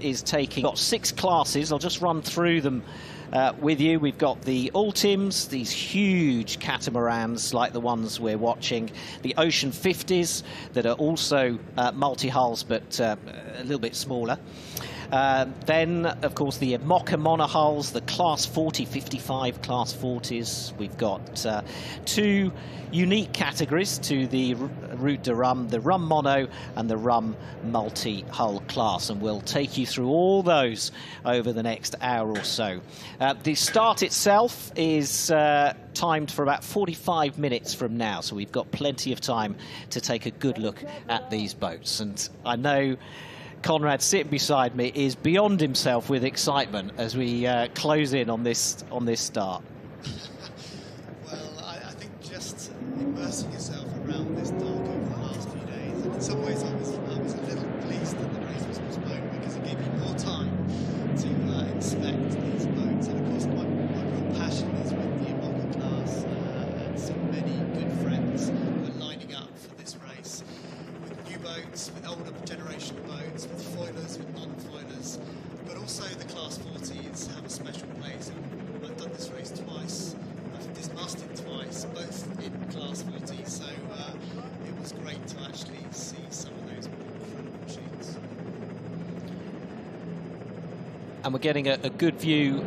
is taking, got 6 classes. I'll just run through them with you. We've got the Ultims, these huge catamarans like the ones we're watching, the Ocean 50s that are also multi-hulls but a little bit smaller. Then, of course, the Mocha monohulls, the Class 40, 55 Class 40s. We've got 2 unique categories to the Route de Rhum, the Rhum Mono and the Rhum Multi-Hull class, and we'll take you through all those over the next hour or so. The start itself is timed for about 45 minutes from now, so we've got plenty of time to take a good look at these boats. And I know Conrad sitting beside me is beyond himself with excitement as we close in on this start. Well, I think just immersing yourself around this dock over the last few days, and in some ways I was a little pleased that the race was postponed because it gave me more time to inspect these boats. And of course my real passion is with the Imoca class, and so many good friends who are lining up for this race with new boats, with older generation boats, with foilers, with non-foilers, but also the Class 40s have a special place. I've done this race twice, I've dismasted twice, both in Class 40, so it was great to actually see some of those incredible machines. And we're getting a good view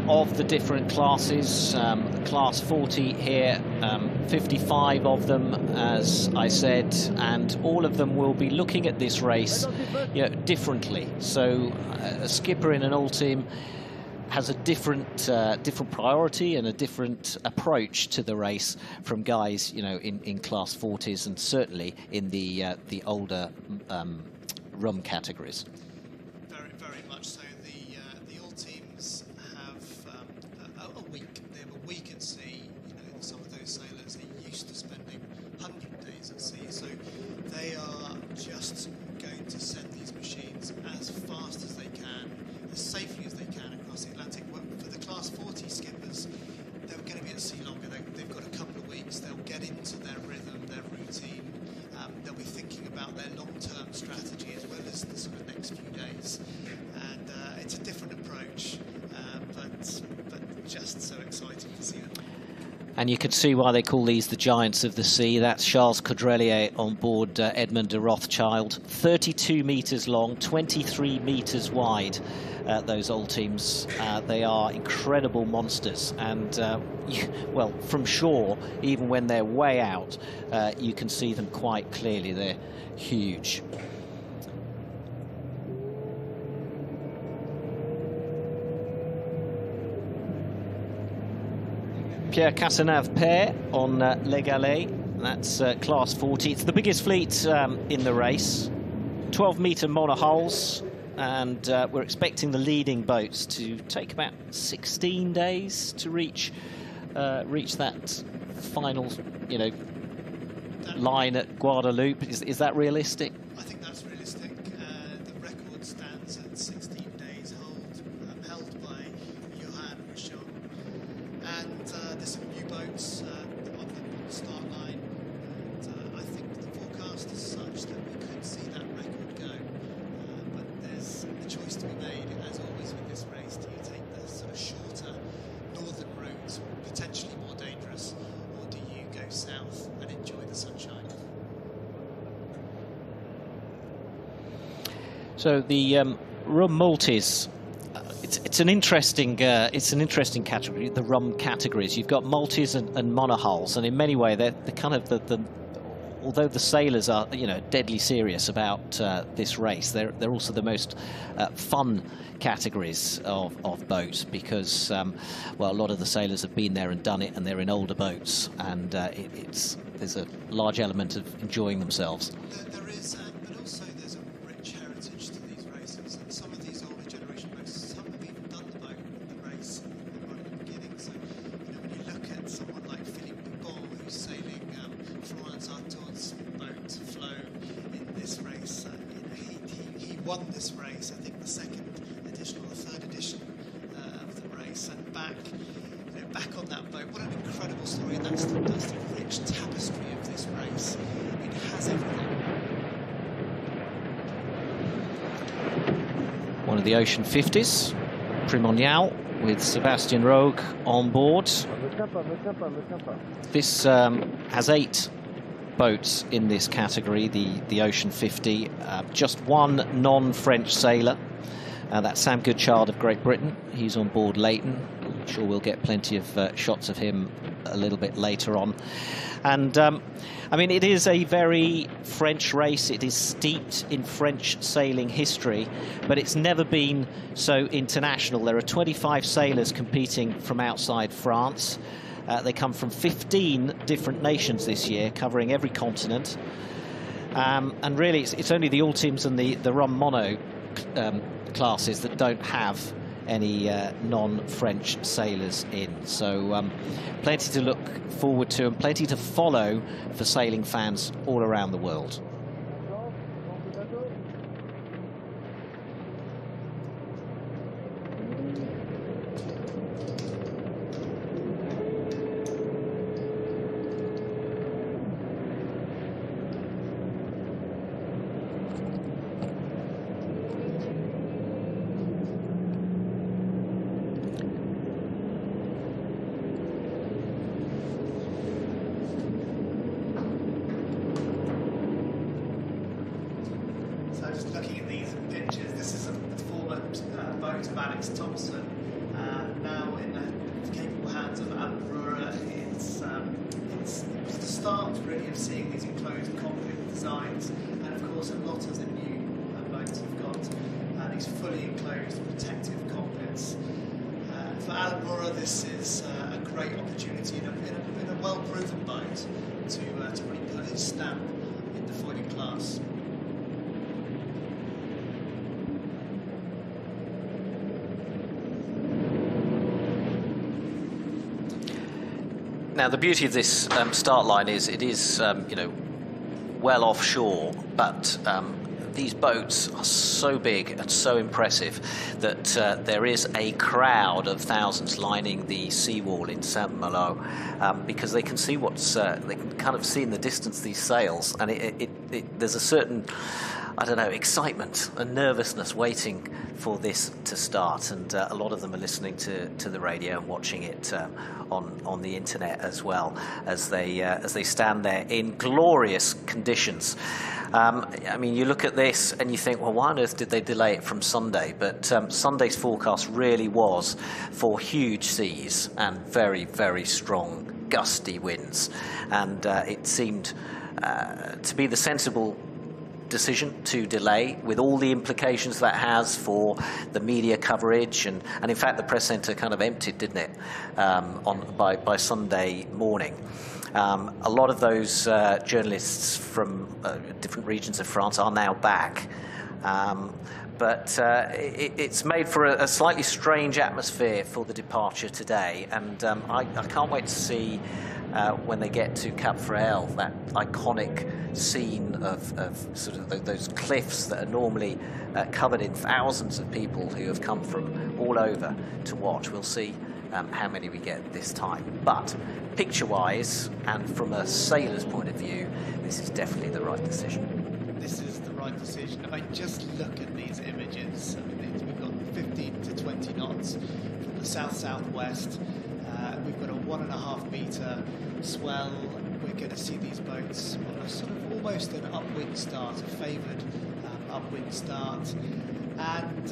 of the different classes. Class 40 here, 55 of them, as I said, and all of them will be looking at this race, you know, differently. So a skipper in an Ultim has a different priority and a different approach to the race from guys, you know, in Class 40s and certainly in the older Rhum categories. Very much so. The Ultims have a week. They have a week at sea. You know, some of those sailors are used to spending 100 days at sea, so they are just going to send these machines as fast as they can, as safely as they can across the Atlantic. For the Class 40 skippers, they're going to be at sea longer. They've got a couple of weeks. They'll get into their rhythm, their routine. They'll be thinking about their long-term strategy as well as the sort of next few days. And it's a different approach, but just so exciting to see them. And you can see why they call these the giants of the sea. That's Charles Caudrelier on board Edmund de Rothschild. 32 metres long, 23 metres wide, those Ultims. They are incredible monsters. And, well, from shore, even when they're way out, you can see them quite clearly. They're huge. Pierre Casenave pair on Les Galets, that's Class 40. It's the biggest fleet in the race. 12-metre monohulls, and we're expecting the leading boats to take about 16 days to reach that final, you know, line at Guadeloupe. Is that realistic? I think that's realistic. The record stands at 16 days held by Johan Michon. And there's some new boats on the start line, and I think the forecast is such that we could see that record go. But there's a choice to be made, as always with this race. Do you take the sort of shorter northern route, potentially more dangerous, or do you go south and enjoy the sunshine? So the Rhum Multis. It's an interesting category, the Rhum categories. You've got multis and monohulls, and in many ways they're kind of the although the sailors are, you know, deadly serious about this race, they're also the most fun categories of boats because well, a lot of the sailors have been there and done it, and they're in older boats, and there's a large element of enjoying themselves. There is, but also there's a rich heritage to these races, and some of these older generation boats, some have even done the race right at the beginning. So, you know, when you look at someone like Philippe Dupont, who's sailing Florence Artaud's boat, Flo, in this race, he won this race, I think the second edition or the third edition of the race, and back on that boat. What an incredible story, and that's the rich tapestry of this race. It has everything. one of the Ocean 50s, Primonial, with Sebastian Rogue on board. This has 8 boats in this category, the Ocean 50. Just one non-French sailor. That's Sam Goodchild of Great Britain. He's on board Leighton. I'm sure we'll get plenty of shots of him a little bit later on. And I mean, it is a very French race. It is steeped in French sailing history, but it's never been so international. There are 25 sailors competing from outside France. They come from 15 different nations this year, covering every continent. And really, it's only the all teams and the Rhum Mono classes that don't have any non-French sailors in. So plenty to look forward to and plenty to follow for sailing fans all around the world. This is a great opportunity in a well-proven boat to really put his stamp in the foiling class. Now, the beauty of this start line is it is, you know, well offshore, but these boats are so big and so impressive that there is a crowd of thousands lining the seawall in Saint Malo because they can see what's they can kind of see in the distance these sails, and there's a certain, I don't know, excitement and nervousness waiting for this to start, and a lot of them are listening to the radio and watching it on the internet as well as they stand there in glorious conditions. I mean, you look at this and you think, well, why on earth did they delay it from Sunday? But Sunday's forecast really was for huge seas and very, very strong, gusty winds. And it seemed to be the sensible decision to delay, with all the implications that has for the media coverage. And in fact, the press centre kind of emptied, didn't it, by Sunday morning. A lot of those journalists from different regions of France are now back, but it's made for a slightly strange atmosphere for the departure today, and I can't wait to see when they get to Cap Frael, that iconic scene of sort of those cliffs that are normally covered in thousands of people who have come from all over to watch. We'll see how many we get this time. But picture-wise and from a sailor's point of view, this is definitely the right decision. This is the right decision. I mean, just look at these images. I mean, we've got 15 to 20 knots from the south-southwest. We've got a 1.5 metre swell. We're going to see these boats on a sort of almost an upwind start, a favoured upwind start. And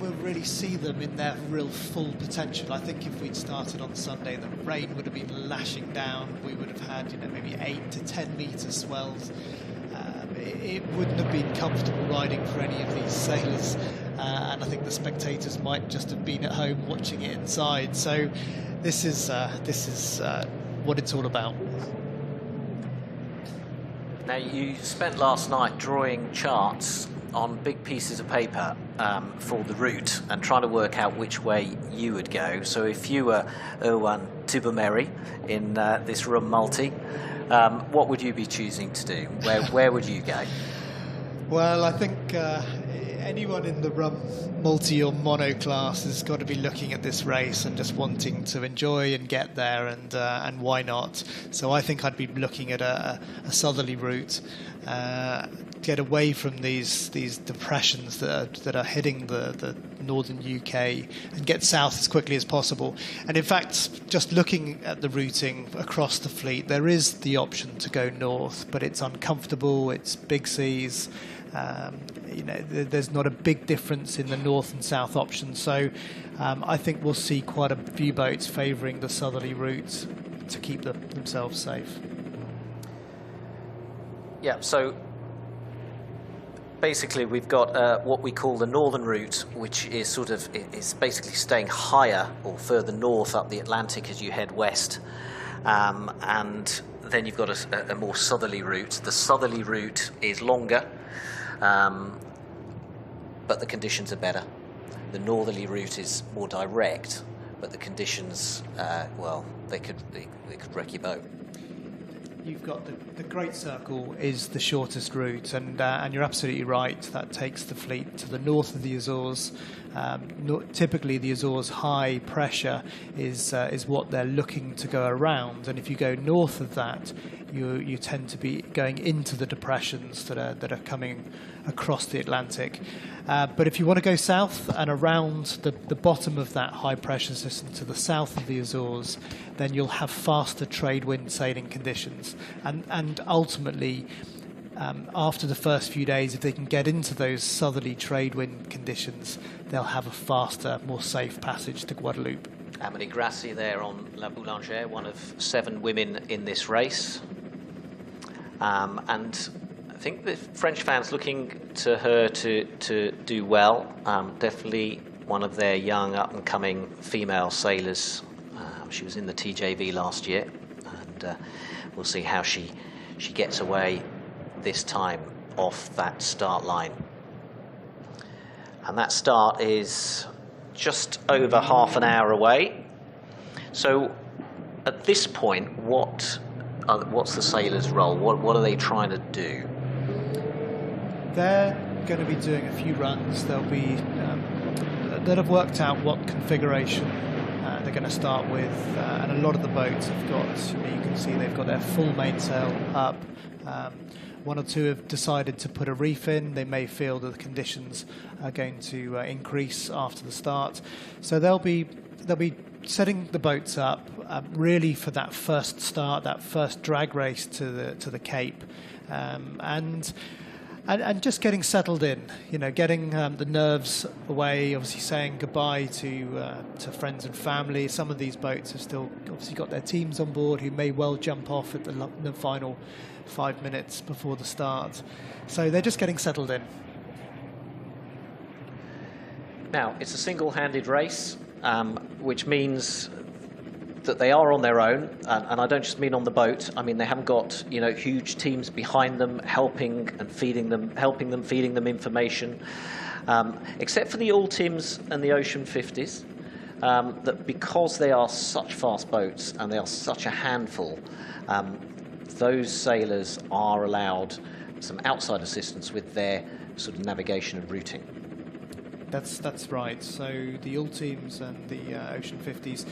we'll really see them in their real full potential. I think if we'd started on Sunday, the rain would have been lashing down. We would have had, you know, maybe 8 to 10 metre swells. It wouldn't have been comfortable riding for any of these sailors, and I think the spectators might just have been at home watching it inside. So this is what it's all about. Now, you spent last night drawing charts on big pieces of paper for the route and trying to work out which way you would go. So if you were Erwan Tubomeri in this Rhum multi, what would you be choosing to do? Where would you go? Well, I think anyone in the Rum multi or mono class has got to be looking at this race and just wanting to enjoy and get there, and why not? So I think I'd be looking at a southerly route, get away from these depressions that are hitting the northern UK, and get south as quickly as possible. And in fact, just looking at the routing across the fleet, there is the option to go north, but it's uncomfortable, it's big seas. There's not a big difference in the north and south options, so I think we'll see quite a few boats favouring the southerly route to keep themselves safe. Yeah, so basically we've got what we call the northern route, which is is basically staying higher or further north up the Atlantic as you head west, and then you've got a more southerly route. The southerly route is longer, but the conditions are better. The northerly route is more direct, but the conditions, they could wreck your boat. You've got the Great Circle is the shortest route, and you're absolutely right. That takes the fleet to the north of the Azores. Typically, the Azores high pressure is what they're looking to go around, and if you go north of that, you tend to be going into the depressions that are coming across the Atlantic. But if you want to go south and around the bottom of that high pressure system to the south of the Azores, then you'll have faster trade wind sailing conditions, and ultimately, after the first few days, if they can get into those southerly trade wind conditions, they'll have a faster, more safe passage to Guadeloupe. Amélie Grassi there on La Boulangère, one of 7 women in this race. And I think the French fans looking to her to do well. Definitely one of their young up-and-coming female sailors. She was in the TJV last year, and we'll see how she gets away this time off that start line. And that start is just over half an hour away. So at this point, what's the sailors' role? What are they trying to do? They're going to be doing a few runs. They'll have worked out what configuration they're going to start with, and a lot of the boats have got, you can see they've got their full mainsail up. 1 or 2 have decided to put a reef in. They may feel that the conditions are going to increase after the start, so they'll be setting the boats up really for that first start, that first drag race to the Cape, and just getting settled in, getting the nerves away, obviously saying goodbye to friends and family. Some of these boats have still obviously got their teams on board who may well jump off at the final 5 minutes before the start. So they're just getting settled in. Now, it's a single-handed race, which means that they are on their own, and I don't just mean on the boat. I mean they haven't got huge teams behind them helping them, feeding them information, except for the all teams and the Ocean 50s. That because they are such fast boats and they are such a handful, those sailors are allowed some outside assistance with their sort of navigation and routing. That's right. So the all teams and the Ocean 50s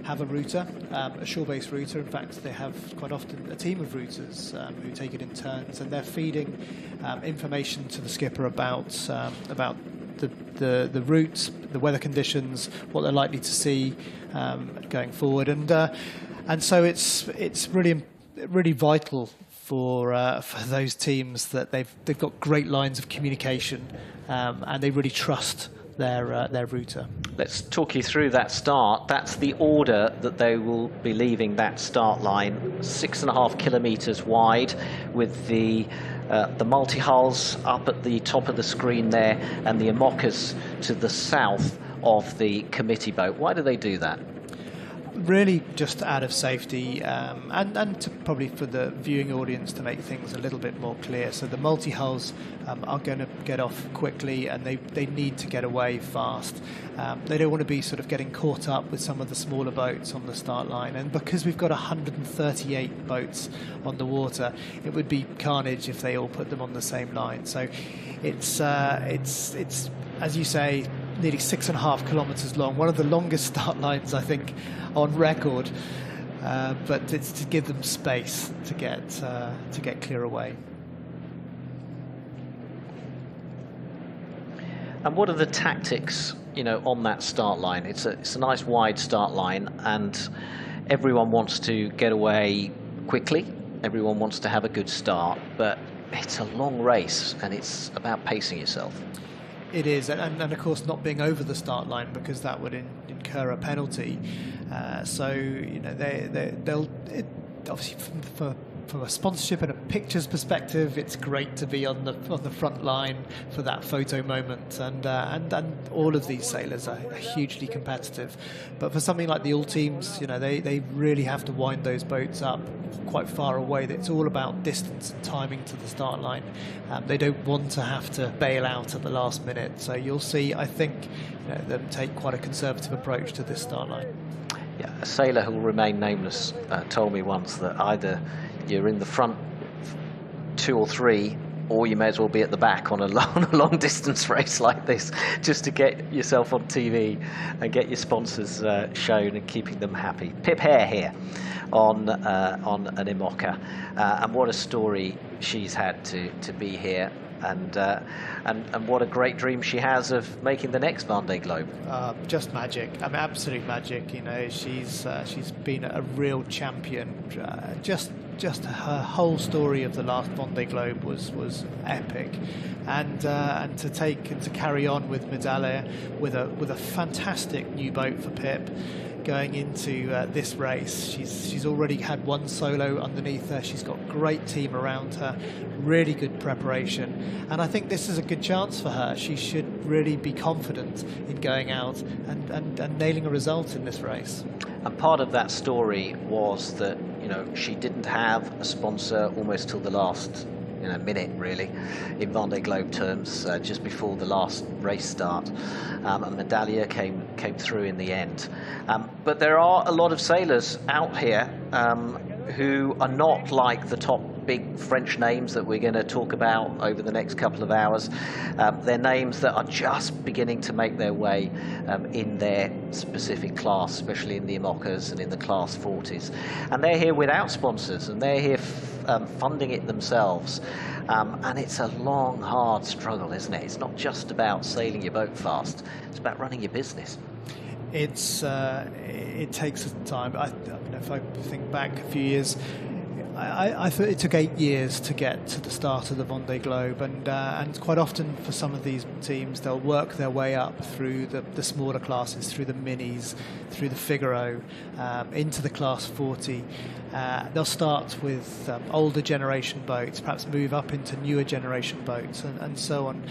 have a router, a shore-based router. In fact, they have quite often a team of routers who take it in turns, and they're feeding information to the skipper about the route, the weather conditions, what they're likely to see going forward, and so it's really vital for those teams that they've got great lines of communication, and they really trust their router. Let's talk you through that start. That's the order that they will be leaving that start line, 6.5 kilometers wide, with the multi-hulls up at the top of the screen there, and the Imokas to the south of the committee boat. Why do they do that? really just out of safety, and probably for the viewing audience to make things a little bit more clear. So the multi-hulls are going to get off quickly, and they need to get away fast. They don't want to be sort of getting caught up with some of the smaller boats on the start line. And because we've got 138 boats on the water, it would be carnage if they all put them on the same line. So it's as you say, nearly 6.5 kilometres long, one of the longest start lines I think on record, but it's to give them space to get clear away. And what are the tactics, you know, on that start line? It's a nice wide start line, and everyone wants to get away quickly. Everyone wants to have a good start, but it's a long race, and it's about pacing yourself. It is, and of course not being over the start line, because that would incur a penalty. So you know they'll obviously from a sponsorship and a pictures perspective, it's great to be on the front line for that photo moment, and all of these sailors are hugely competitive. But for something like the all teams, you know, they really have to wind those boats up quite far away. It's all about distance and timing to the start line. They don't want to have to bail out at the last minute. So you'll see, I think, you know, them take quite a conservative approach to this start line. Yeah, a sailor who will remain nameless told me once that either you're in the front 2 or 3, or you may as well be at the back on a long distance race like this, just to get yourself on TV and get your sponsors shown and keeping them happy. Pip Hare here on an IMOCA, and what a story she's had to be here, and what a great dream she has of making the next Vendée Globe. Just magic. I mean, absolute magic. You know, she's been a real champion. Just her whole story of the last Vendée Globe was epic, and to carry on with Medallia with a fantastic new boat for Pip going into this race. She's already had one solo underneath her. She's got a great team around her, really good preparation, and I think this is a good chance for her. She should really be confident in going out and nailing a result in this race. And part of that story was that, you know, she didn't have a sponsor almost till the last, you know, minute really, in Vendée Globe terms, just before the last race start, and Medallia came through in the end. But there are a lot of sailors out here who are not like the top big French names that we're going to talk about over the next couple of hours. They're names that are just beginning to make their way in their specific class, especially in the IMOCAs and in the Class 40s. And they're here without sponsors, and they're here funding it themselves. And it's a long, hard struggle, isn't it? It's not just about sailing your boat fast. It's about running your business. It takes time. I mean, if I think back a few years, I thought it took 8 years to get to the start of the Vendée Globe, and quite often for some of these teams, they'll work their way up through the smaller classes, through the minis, through the Figaro, into the Class 40. They'll start with older generation boats, perhaps move up into newer generation boats, and so on.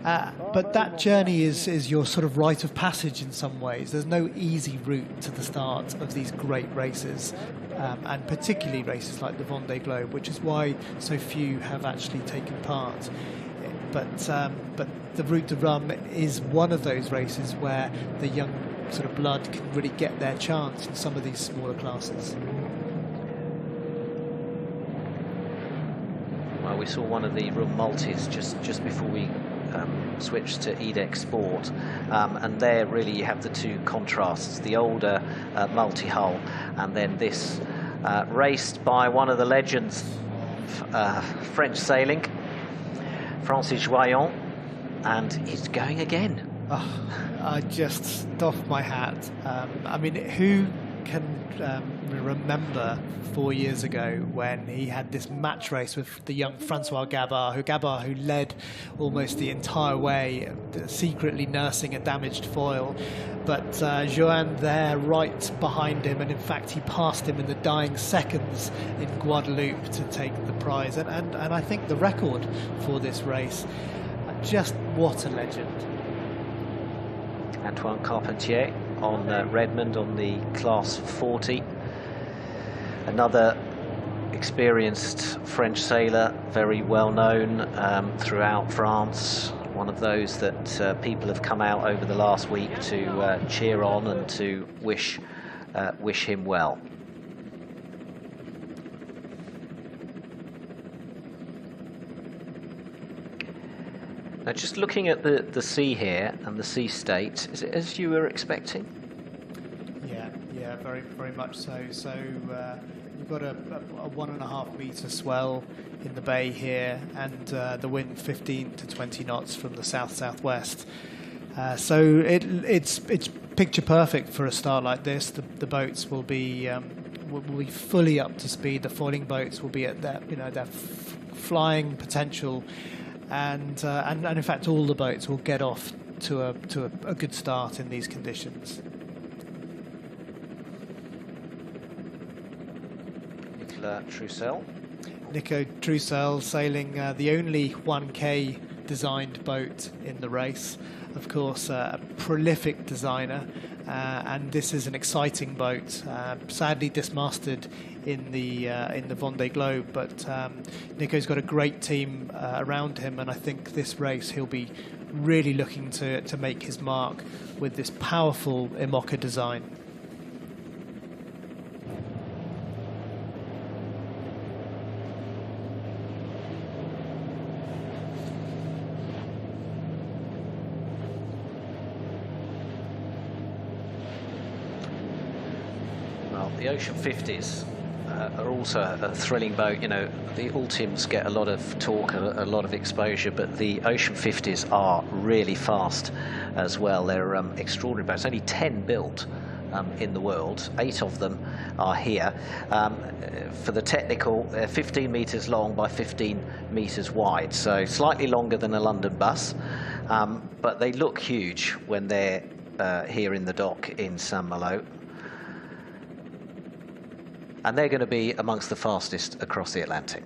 But that journey is your sort of rite of passage in some ways. There's no easy route to the start of these great races, and particularly races like the Vendée Globe, which is why so few have actually taken part. But the Route du Rhum is one of those races where the young sort of blood can really get their chance in some of these smaller classes. Well, we saw one of the Rhum multis just before we switched to Edex Sport, and there really you have the two contrasts, the older multi-hull, and then this raced by one of the legends of French sailing, Francis Joyon, and he's going again. Oh, I just doff my hat. I mean, who can remember 4 years ago when he had this match race with the young Francois Gabard, who led almost the entire way, secretly nursing a damaged foil, but Johan there right behind him, and in fact he passed him in the dying seconds in Guadeloupe to take the prize, and I think the record for this race. Just what a legend. Antoine Carpentier on Redmond on the Class 40. Another experienced French sailor, very well known throughout France. One of those that people have come out over the last week to cheer on and to wish him well. Now, just looking at the sea here and the sea state, is it as you were expecting? Yeah, very much so. So we've got a 1.5 metre swell in the bay here, and the wind 15 to 20 knots from the south-southwest. So it's picture perfect for a start like this. The boats will be fully up to speed. The foiling boats will be at their flying potential. And in fact, all the boats will get off to a good start in these conditions. Nico Troussel sailing the only 1K designed boat in the race. Of course, a prolific designer, and this is an exciting boat. Sadly dismasted in the Vendée Globe, but Nico's got a great team around him, and I think this race he'll be really looking to make his mark with this powerful IMOCA design. The Ocean 50s are also a thrilling boat. You know, the Ultims get a lot of talk, a lot of exposure, but the Ocean 50s are really fast as well. They're extraordinary boats. Only 10 built in the world. 8 of them are here. For the technical, they're 15 metres long by 15 metres wide, so slightly longer than a London bus, but they look huge when they're here in the dock in Saint Malo. And they're going to be amongst the fastest across the Atlantic.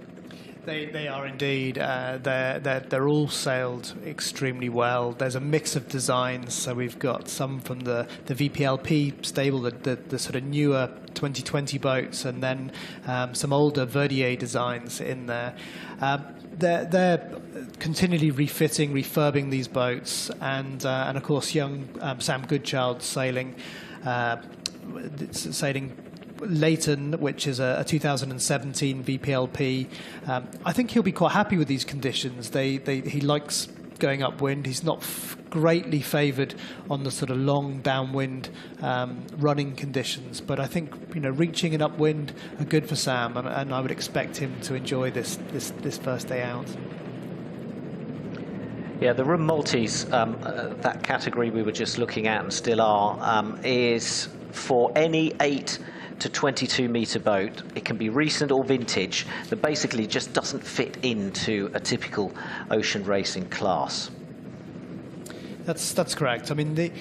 They are indeed. They're all sailed extremely well. There's a mix of designs. So we've got some from the VPLP stable, the sort of newer 2020 boats, and then some older Verdier designs in there. They're continually refitting, refurbing these boats, and of course young Sam Goodchild sailing Leighton, which is a 2017 VPLP. I think he'll be quite happy with these conditions. He likes going upwind. He's not greatly favoured on the sort of long downwind running conditions, but I think reaching an upwind are good for Sam, and I would expect him to enjoy this first day out. Yeah, the Rhum Multis, that category we were just looking at and still are, is for any 8 to 22 metre boat. It can be recent or vintage, that basically just doesn't fit into a typical ocean racing class. That's correct. I mean, the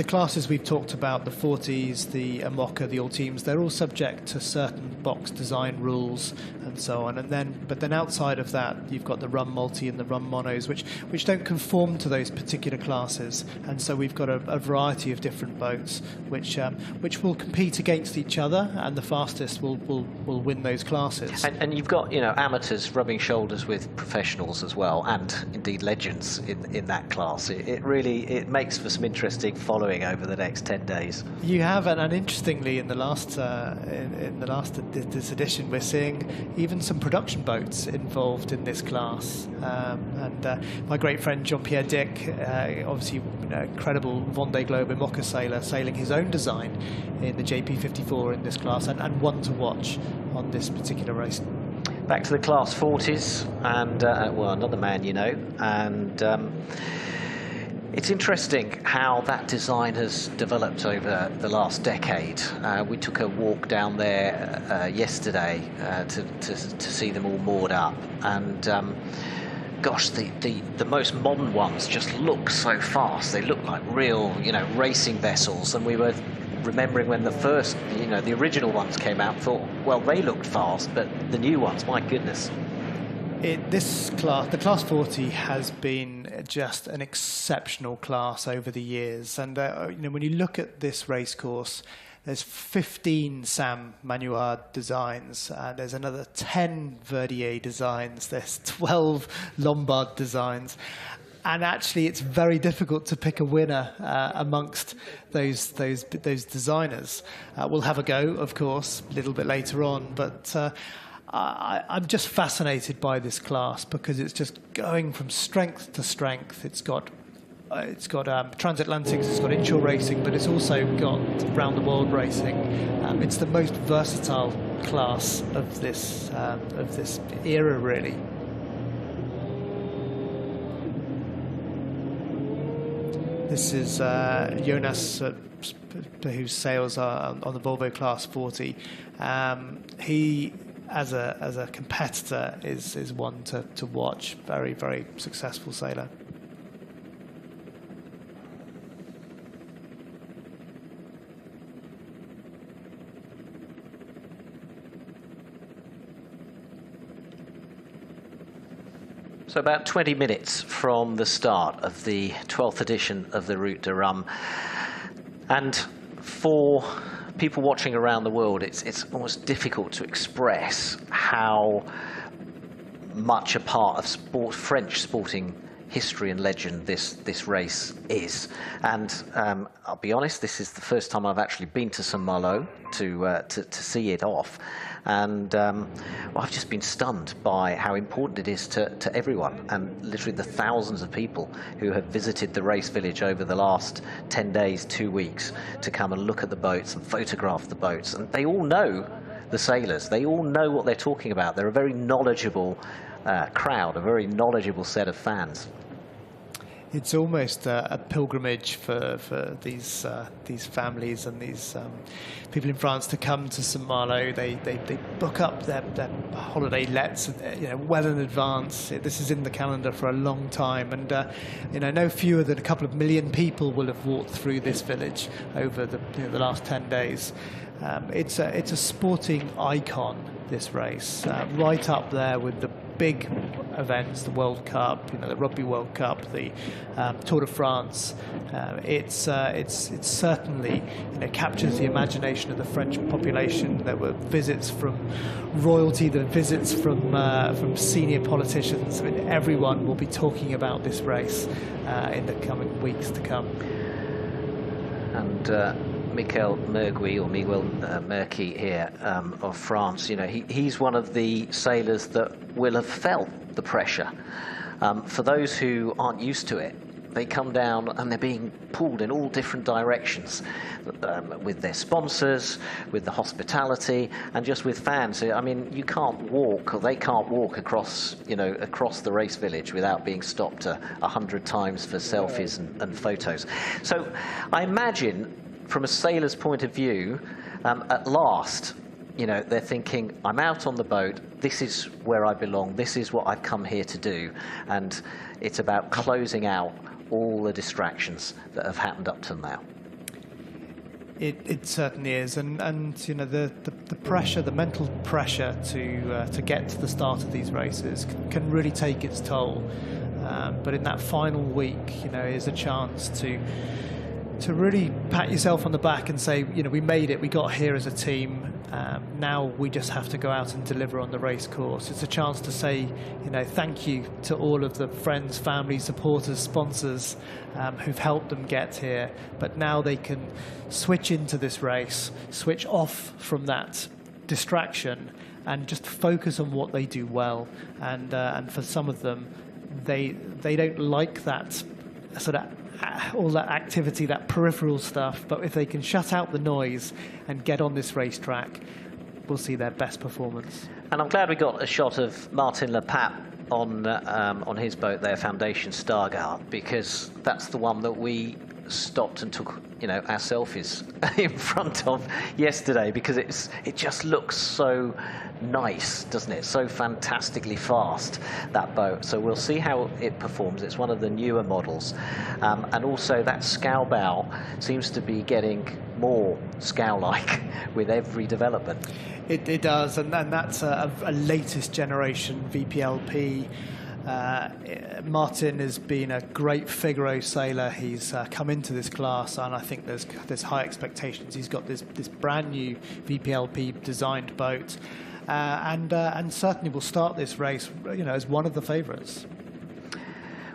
classes we've talked about, the 40s, the IMOCA, the Ultims, they're all subject to certain box design rules and so on. But then outside of that, you've got the Rhum Multi and the Rhum Monos, which don't conform to those particular classes. And so we've got a variety of different boats which will compete against each other, and the fastest will win those classes. And you've got amateurs rubbing shoulders with professionals as well, and indeed legends in that class. It really makes for some interesting following over the next 10 days. You have, and interestingly, in the last this edition, we're seeing even some production boats involved in this class. And my great friend Jean-Pierre Dick, obviously incredible Vendée Globe IMOCA sailor, sailing his own design in the JP54 in this class, and one to watch on this particular race. Back to the Class 40s, and well, another man, and it's interesting how that design has developed over the last decade. We took a walk down there yesterday to see them all moored up, and gosh, the most modern ones just look so fast. They look like real, racing vessels. And we were remembering when the first, the original ones came out, thought, well, they looked fast, but the new ones, my goodness. This class, the Class 40, has been just an exceptional class over the years. And when you look at this race course, there's 15 Sam Manuard designs, there's another 10 Verdier designs, there's 12 Lombard designs. And actually, it's very difficult to pick a winner amongst those designers. We'll have a go, of course, a little bit later on, but I'm just fascinated by this class because it's just going from strength to strength. It's got transatlantics, it's got inshore racing, but it's also got round the world racing. It's the most versatile class of this era, really. This is Jonas, whose sails are on the Volvo Class 40. He, as a competitor, is one to watch. Very, very successful sailor. So about 20 minutes from the start of the 12th edition of the Route de Rhum. And for people watching around the world, it's almost difficult to express how much a part of French sporting history and legend this race is. And I'll be honest, this is the first time I've actually been to Saint Malo to see it off. And well, I've just been stunned by how important it is to everyone, and literally the thousands of people who have visited the race village over the last 10 days, 2 weeks, to come and look at the boats and photograph the boats. And they all know the sailors. They all know what they're talking about. They're a very knowledgeable crowd, a very knowledgeable set of fans. It's almost a pilgrimage for these families and these people in France to come to Saint Malo. They book up their holiday lets, well in advance. This is in the calendar for a long time, and no fewer than a couple of million people will have walked through this village over the last 10 days. It's a sporting icon, this race, right up there with the big events, the World Cup, the Rugby World Cup, the Tour de France. It's certainly captures the imagination of the French population. There were visits from royalty, there were visits from senior politicians. I mean, everyone will be talking about this race in the coming weeks to come. And Miguel Merki here of France, he's one of the sailors that will have felt the pressure. For those who aren't used to it, they come down and they're being pulled in all different directions with their sponsors, with the hospitality, and just with fans. I mean, you can't walk, or they can't walk across the race village without being stopped 100 times for selfies and photos. So I imagine, from a sailor's point of view, at last, they're thinking, I'm out on the boat, this is where I belong, this is what I've come here to do. And it's about closing out all the distractions that have happened up till now. It certainly is, and the pressure, the mental pressure to get to the start of these races can really take its toll. But in that final week, is a chance to really pat yourself on the back and say, we made it, we got here as a team. Now we just have to go out and deliver on the race course. It's a chance to say, thank you to all of the friends, family, supporters, sponsors who've helped them get here. But now they can switch into this race, switch off from that distraction, and just focus on what they do well. And for some of them, they don't like that sort of all that activity, that peripheral stuff, but if they can shut out the noise and get on this racetrack, we'll see their best performance. And I'm glad we got a shot of Martin Le Pape on his boat there, Foundation Stargard, because that's the one that we stopped and took, our selfies in front of yesterday, because it just looks so nice, doesn't it? So fantastically fast, that boat. So we'll see how it performs. It's one of the newer models, and also that scow bow seems to be getting more scow-like with every development. It does, and that's a latest generation VPLP. Martin has been a great Figaro sailor. He's come into this class, and I think there's high expectations. He's got this brand new VPLP designed boat, and certainly will start this race, as one of the favourites.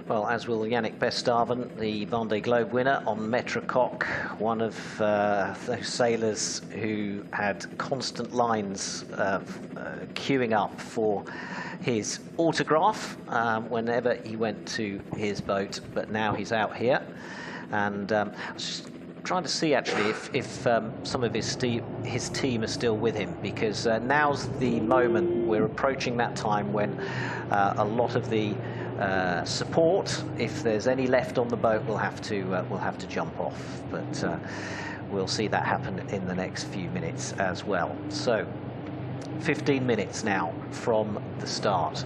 Well, as will Yannick Bestaven, the Vendée Globe winner on Maître Coq, one of those sailors who had constant lines queuing up for his autograph whenever he went to his boat, but now he's out here. And I was just trying to see actually if some of his team are still with him, because now's the moment. We're approaching that time when a lot of the support, if there's any left on the boat, will have to jump off. But we'll see that happen in the next few minutes as well. So 15 minutes now from the start.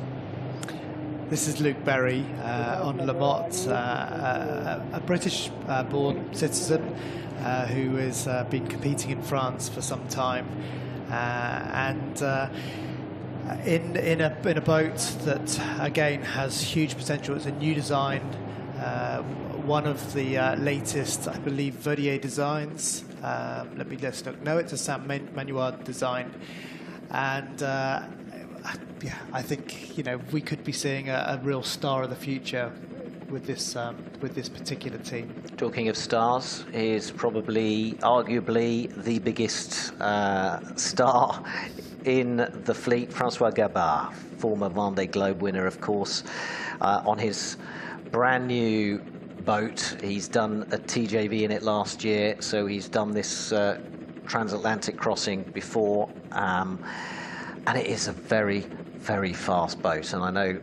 This is Luke Berry on La Motte, a British-born citizen who has been competing in France for some time, and in a boat that again has huge potential. It's a new design, one of the latest, I believe, Verdier designs. Let me just look. No, it's a Saint Malo design, and yeah, I think we could be seeing a real star of the future with this particular team. Talking of stars, is probably arguably the biggest star in the fleet, Francois Gabard, former Vendée Globe winner, of course, on his brand new boat. He's done a TJV in it last year, so he's done this transatlantic crossing before, and it is a very, very fast boat. And I know,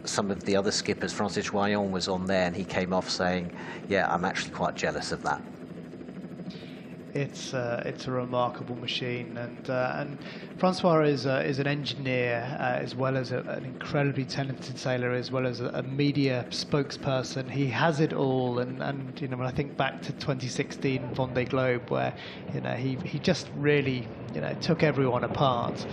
some of the other skippers, Francis Joyon was on there, and he came off saying, yeah, I'm actually quite jealous of that. It's a remarkable machine, and Francois is an engineer as well as an incredibly talented sailor, as well as a media spokesperson. He has it all, and when I think back to 2016 Vendée Globe, where he just really took everyone apart.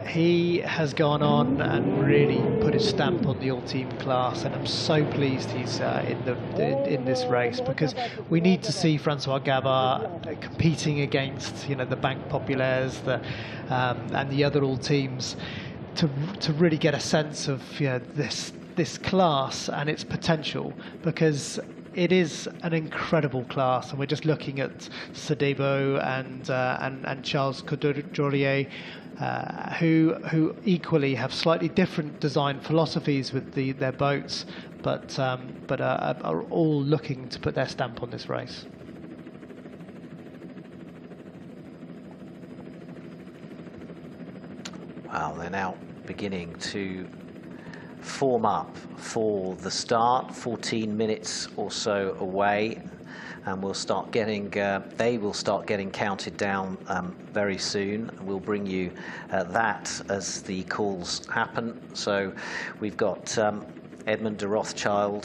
He has gone on and really put his stamp on the all-team class, and I'm so pleased he's in this race, because we need to see Francois Gabard competing against the Banque Populaires and the other all-teams to really get a sense of this class and its potential, because it is an incredible class. And we're just looking at Sadebo and Charles Coudurier, who equally have slightly different design philosophies with their boats, but are all looking to put their stamp on this race. Well, they're now beginning to form up for the start. 14 minutes or so away, and we'll start getting they will start getting counted down very soon. We'll bring you that as the calls happen. So we've got Edmond de Rothschild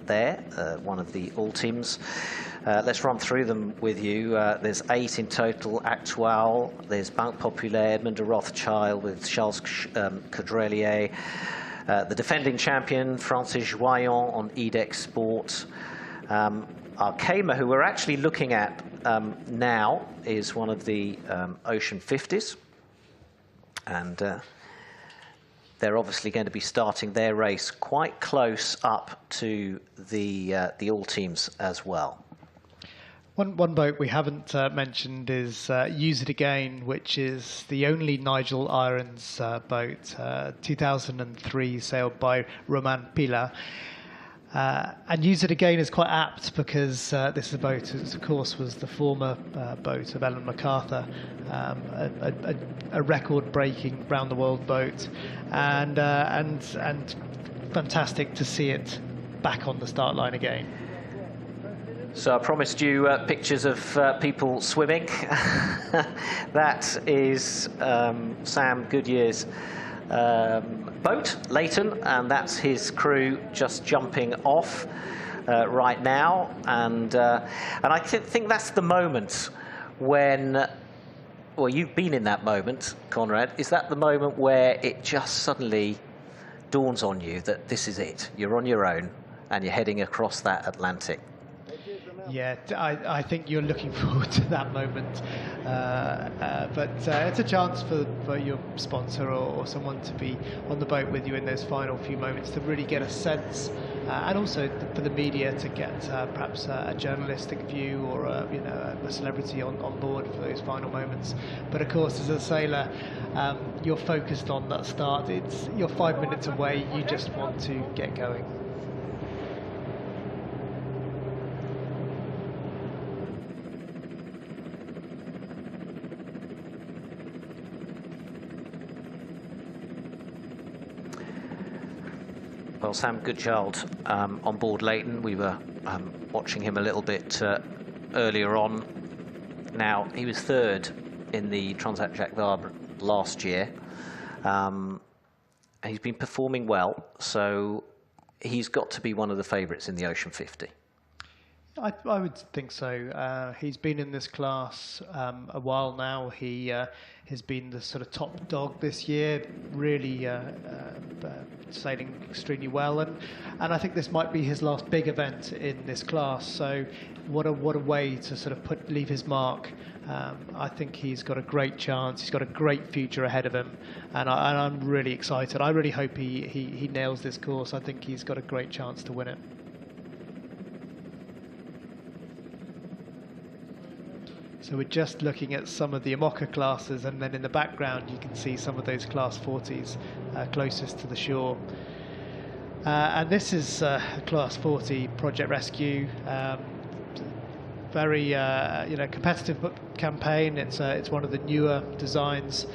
there, one of the all teams. Let's run through them with you. There's 8 in total. Actual, there's Banque Populaire, Edmond de Rothschild with Charles Coudurier, the defending champion Francis Joyon on Edex Sport. Arkema, who we're actually looking at now, is one of the Ocean 50s, and they're obviously going to be starting their race quite close up to the all teams as well. One boat we haven't mentioned is Use It Again, which is the only Nigel Irons boat, 2003, sailed by Romain Pila. And Use It Again is quite apt, because this is a boat, of course, was the former boat of Ellen MacArthur, a record-breaking round-the-world boat, and fantastic to see it back on the start line again. So I promised you pictures of people swimming. That is Sam Goodyear's boat, Leighton, and that's his crew just jumping off right now. And I think that's the moment when, well, you've been in that moment, Conrad. Is that the moment where it just suddenly dawns on you that this is it? You're on your own and you're heading across that Atlantic. Yeah, I think you're looking forward to that moment, but it's a chance for your sponsor or someone to be on the boat with you in those final few moments to really get a sense, and also for the media to get perhaps a journalistic view or a celebrity on board for those final moments. But of course, as a sailor, you're focused on that start. You're 5 minutes away. You just want to get going. Well, Sam Goodchild on board Leighton. We were watching him a little bit earlier on. Now, he was third in the Transat Jacques Vabre last year. And he's been performing well, so he's got to be one of the favourites in the Ocean 50. I would think so. He's been in this class a while now. He has been the sort of top dog this year, really sailing extremely well, and I think this might be his last big event in this class. So what a way to sort of leave his mark. I think he's got a great chance. He's got a great future ahead of him, and I'm really excited. I really hope he nails this course. I think he's got a great chance to win it. So we're just looking at some of the IMOCA classes, and then in the background you can see some of those Class 40s closest to the shore. And this is Class 40 Project Rescue. Very competitive campaign. It's one of the newer designs.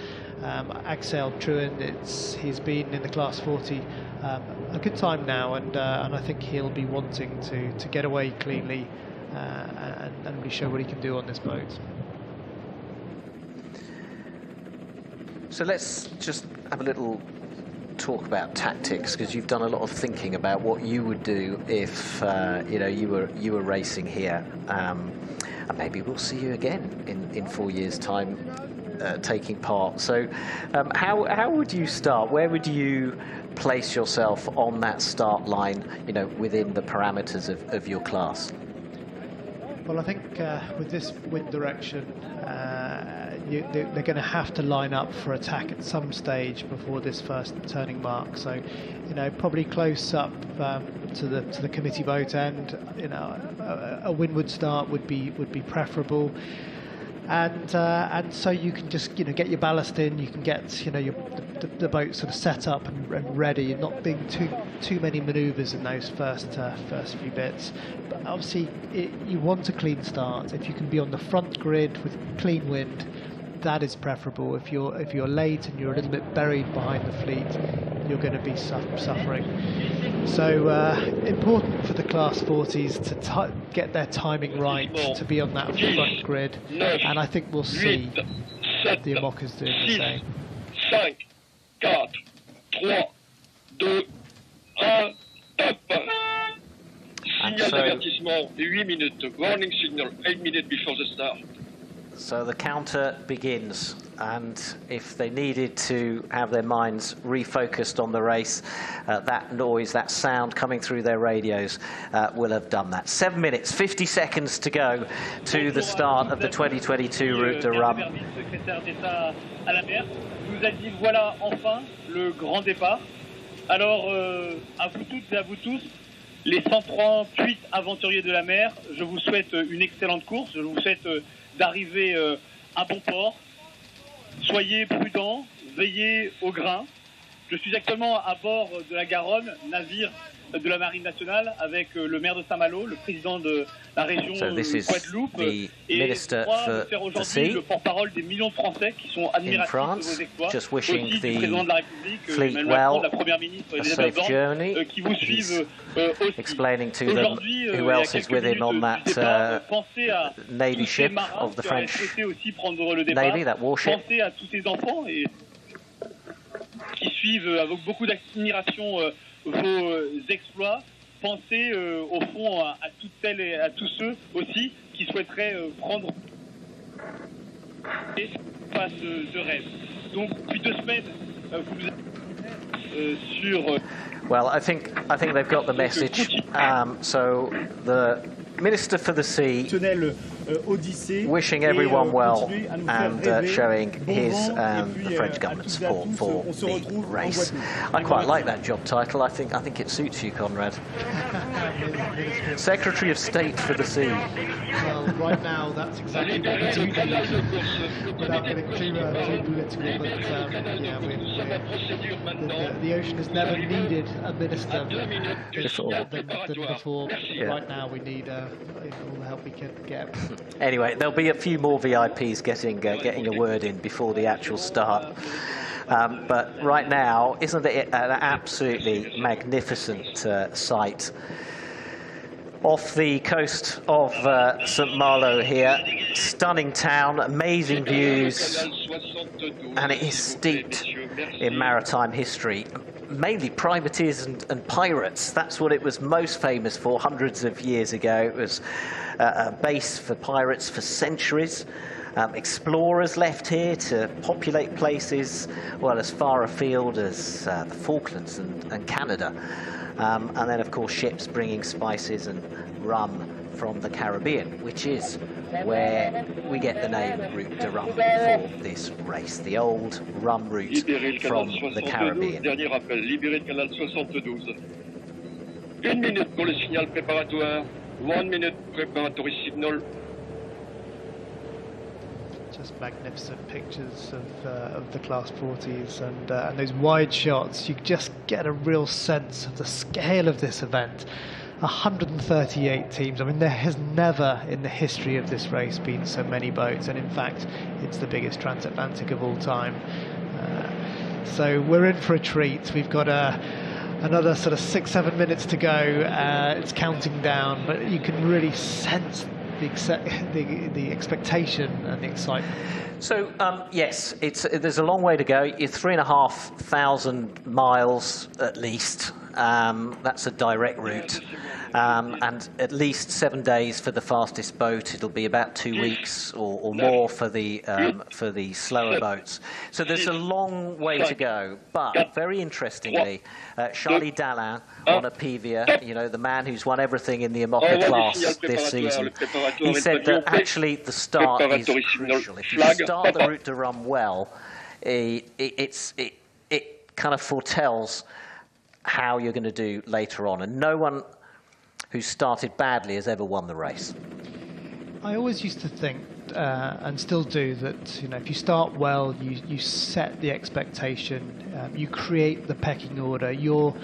Axel Truin, he's been in the Class 40 a good time now, and I think he'll be wanting to get away cleanly and really show what he can do on this boat. So let's just have a little talk about tactics, because you've done a lot of thinking about what you would do if you were racing here, and maybe we'll see you again in 4 years' time taking part. So how would you start? Where would you place yourself on that start line, within the parameters of your class? Well, I think with this wind direction, they're going to have to line up for attack at some stage before this first turning mark. So, probably close up to the committee boat end. A windward start would be preferable. And so you can just get your ballast in. You can get the boat sort of set up and ready, and not being too many manoeuvres in those first few bits. But obviously, you want a clean start. If you can be on the front grid with clean wind, that is preferable. If you're late and you're a little bit buried behind the fleet, you're going to be suffering. So important for the Class 40s to get their timing right, to be on that front grid, and I think we'll see the IMOCAs doing the same. 5, 4, 3, 2, 1, top! Signal d'avertissement, 8 minutes. Warning signal, 8 minutes before the start. So the counter begins, and if they needed to have their minds refocused on the race, that noise, that sound coming through their radios will have done that. 7 minutes, 50 seconds to go to the start of the 2022 Route de Rhum. Vous a dit voilà enfin le grand départ. Alors à vous toutes et à vous tous, les 138 aventuriers de la mer, je vous souhaite une excellente course. Je vous souhaite d'arriver à bon port. Soyez prudents, veillez au grain. Je suis actuellement à bord de la Garonne, navire de la Marine nationale, avec le maire de Saint Malo, le président de la région Guadeloupe, et je crois faire aujourd'hui le porte-parole des millions de Français qui sont admiratifs de vos exploits, aussi du président de la République, Emmanuel Macron, de la première ministre Elisabeth Borne, qui vous suivent aussi. Aujourd'hui, il y a quelques minutes du départ, pensez à tous ces marins qui auraient souhaité aussi prendre le départ, pensez à tous ces enfants qui suivent avec beaucoup d'admiration vos exploits. Pensez au fond à toutes celles et à tous ceux aussi qui souhaiteraient prendre face de rêve. Donc depuis 2 semaines, vous sur. Well, I think they've got the message. So the Minister for the Sea wishing everyone well and showing his the French government support for the race. I quite like that job title. I think it suits you, Conrad. Secretary of State for the Sea. Well, right now that's exactly what we do without getting too political. But yeah, the ocean has never needed a minister than before. Yeah. Right now we need all the help we can get. Anyway, there'll be a few more VIPs getting a word in before the actual start. But right now, isn't it an absolutely magnificent sight? Off the coast of Saint Malo here, stunning town, amazing views, and it is steeped in maritime history. Mainly privateers and pirates. That's what it was most famous for hundreds of years ago. It was a base for pirates for centuries. Explorers left here to populate places, well, as far afield as the Falklands and Canada. And then, of course, ships bringing spices and rum from the Caribbean, which is where we get the name Route de Rhum for this race, the old rum route from the Caribbean. Dernier rappel, libéré le canal 72. 1 minute pour le signal préparatoire. 1 minute preparatory signal. Just magnificent pictures of the Class 40s and those wide shots. You just get a real sense of the scale of this event. 138 teams. I mean, there has never in the history of this race been so many boats, and in fact it's the biggest transatlantic of all time. So we're in for a treat. We've got another sort of 6-7 minutes to go. It's counting down, but you can really sense the expectation and the excitement. So yes, there's a long way to go. You're 3,500 miles at least. That's a direct route, and at least 7 days for the fastest boat. It'll be about 2 weeks or more for the slower boats. So there's a long way to go. But very interestingly, Charlie Dallin on a Pivia, you know, the man who's won everything in the Imoca class this season, he said that actually the start is crucial. If you start the Route de Rhum well, it kind of foretells how you're going to do later on, and no one who started badly has ever won the race. I always used to think, and still do, that if you start well, you set the expectation, you create the pecking order. You're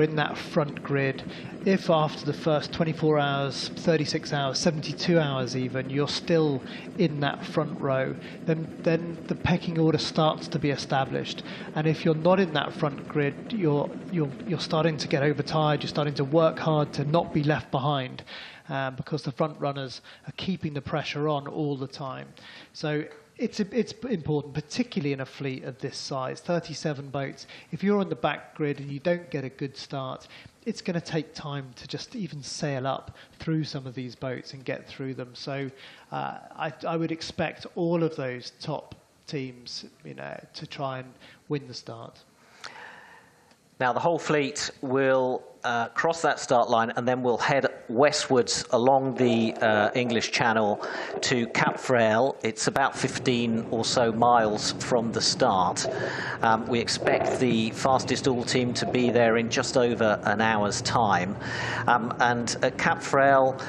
in that front grid. If after the first 24 hours, 36 hours, 72 hours even, you're still in that front row, then the pecking order starts to be established. And if you're not in that front grid, you're starting to get overtired. You're starting to work hard to not be left behind, because the front runners are keeping the pressure on all the time. So it's important, particularly in a fleet of this size, 37 boats. If you're on the back grid and you don't get a good start, it's going to take time to just even sail up through some of these boats and get through them. So I would expect all of those top teams, to try and win the start. Now the whole fleet will cross that start line, and then we'll head westwards along the English Channel to Cap Frail. It's about 15 or so miles from the start. We expect the fastest all team to be there in just over an hour's time. And at Cap Frail,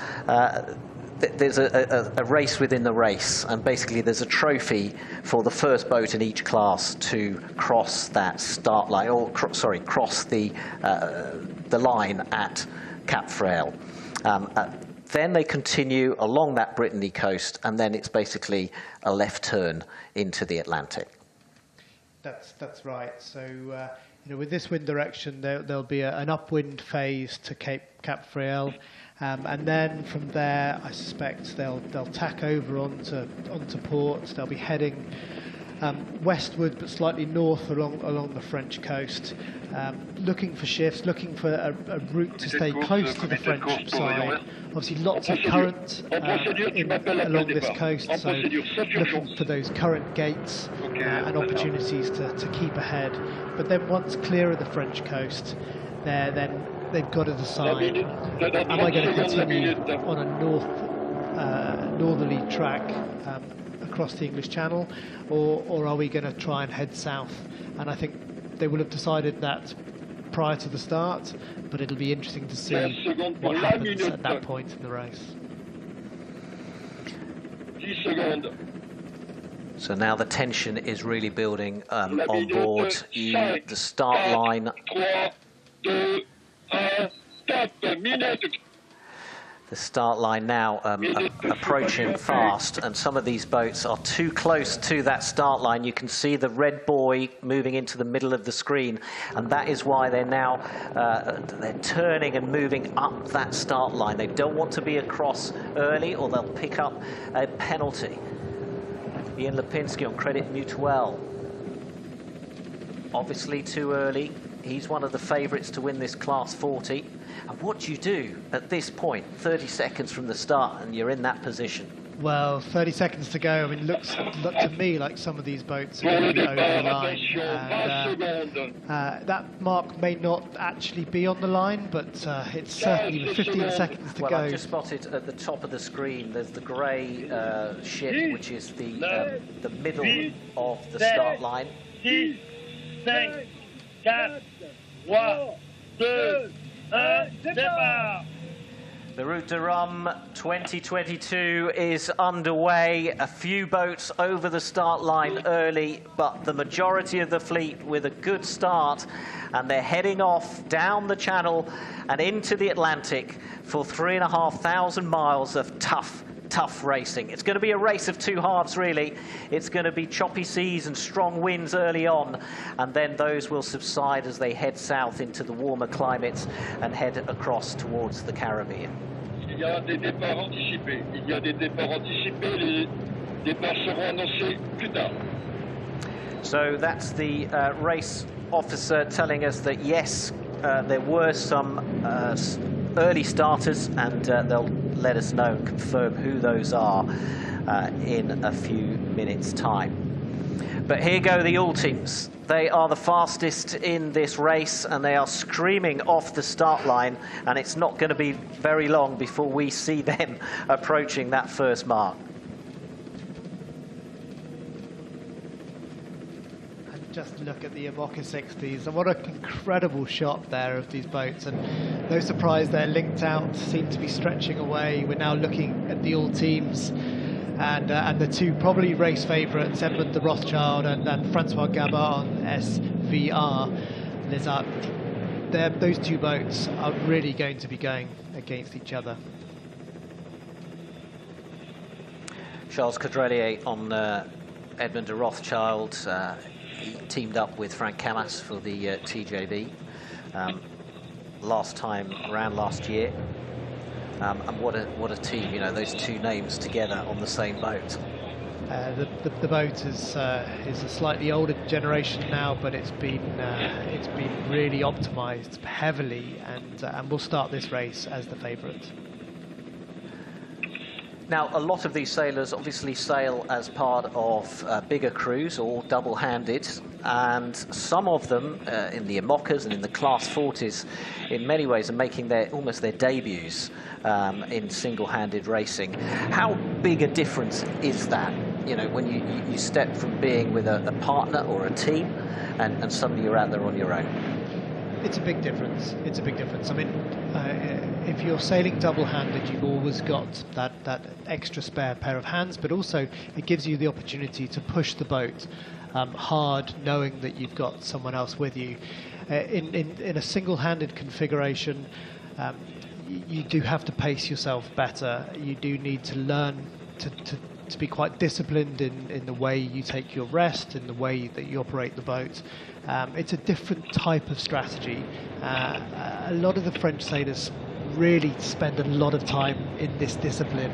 there's a race within the race, and basically there's a trophy for the first boat in each class to cross that start line, or cross the line at Cap Frail. Then they continue along that Brittany coast, and then it's basically a left turn into the Atlantic. That's right. So with this wind direction, there'll be an upwind phase to Cap Frail. And then from there, I suspect they'll tack over onto port. They'll be heading westward, but slightly north along the French coast, looking for shifts, looking for a route to stay close to the French side. Obviously, lots of current along this coast, so looking for those current gates and opportunities to keep ahead. But then once clear of the French coast, then they've got to decide, am I going to continue on a northerly track across the English Channel, or are we going to try and head south? And I think they will have decided that prior to the start, but it'll be interesting to see what happens at that point in the race. So now the tension is really building on board the start line. The start line now approaching fast, and some of these boats are too close to that start line. You can see the red buoy moving into the middle of the screen, and that is why they're now they're turning and moving up that start line. They don't want to be across early, or they'll pick up a penalty. Ian Lipinski on Credit Mutuelle. Obviously too early. He's one of the favourites to win this Class 40. And what do you do at this point, 30 seconds from the start, and you're in that position? Well, 30 seconds to go. I mean, look to me like some of these boats are going to be over the line. And, that mark may not actually be on the line, but it's certainly with 15 seconds to go. Well, I've just spotted at the top of the screen, there's the grey ship, which is the middle of the start line. 5, 4, 3, 2, 1, départ! The Route de Rhum 2022 is underway. A few boats over the start line early, but the majority of the fleet with a good start, and they're heading off down the channel and into the Atlantic for 3,500 miles of tough racing. It's going to be a race of two halves, really. It's going to be choppy seas and strong winds early on, and then those will subside as they head south into the warmer climates and head across towards the Caribbean. Il y a des départs anticipés. Il y a des départs anticipés. Les départs seront annoncés plus tard. So that's the race officer telling us that yes, there were some early starters, and they'll let us know and confirm who those are in a few minutes' time. But here go the all teams. They are the fastest in this race, and they are screaming off the start line, and it's not going to be very long before we see them approaching that first mark. Just look at the Imoca 60s, and what an incredible shot there of these boats, and no surprise they're linked out, seem to be stretching away. We're now looking at the all teams, and the two probably race favourites, Edmund de Rothschild and Francois Gabard SVR. Those two boats are really going to be going against each other. Charles Caudrelier on Edmund de Rothschild. He teamed up with Frank Camas for the TJB last time around last year, and what a team! You know, those two names together on the same boat. The boat is a slightly older generation now, but it's been really optimised heavily, and will start this race as the favourite. Now, a lot of these sailors obviously sail as part of bigger crews, or double-handed, and some of them in the Imocas and in the Class 40s in many ways are making almost their debuts in single-handed racing. How big a difference is that, you know, when you step from being with a partner or a team and suddenly you're out there on your own? It's a big difference. It's a big difference. I mean, if you're sailing double-handed, you've always got that extra spare pair of hands, but also it gives you the opportunity to push the boat hard, knowing that you've got someone else with you. In a single-handed configuration, you do have to pace yourself better. You do need to learn to be quite disciplined in the way you take your rest, in the way that you operate the boat. It's a different type of strategy. A lot of the French sailors really spend a lot of time in this discipline.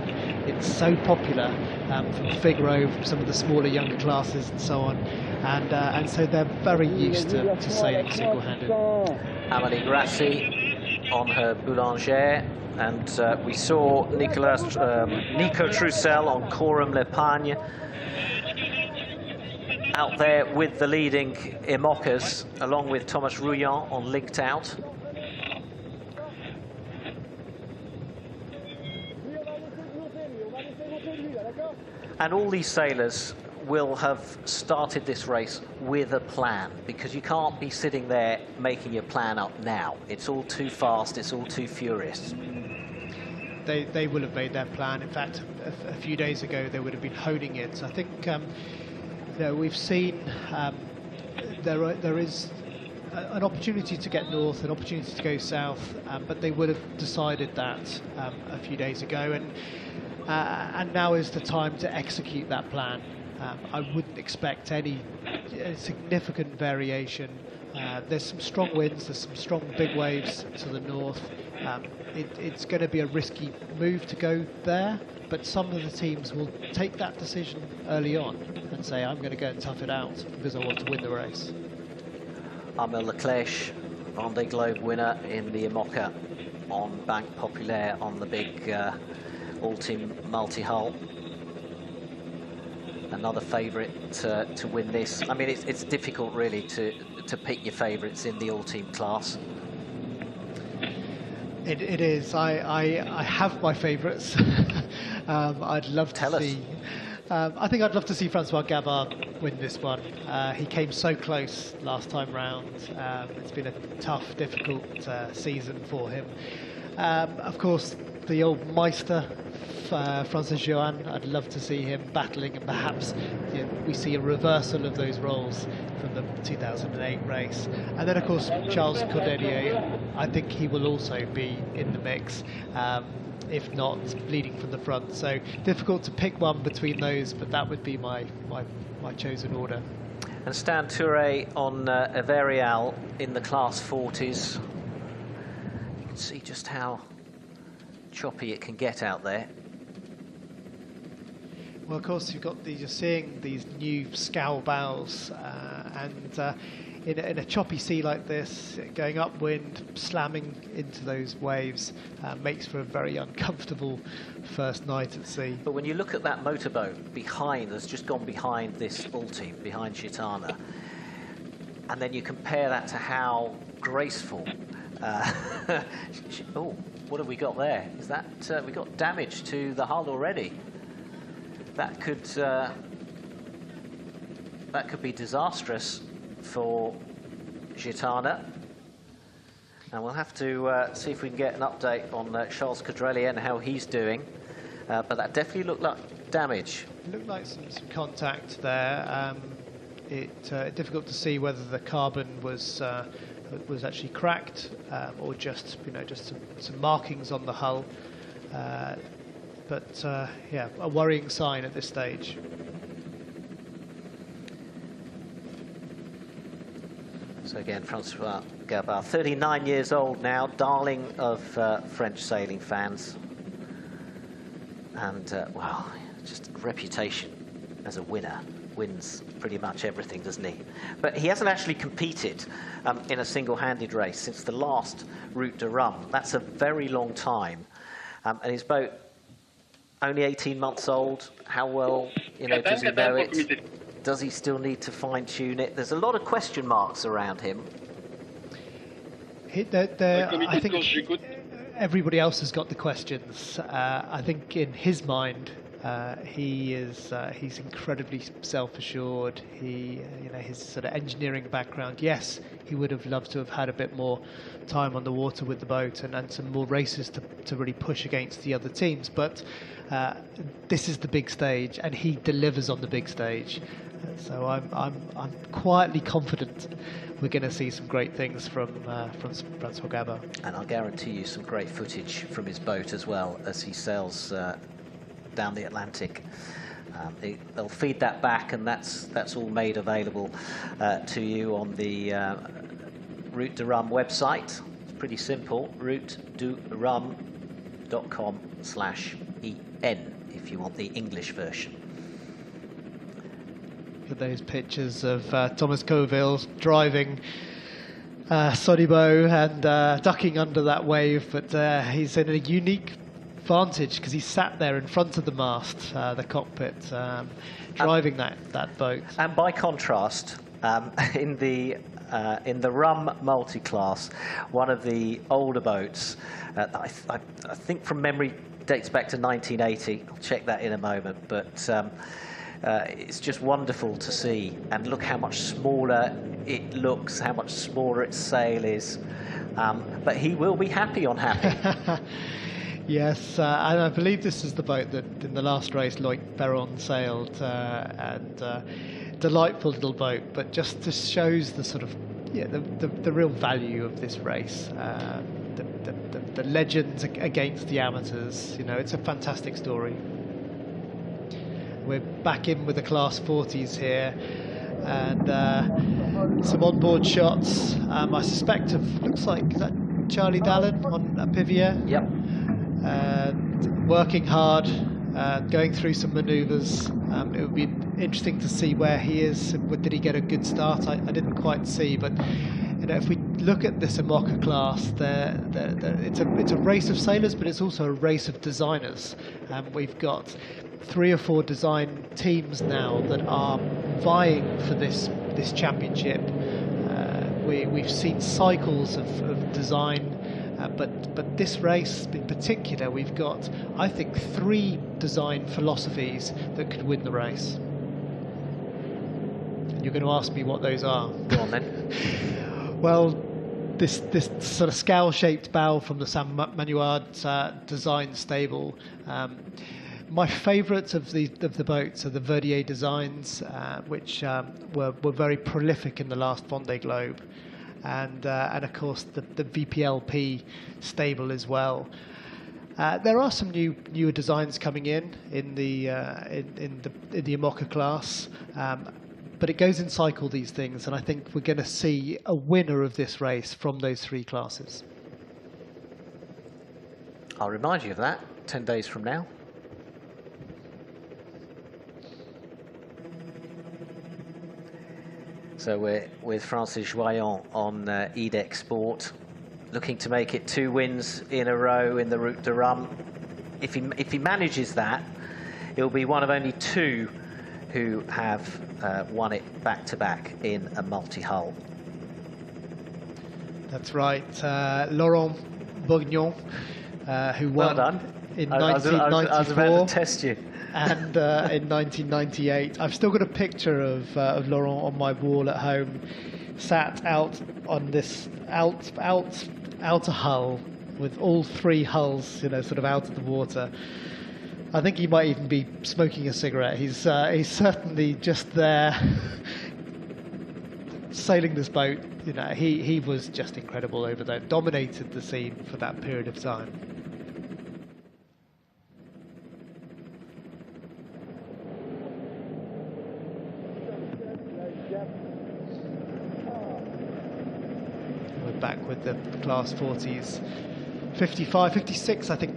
It's so popular from Figaro, from some of the smaller, younger classes and so on. And so they're very used to sailing single-handed. Amélie Grassi on her Boulanger, and we saw Nico Troussel on Coram L'Epargne out there with the leading IMOCAs, along with Thomas Rouillon on Linked Out. And all these sailors will have started this race with a plan, because you can't be sitting there making your plan up now. It's all too fast, it's all too furious. They will have made their plan. In fact, a few days ago they would have been honing it. I think we've seen there is an opportunity to get north, an opportunity to go south, but they would have decided that a few days ago, and now is the time to execute that plan. I wouldn't expect any significant variation. There's some strong winds, there's some strong big waves to the north. It's going to be a risky move to go there, but some of the teams will take that decision early on and say, I'm going to go and tough it out because I want to win the race. Armel Leclerc, Vendée Globe winner in the IMOCA on Banque Populaire on the big all-team multi-hull. Another favourite to win this. I mean, it's difficult really to pick your favourites in the all-team class. It is. I have my favourites. I'd love to see. I think I'd love to see Francois Gavard win this one. He came so close last time round. It's been a tough, difficult season for him. Of course, the old Meister, Francis Johan, I'd love to see him battling, and perhaps we see a reversal of those roles from the 2008 race. And then, of course, Charles Cordelier, I think he will also be in the mix, if not leading from the front. So difficult to pick one between those, but that would be my chosen order. And Stan Touré on Everial in the class 40s. You can see just how choppy it can get out there. Well, of course, you're seeing these new scow bows, and in a choppy sea like this, going upwind, slamming into those waves, makes for a very uncomfortable first night at sea. But when you look at that motorboat behind, that's just gone behind this all team, behind Gitana, and then you compare that to how graceful. Oh, what have we got there? Is that we got damage to the hull already? That could be disastrous for Gitana. And we'll have to see if we can get an update on Charles Cordelier and how he's doing. But that definitely looked like damage. It looked like some contact there. Difficult to see whether the carbon was actually cracked or just some markings on the hull. But yeah, a worrying sign at this stage. So again, Francois Gavard, 39 years old now, darling of French sailing fans. And, well, just reputation as a winner. Wins pretty much everything, doesn't he? But he hasn't actually competed in a single-handed race since the last Route de Rhum. That's a very long time. And his boat, only 18 months old. How well, does he know it? Does he still need to fine-tune it? There's a lot of question marks around him. I think everybody else has got the questions. I think in his mind, He's incredibly self-assured. His sort of engineering background. Yes, he would have loved to have had a bit more time on the water with the boat and some more races to really push against the other teams. But this is the big stage, and he delivers on the big stage. So I'm quietly confident we're going to see some great things from Francois Gabin. And I'll guarantee you some great footage from his boat as well as he sails down the Atlantic. They'll feed that back, and that's all made available to you on the Route de Rhum website. It's pretty simple, routedurum.com/en if you want the English version. Those pictures of Thomas Coville driving Sodibo and ducking under that wave, but he's in a unique vantage because he sat there in front of the mast, the cockpit, driving that boat. And by contrast, in the Rhum multi-class, one of the older boats, I think from memory dates back to 1980. I'll check that in a moment, but it's just wonderful to see, and look how much smaller it looks, how much smaller its sail is, but he will be happy on happy. Yes, and I believe this is the boat that in the last race Loic Perron sailed, and delightful little boat, but just shows the sort of the real value of this race, the legends against the amateurs. It's a fantastic story. We're back in with the Class 40s here, and some onboard shots. I suspect looks like, is that Charlie Dallin on a Pivier? Yep. Working hard, going through some manoeuvres. It would be interesting to see where he is. Did he get a good start? I didn't quite see, but if we look at this Imoca class, it's a race of sailors, but it's also a race of designers. We've got 3 or 4 design teams now that are vying for this championship. We've seen cycles of design, but this race in particular, we've got, I think, 3 design philosophies that could win the race. And you're going to ask me what those are. Go on then. Well, this sort of scowl-shaped bow from the Saint Malo design stable. My favourite of the boats are the Verdier designs, which were very prolific in the last Vendée Globe, and of course the VPLP stable as well. There are some newer designs coming in the Imoca class, but it goes in cycle, these things, and I think we're going to see a winner of this race from those 3 classes. I'll remind you of that 10 days from now. So we're with Francis Joyon on EDEC Sport, looking to make it 2 wins in a row in the Route de Rhum. If he manages that, he'll be one of only 2 who have won it back-to-back in a multi-hull. That's right, Laurent Bourgnon, who won in 1994. I was about to test you. And in 1998, I've still got a picture of Laurent on my wall at home, sat out on this outer hull with all 3 hulls, sort of out of the water. I think he might even be smoking a cigarette. He's certainly just there, sailing this boat. He was just incredible over there, dominated the scene for that period of time. Back with the Class 40s, 55, 56, I think,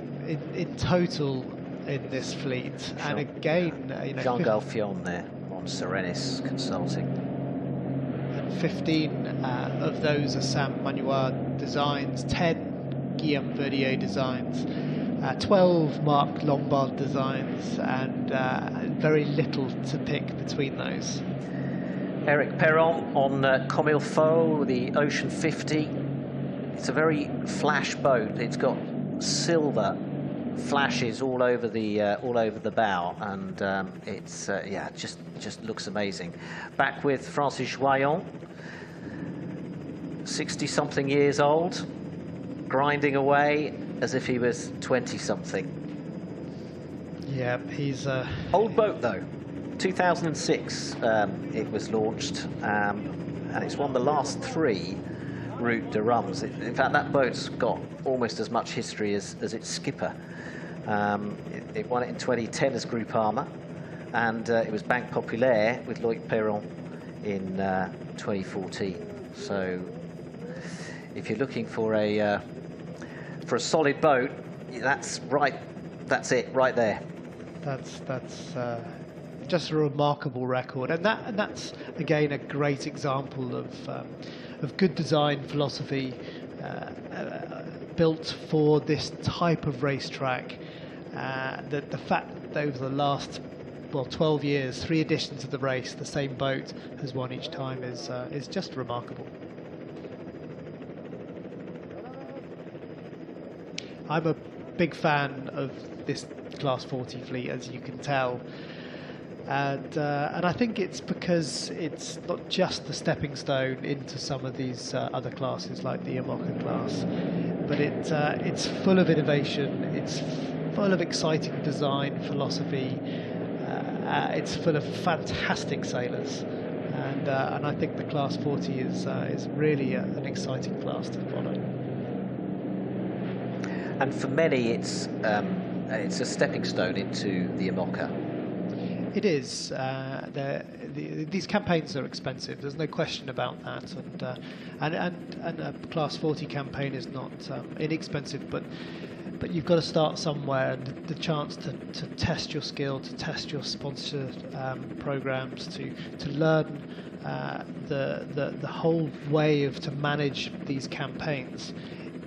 in total in this fleet. And again, Jean Galfion there on Serenis Consulting. And 15 of those are Saint Malo designs, 10 Guillaume Verdier designs, 12 Marc Lombard designs, and very little to pick between those. Eric Perron on Comme il faut, the Ocean 50. It's a very flash boat. It's got silver flashes all over the bow, and it's yeah, just looks amazing. Back with Francis Joyon, 60-something years old, grinding away as if he was 20-something. Yeah, he's old boat though. 2006 it was launched, and it's won the last 3 Route de Rhums. In fact, that boat's got almost as much history as its skipper. It won it in 2010 as Groupama, and it was Banque Populaire with Loic Perron in 2014. So if you're looking for a solid boat, that's it right there. That's just a remarkable record, and that's again a great example of good design philosophy built for this type of racetrack. The fact that over the last 12 years, 3 editions of the race, the same boat has won each time is just remarkable. I'm a big fan of this Class 40 fleet, as you can tell, and I think it's because it's not just the stepping stone into some of these other classes like the IMOCA class, but it's full of innovation, it's full of exciting design philosophy, it's full of fantastic sailors, and I think the Class 40 is really an exciting class to follow. And for many, it's a stepping stone into the IMOCA. It is. These campaigns are expensive. There's no question about that. And a Class 40 campaign is not inexpensive, but you've got to start somewhere. And the chance to test your skill, to test your sponsor programs, to learn the whole way to manage these campaigns.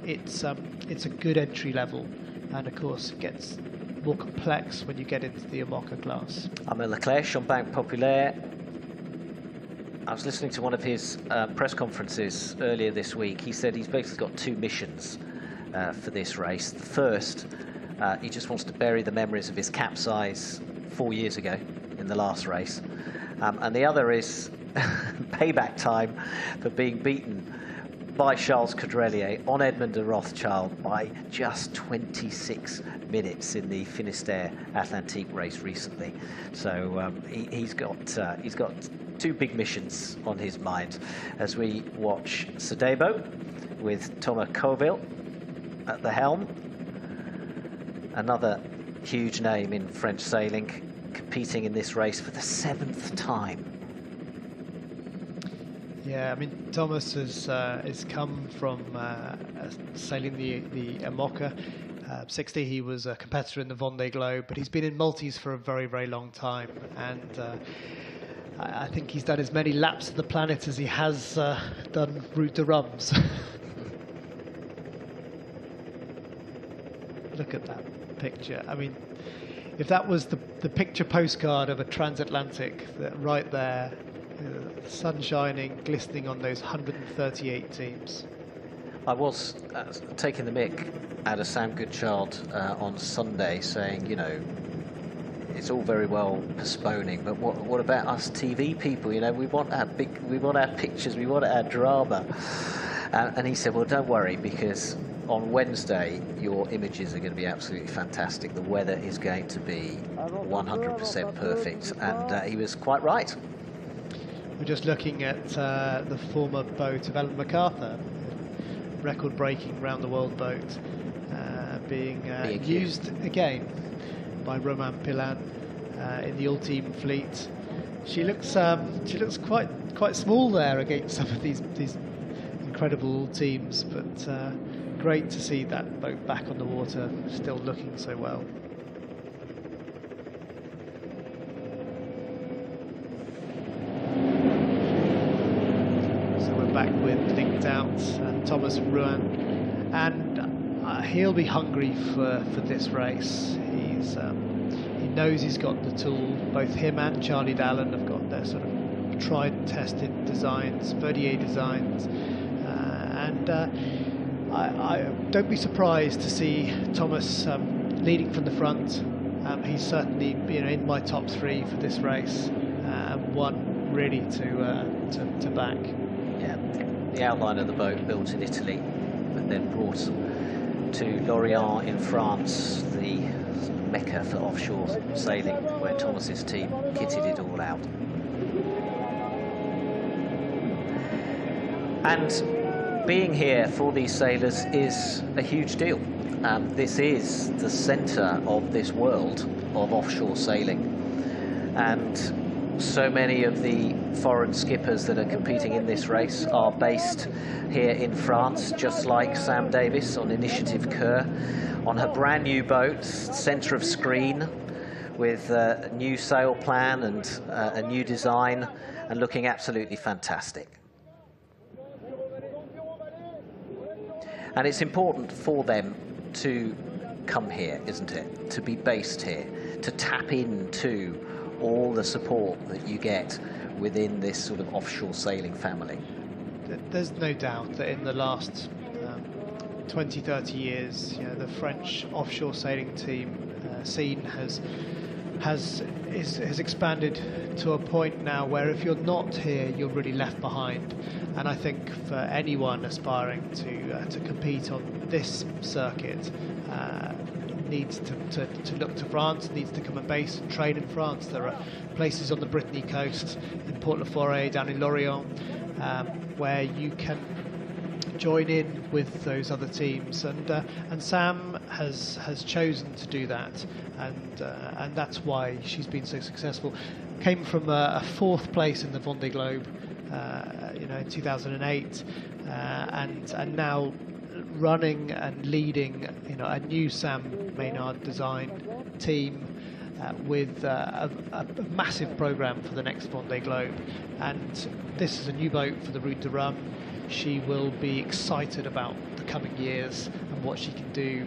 It's a good entry level, and of course it gets more complex when you get into the IMOCA class. Armand Leclerc on Banque Populaire. I was listening to one of his press conferences earlier this week. He said he's basically got 2 missions for this race. The first, he just wants to bury the memories of his capsize 4 years ago in the last race, and the other is payback time for being beaten by Charles Caudrelier on Edmond de Rothschild by just 26 minutes in the Finistère Atlantique race recently. So he's got 2 big missions on his mind as we watch Sedebo with Thomas Colville at the helm. Another huge name in French sailing, competing in this race for the 7th time. Yeah, I mean, Thomas has come from sailing the IMOCA 60. He was a competitor in the Vendée Globe, but he's been in multis for a very, very long time, and I think he's done as many laps of the planet as he has done Route de Rhums. Look at that picture. I mean, if that was the picture postcard of a transatlantic, right there, sun shining, glistening on those 138 teams. I was taking the mick out of Sam Goodchild on Sunday, saying, you know, it's all very well postponing, but what about us TV people? You know, we want our pictures, we want our drama. And he said, well, don't worry, because on Wednesday your images are going to be absolutely fantastic. The weather is going to be 100% perfect, and he was quite right. We're just looking at the former boat of Ellen MacArthur, record-breaking round-the-world boat, being used again by Romain Pillan in the all-team fleet. She looks quite small there against some of these incredible teams, but great to see that boat back on the water, still looking so well. Back with Linked Out and Thomas Ruan, and he'll be hungry for this race. He knows he's got the tool. Both him and Charlie Dallin have got their sort of tried and tested designs, Verdier designs, and I don't be surprised to see Thomas leading from the front. He's certainly, in my top 3 for this race, and one really to back. Yeah, the outline of the boat built in Italy, but then brought to Lorient in France, the mecca for offshore sailing, where Thomas's team kitted it all out. And being here for these sailors is a huge deal. This is the centre of this world of offshore sailing, and so many of the foreign skippers that are competing in this race are based here in France, just like Sam Davis on Initiative Kerr, on her brand new boat, centre of screen, with a new sail plan and a new design, and looking absolutely fantastic. And it's important for them to come here, isn't it? To be based here, to tap into all the support that you get within this sort of offshore sailing family. There's no doubt that in the last 20, 30 years, the French offshore sailing team scene has expanded to a point now where if you're not here, you're really left behind. And I think for anyone aspiring to compete on this circuit, needs to look to France, needs to come and base and train in France. There are places on the Brittany coast, in Port-la-Forêt, down in Lorient, where you can join in with those other teams, and Sam has chosen to do that, and that's why she's been so successful. Came from a 4th place in the Vendée Globe, in 2008, and now running and leading, a new Sam Maynard design team with a massive program for the next Vendée Globe. And this is a new boat for the Route de Rhum. She will be excited about the coming years and what she can do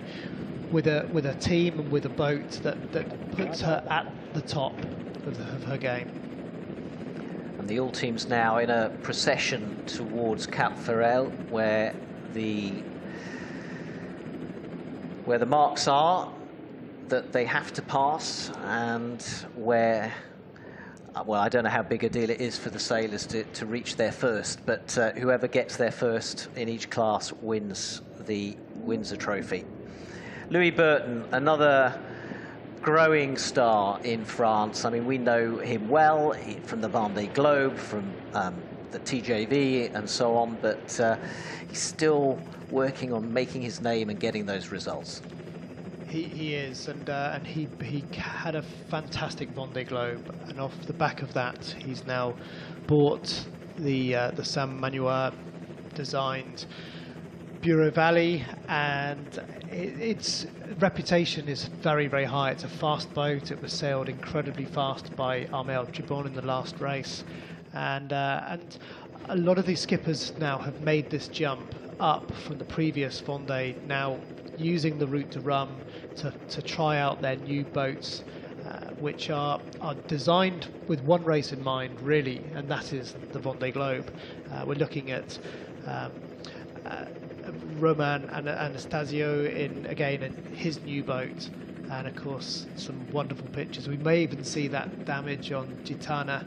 with a team and with a boat that puts her at the top of her game. And the all team's now in a procession towards Cap Ferrel, where the marks are that they have to pass, and where, well, I don't know how big a deal it is for the sailors to reach there first, but whoever gets there first in each class wins a trophy. Louis Burton, another growing star in France. I mean, we know him well from the Vendée Globe, from the TJV and so on, but he's still working on making his name and getting those results. He is, and he had a fantastic Vendée Globe, and off the back of that, he's now bought the Sam Manuel designed Bureau Valley, and its reputation is very, very high. It's a fast boat. It was sailed incredibly fast by Armel Gibbon in the last race, and a lot of these skippers now have made this jump up from the previous Vendée, now using the Route de Rhum to try out their new boats, which are designed with one race in mind, really, and that is the Vendée Globe. We're looking at Roman and Anastasio in his new boat, and of course some wonderful pictures. We may even see that damage on Gitana.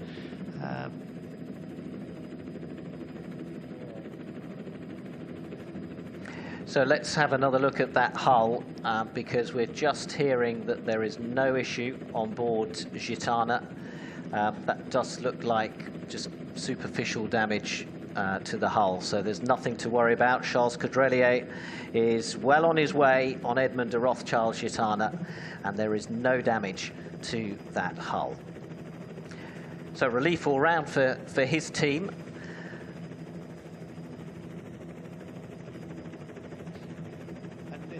So let's have another look at that hull, because we're just hearing that there is no issue on board Gitana. That does look like just superficial damage to the hull, so there's nothing to worry about. Charles Caudrelier is well on his way on Edmond de Rothschild Gitana, and there is no damage to that hull. So relief all round for his team.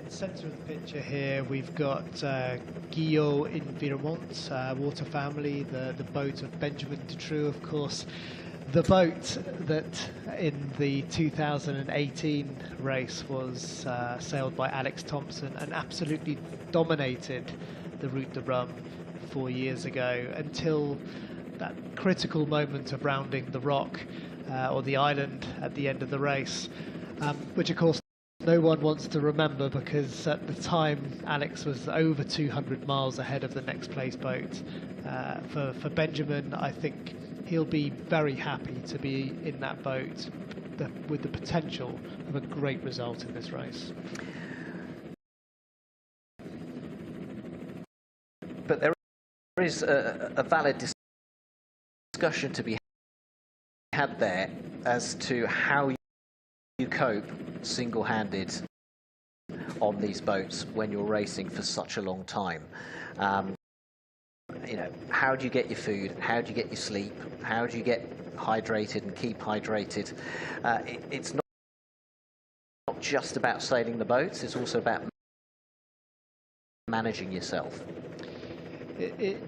Centre of the picture here, we've got Guillaume Environment, Water Family, the boat of Benjamin Dutroux, of course, the boat that in the 2018 race was sailed by Alex Thompson and absolutely dominated the Route de Rhum 4 years ago, until that critical moment of rounding the rock or the island at the end of the race, which of course no one wants to remember, because at the time Alex was over 200 miles ahead of the next place boat. For Benjamin, I think he'll be very happy to be in that boat with the potential of a great result in this race. But there is a valid discussion to be had there as to how you cope single-handed on these boats when you're racing for such a long time. You know, how do you get your food? How do you get your sleep? How do you get hydrated and keep hydrated? It's not just about sailing the boats, it's also about managing yourself.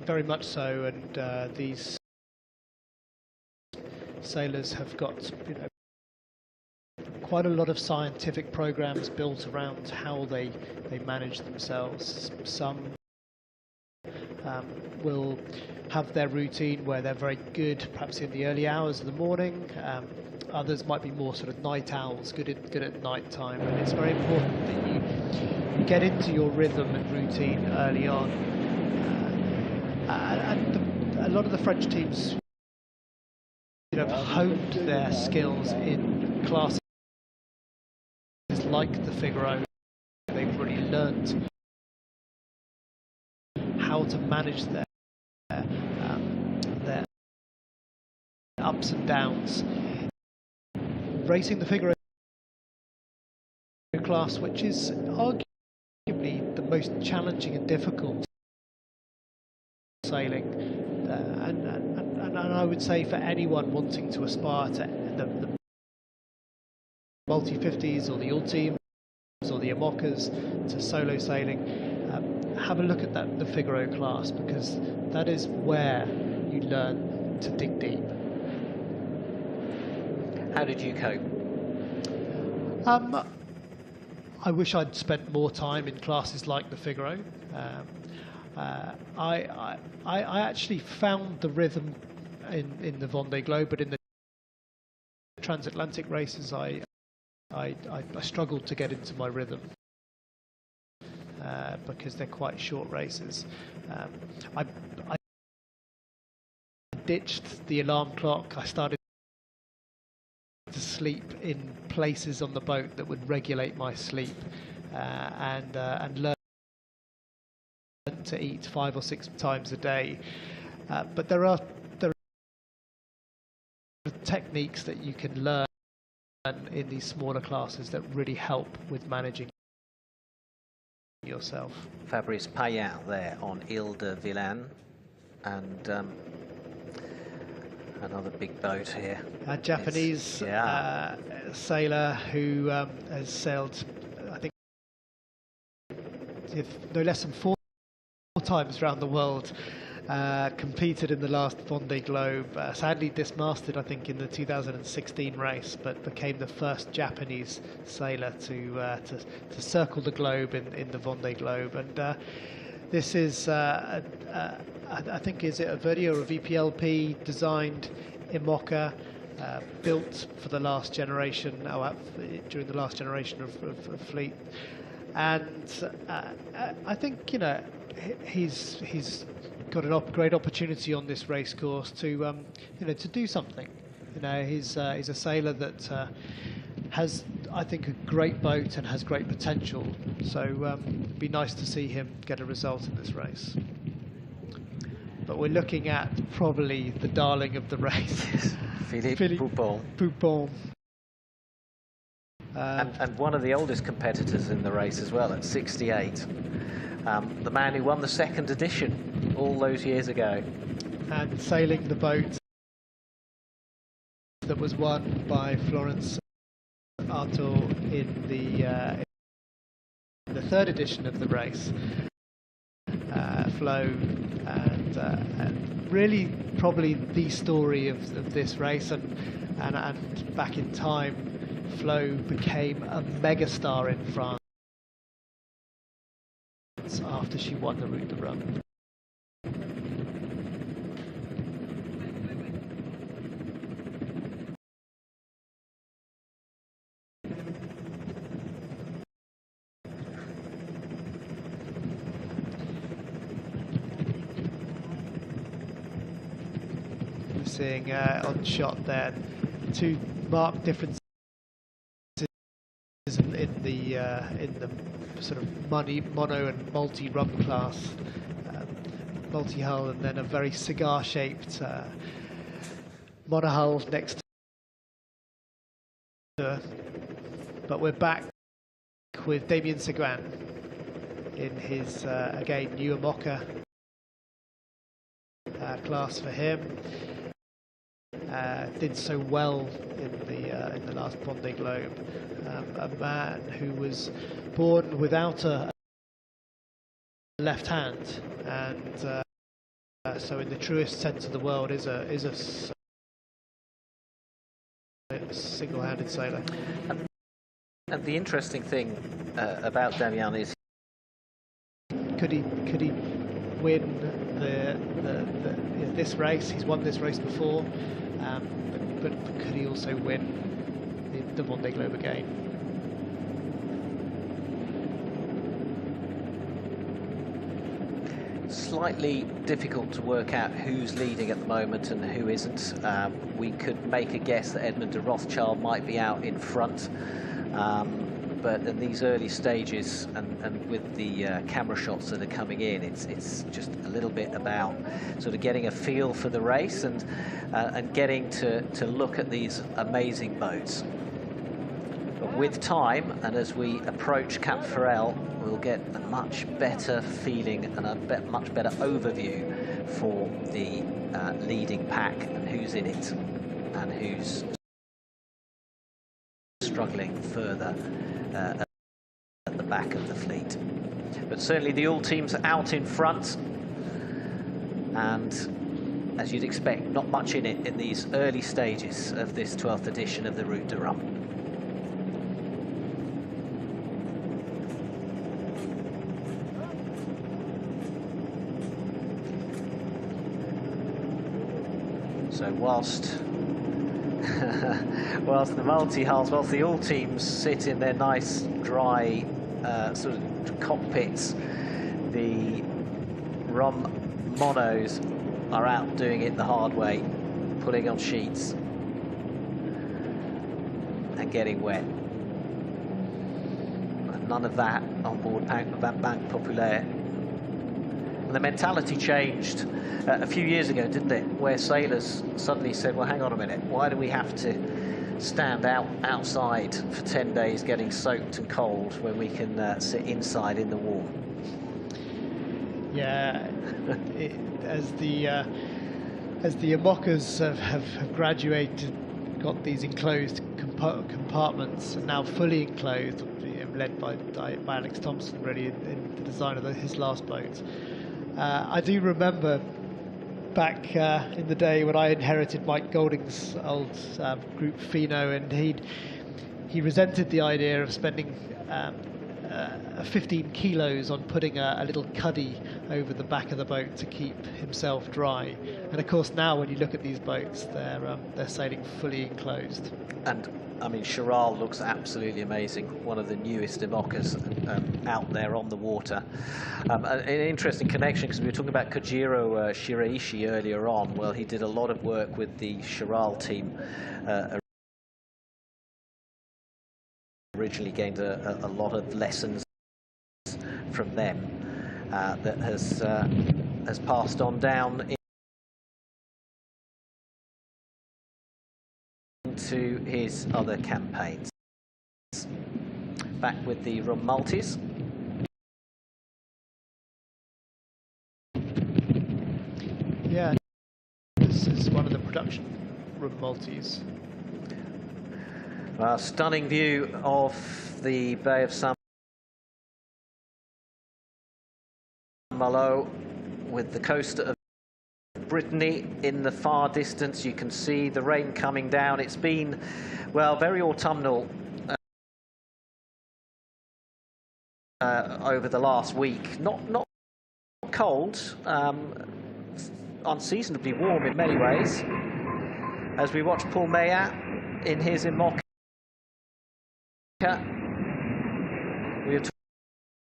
Very much so, and these sailors have got, you know, quite a lot of scientific programs built around how they manage themselves. Some will have their routine where they're very good perhaps in the early hours of the morning. Others might be more sort of night owls, good at night time, and it's very important that you get into your rhythm and routine early on. A lot of the French teams, you know, have honed their skills in classes like the Figaro. They've really learnt how to manage their ups and downs. Racing the Figaro class, which is arguably the most challenging and difficult sailing, and I would say for anyone wanting to aspire to the multi-50s or the ultimes or the Amocas to solo sailing, have a look at the Figaro class, because that is where you learn to dig deep. How did you cope? I wish I'd spent more time in classes like the Figaro. I actually found the rhythm in the Vendée Globe, but in the transatlantic races I struggled to get into my rhythm because they're quite short races. I ditched the alarm clock. I started to sleep in places on the boat that would regulate my sleep, and learn to eat 5 or 6 times a day. But there are techniques that you can learn in these smaller classes that really help with managing yourself. Fabrice Payan there on Ile de Vilaine, and another big boat here. A Japanese sailor who has sailed, I think, no less than 4 times around the world. Competed in the last Vendée Globe, sadly dismasted I think in the 2016 race, but became the first Japanese sailor to circle the globe in the Vendée Globe. And this is I think, is it a Verdi or a VPLP designed IMOCA, built for the last generation, during the last generation of fleet. And I think, you know, he's got a great opportunity on this race course to you know, to do something. You know, he's a sailor that has, I think, a great boat and has great potential. So it'd be nice to see him get a result in this race. But we're looking at probably the darling of the race, Philippe Poupon. And one of the oldest competitors in the race as well, at 68. The man who won the second edition all those years ago. And sailing the boat that was won by Florence Artaud in the third edition of the race. Flo, and really probably the story of this race, and back in time, Flo became a megastar in France after she won the Route de Rhum. You're seeing on shot there 2 marked differences in the sort of mono and multi-rum class, multi-hull, and then a very cigar-shaped monohull next to her. But we're back with Damien Seguin in his again newer Mocha class for him. Did so well in the last Vendée Globe. A man who was born without a left hand, and so in the truest sense of the word is a single-handed sailor. And the interesting thing about Damien is, could he win this race? He's won this race before, but could he also win the Vendée Globe again? Slightly difficult to work out who's leading at the moment and who isn't. We could make a guess that Edmund de Rothschild might be out in front, but in these early stages and with the camera shots that are coming in, it's just a little bit about sort of getting a feel for the race and getting to look at these amazing boats. But with time, and as we approach Cap Ferrel, we'll get a much better feeling and a much better overview for the leading pack and who's in it and who's struggling further at the back of the fleet. But certainly the all teams are out in front, and as you'd expect, not much in it in these early stages of this 12th edition of the Route de Rhum. So whilst the multi-hulls, whilst the all teams sit in their nice dry sort of cockpits, the Rum monos are out doing it the hard way, putting on sheets and getting wet. And none of that on board Banque Populaire. The mentality changed a few years ago, didn't it? Where sailors suddenly said, well, hang on a minute, why do we have to stand outside for 10 days getting soaked and cold when we can sit inside in the warm? Yeah, as the Mochas have graduated, got these enclosed compartments, and now fully enclosed, led by Alex Thompson, really, in the design of his last boat. I do remember back in the day when I inherited Mike Golding's old group Fino, and he resented the idea of spending 15 kilos on putting a little cuddy over the back of the boat to keep himself dry. And of course now when you look at these boats, they're sailing fully enclosed. And I mean, Chiral looks absolutely amazing. One of the newest Imocas out there on the water. An interesting connection, because we were talking about Kojiro Shiraishi earlier on. Well, he did a lot of work with the Chiral team. Originally gained a lot of lessons from them that has passed on down into his other campaigns. Back with the Rum Multis. Yeah, this is one of the production Rum Multis. A stunning view of the Bay of Saint Malo with the coast of Brittany in the far distance. You can see the rain coming down. It's been, well, very autumnal over the last week. Not cold, unseasonably warm in many ways. As we watch Paul Meillat in his Imoca, we were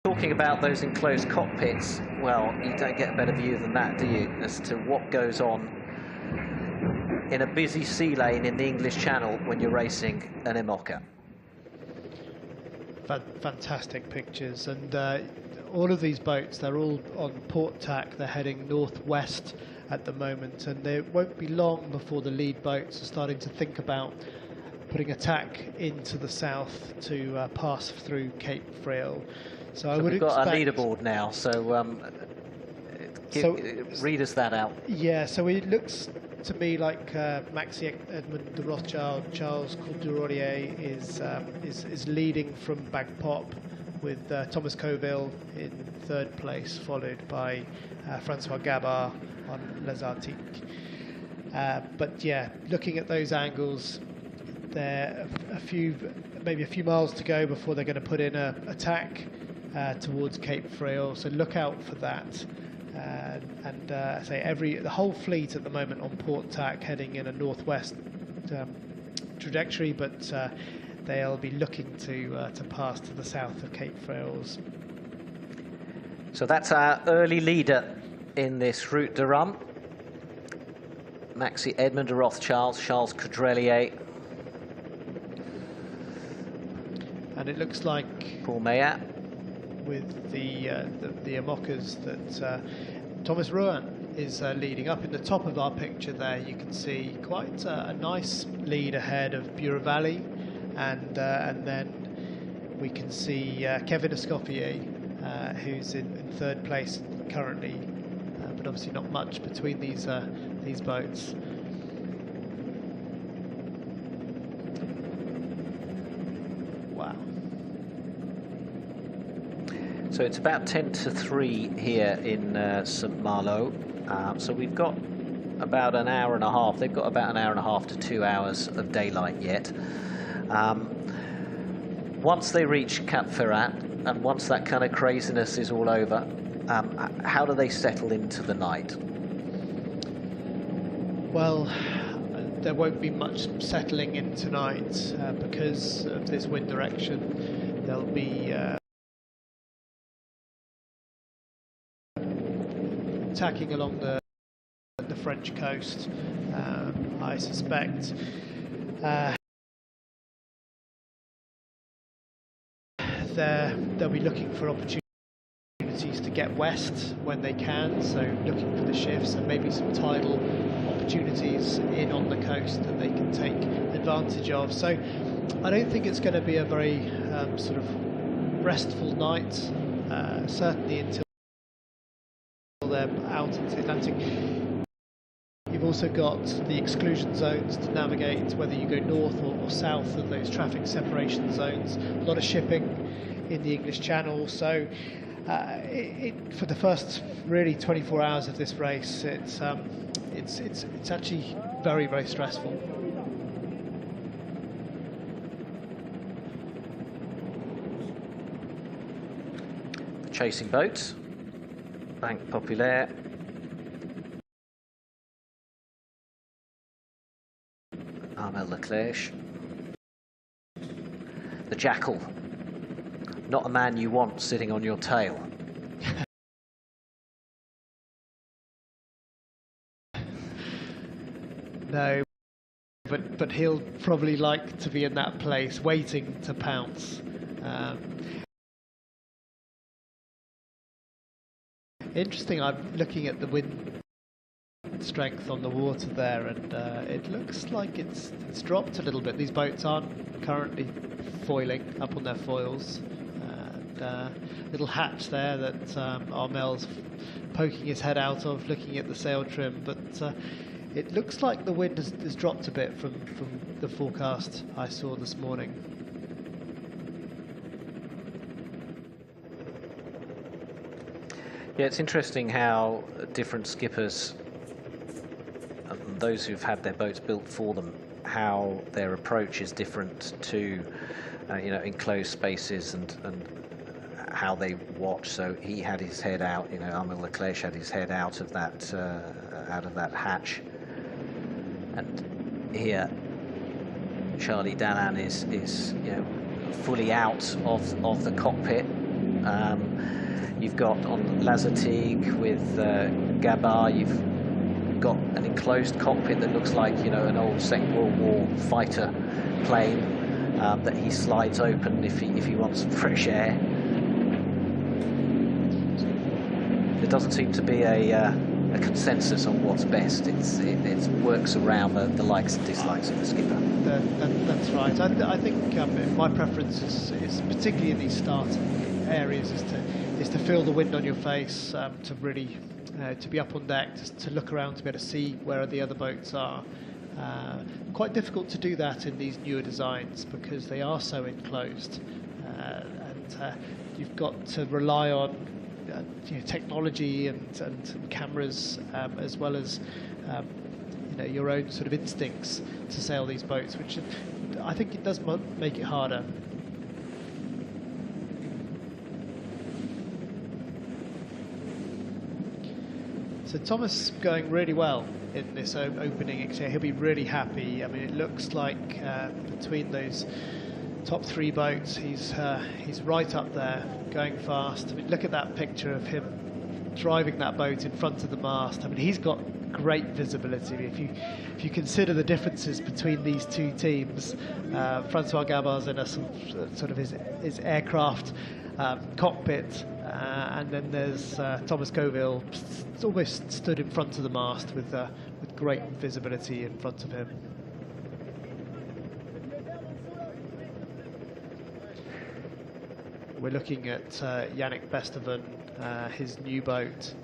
talking about those enclosed cockpits. Well, you don't get a better view than that, do you, as to what goes on in a busy sea lane in the English Channel when you're racing an IMOCA. Fantastic pictures, and all of these boats, they're all on port tack. They're heading northwest at the moment, and it won't be long before the lead boats are starting to think about putting a tack into the south to pass through Cape Friel. So I would we've got our leaderboard now, so read us that out. Yeah, so it looks to me like Maxi Edmond de Rothschild, Charles Coudurier is leading from Bagpop, with Thomas Coville in third place, followed by Francois Gabard on Les Arctiques. But yeah, looking at those angles, there maybe a few miles to go before they're going to put in a tack towards Cape Friel. So look out for that. The whole fleet at the moment on port tack, heading in a northwest trajectory, but they'll be looking to pass to the south of Cape Friels. So that's our early leader in this Route de Rhum. Maxi Edmond de Rothschild, Charles Coudrelier. And it looks like Paul Mayat. With the IMOCAs that Thomas Rouen is leading. Up in the top of our picture there, you can see quite a nice lead ahead of Bure Valley, and then we can see Kevin Escoffier, who's in third place currently, but obviously not much between these boats. Wow. So it's about 10 to 3 here in Saint Malo. So we've got about an hour and a half. They've got about an hour and a half to 2 hours of daylight yet. Once they reach Cap Ferrat, and once that kind of craziness is all over, how do they settle into the night? Well, there won't be much settling in tonight because of this wind direction. There'll be tacking along the French coast, I suspect. They'll be looking for opportunities to get west when they can, so looking for the shifts and maybe some tidal opportunities in on the coast that they can take advantage of. So I don't think it's going to be a very sort of restful night, certainly until they're out into the Atlantic. You've also got the exclusion zones to navigate, whether you go north or south of those traffic separation zones. A lot of shipping in the English Channel, so for the first really 24 hours of this race, it's actually very, very stressful. The chasing boats, Banque Populaire. Armel Leclerc. The Jackal. Not a man you want sitting on your tail. No, but he'll probably like to be in that place, waiting to pounce. Interesting, I'm looking at the wind strength on the water there, and it looks like it's dropped a little bit. These boats aren't currently foiling up on their foils. Little hatch there that Armel's poking his head out of, looking at the sail trim, but it looks like the wind has dropped a bit from the forecast I saw this morning. Yeah, it's interesting how different skippers, and those who've had their boats built for them, how their approach is different to enclosed spaces and how they watch. So he had his head out, Armel Leclerc had his head out of that hatch, and here Charlie Danan is fully out of the cockpit. You've got on Les Arctiques with Gabard, you've got an enclosed cockpit that looks like, you know, an old Second World War fighter plane that he slides open if he wants some fresh air. There doesn't seem to be a consensus on what's best. It works around the likes and dislikes of the skipper. That's right. I think my preference is particularly in these starting areas is to feel the wind on your face, to really to be up on deck, to look around, to be able to see where the other boats are. Quite difficult to do that in these newer designs because they are so enclosed, and you've got to rely on technology and cameras, as well as your own sort of instincts to sail these boats, which I think it does make it harder. So Thomas going really well in this opening exchange. He'll be really happy. I mean, it looks like between those top 3 boats, he's right up there, going fast. I mean, look at that picture of him driving that boat in front of the mast. I mean, he's got great visibility. If you consider the differences between these two teams, Francois Gabard's in a sort of his aircraft cockpit, and then there's Thomas Coville almost stood in front of the mast with great visibility in front of him. We're looking at Yannick Besteven, his new boat.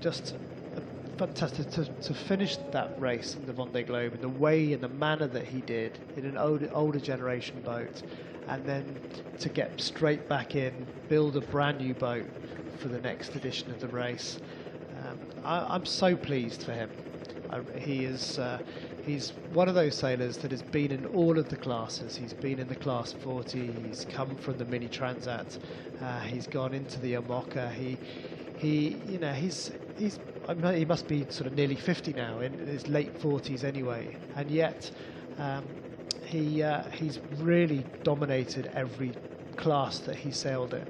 Just fantastic to finish that race in the Vendée Globe in the way and the manner that he did in an older generation boat, and then to get straight back in, build a brand new boat for the next edition of the race. I'm so pleased for him. He's one of those sailors that has been in all of the classes. He's been in the Class 40. He's come from the Mini Transat. He's gone into the Amoca. He must be sort of nearly 50 now, in his late 40s anyway, and yet he's really dominated every class that he sailed in,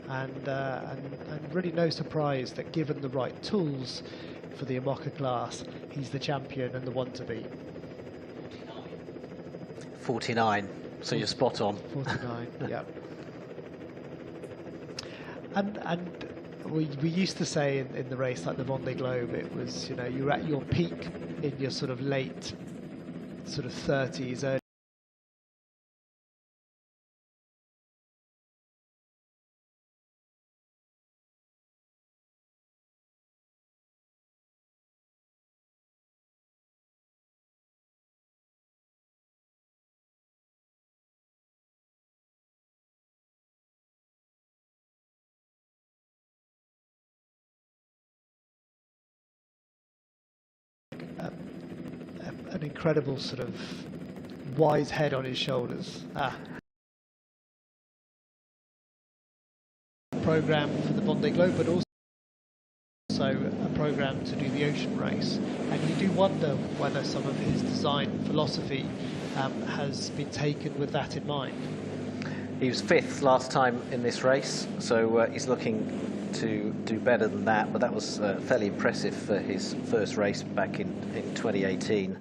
and really no surprise that given the right tools for the Amoca class, he's the champion and the one to beat. 49, so you're spot on. 49, yeah. And we used to say in the race like the Vendée Globe, it was, you're at your peak in your sort of late sort of 30s, early an incredible sort of wise head on his shoulders. Program for the Vendée Globe, but also a program to do the ocean race. And you do wonder whether some of his design philosophy has been taken with that in mind. He was 5th last time in this race, so he's looking to do better than that, but that was fairly impressive for his first race back in 2018.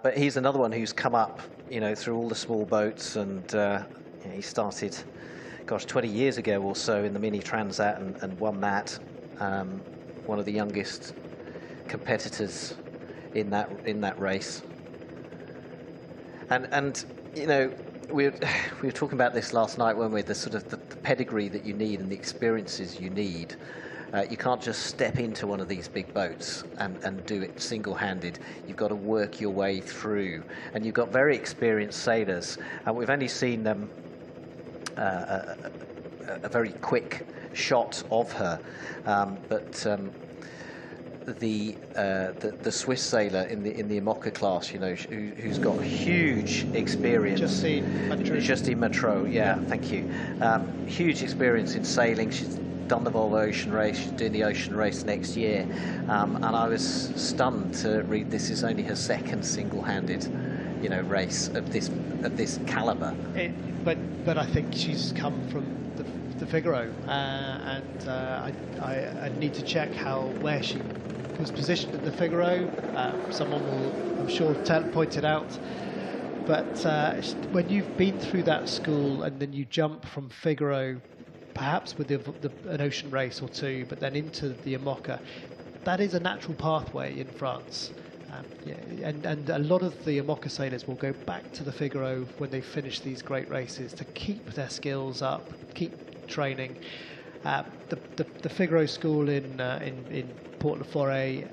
But he's another one who's come up, through all the small boats, and he started, 20 years ago or so in the Mini Transat and won that. One of the youngest competitors in that race. And we were talking about this last night, weren't we? The sort of the pedigree that you need and the experiences you need. You can't just step into one of these big boats and do it single-handed. You've got to work your way through. And you've got very experienced sailors. We've only seen a very quick shot of her. But the Swiss sailor in the Amoca class, who's got huge experience. Justine Matreau, yeah, thank you. Huge experience in sailing. She's done the Volvo Ocean Race. She's doing the Ocean Race next year, and I was stunned to read this is only her second single-handed, race of this caliber. But I think she's come from the Figaro, and I need to check where she was positioned in the Figaro. Someone will, I'm sure, point it out. But when you've been through that school and then you jump from Figaro, perhaps with an ocean race or two, but then into the IMOCA, that is a natural pathway in France. And a lot of the IMOCA sailors will go back to the Figaro when they finish these great races to keep their skills up, keep training. The Figaro school in Port La Forêt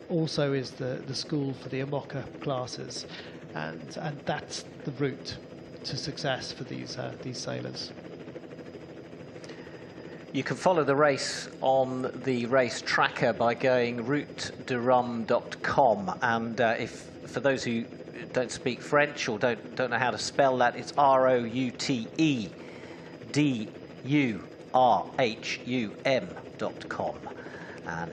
also is the school for the IMOCA classes, and that's the route to success for these sailors. You can follow the race on the race tracker by going routedu-rhum.com, and if for those who don't speak French or don't know how to spell that, it's ROUTEDURHUM.com, and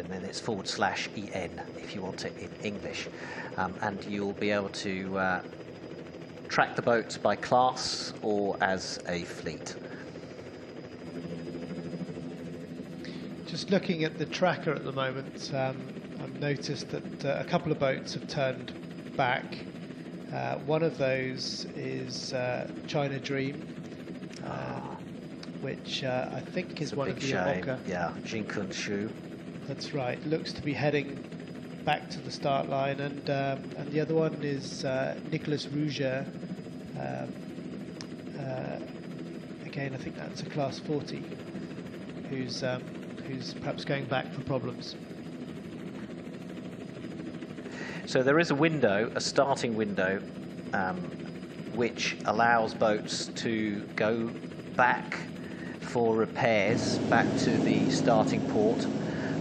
then it's /EN if you want it in English, and you'll be able to track the boats by class or as a fleet. Just looking at the tracker at the moment, I've noticed that a couple of boats have turned back. One of those is China Dream, which I think is one of the IMOCA. Yeah, jingkun shoe. That's right. Looks to be heading back to the start line, and the other one is Nicolas Rouger. Again, I think that's a class 40, who's perhaps going back for problems. So there is a window, a starting window, which allows boats to go back for repairs back to the starting port,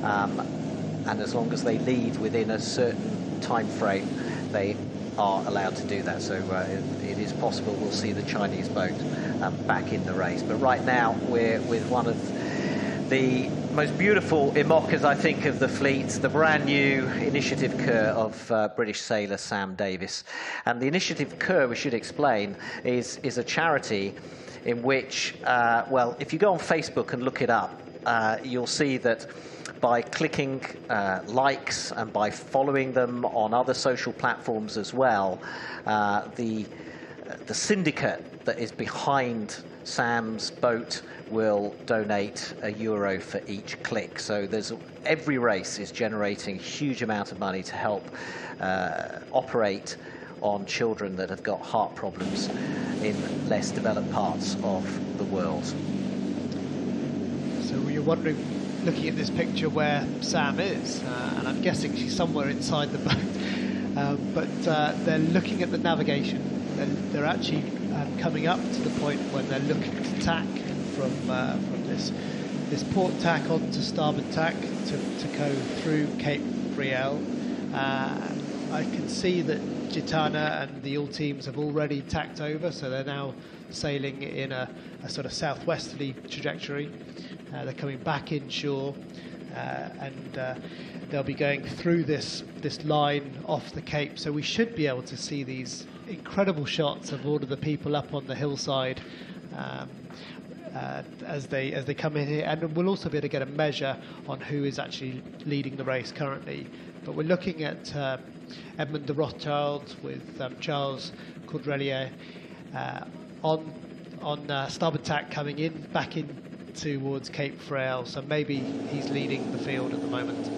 and as long as they leave within a certain time frame, they are allowed to do that. So it is possible we'll see the Chinese boat back in the race. But right now we're with one of the most beautiful IMOCAs, I think, of the fleet, the brand new Initiative Cur of British sailor Sam Davis. And the Initiative Cur, we should explain, is a charity in which, well, if you go on Facebook and look it up, you'll see that by clicking likes and by following them on other social platforms as well, the syndicate that is behind Sam's boat will donate €1 for each click. So every race is generating a huge amount of money to help operate on children that have got heart problems in less developed parts of the world. So you're wondering, looking at this picture, where Sam is, and I'm guessing she's somewhere inside the boat, but they're looking at the navigation. They're actually coming up to the point when they're looking to tack from this port tack onto starboard tack to go through Cape Friel. I can see that Gitana and the all teams have already tacked over, so they're now sailing in a sort of southwesterly trajectory. They're coming back inshore, and they'll be going through this line off the Cape. So we should be able to see these incredible shots of all of the people up on the hillside as they come in here, and we'll also be able to get a measure on who is actually leading the race currently. But we're looking at Edmund de Rothschild with Charles Caudrelier on starboard tack, coming back in towards Cape Frail, so maybe he's leading the field at the moment.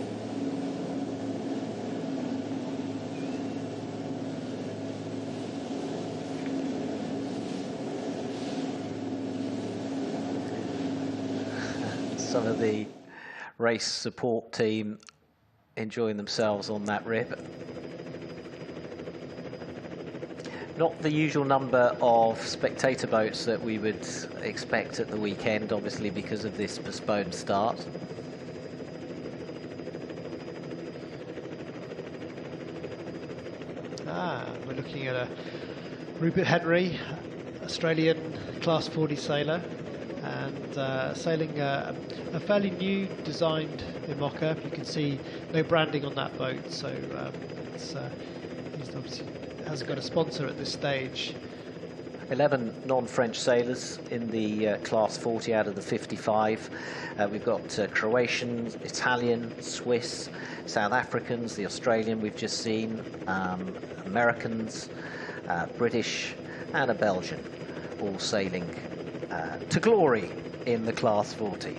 Some of the race support team enjoying themselves on that rip. Not the usual number of spectator boats that we would expect at the weekend, obviously because of this postponed start. We're looking at a Rupert Henry, Australian class 40 sailor, and sailing a fairly new designed IMOCA. You can see no branding on that boat, so he's obviously hasn't got a sponsor at this stage. 11 non-French sailors in the class 40 out of the 55. We've got Croatians, Italian, Swiss, South Africans, the Australian we've just seen, Americans, British, and a Belgian, all sailing to glory in the class 40.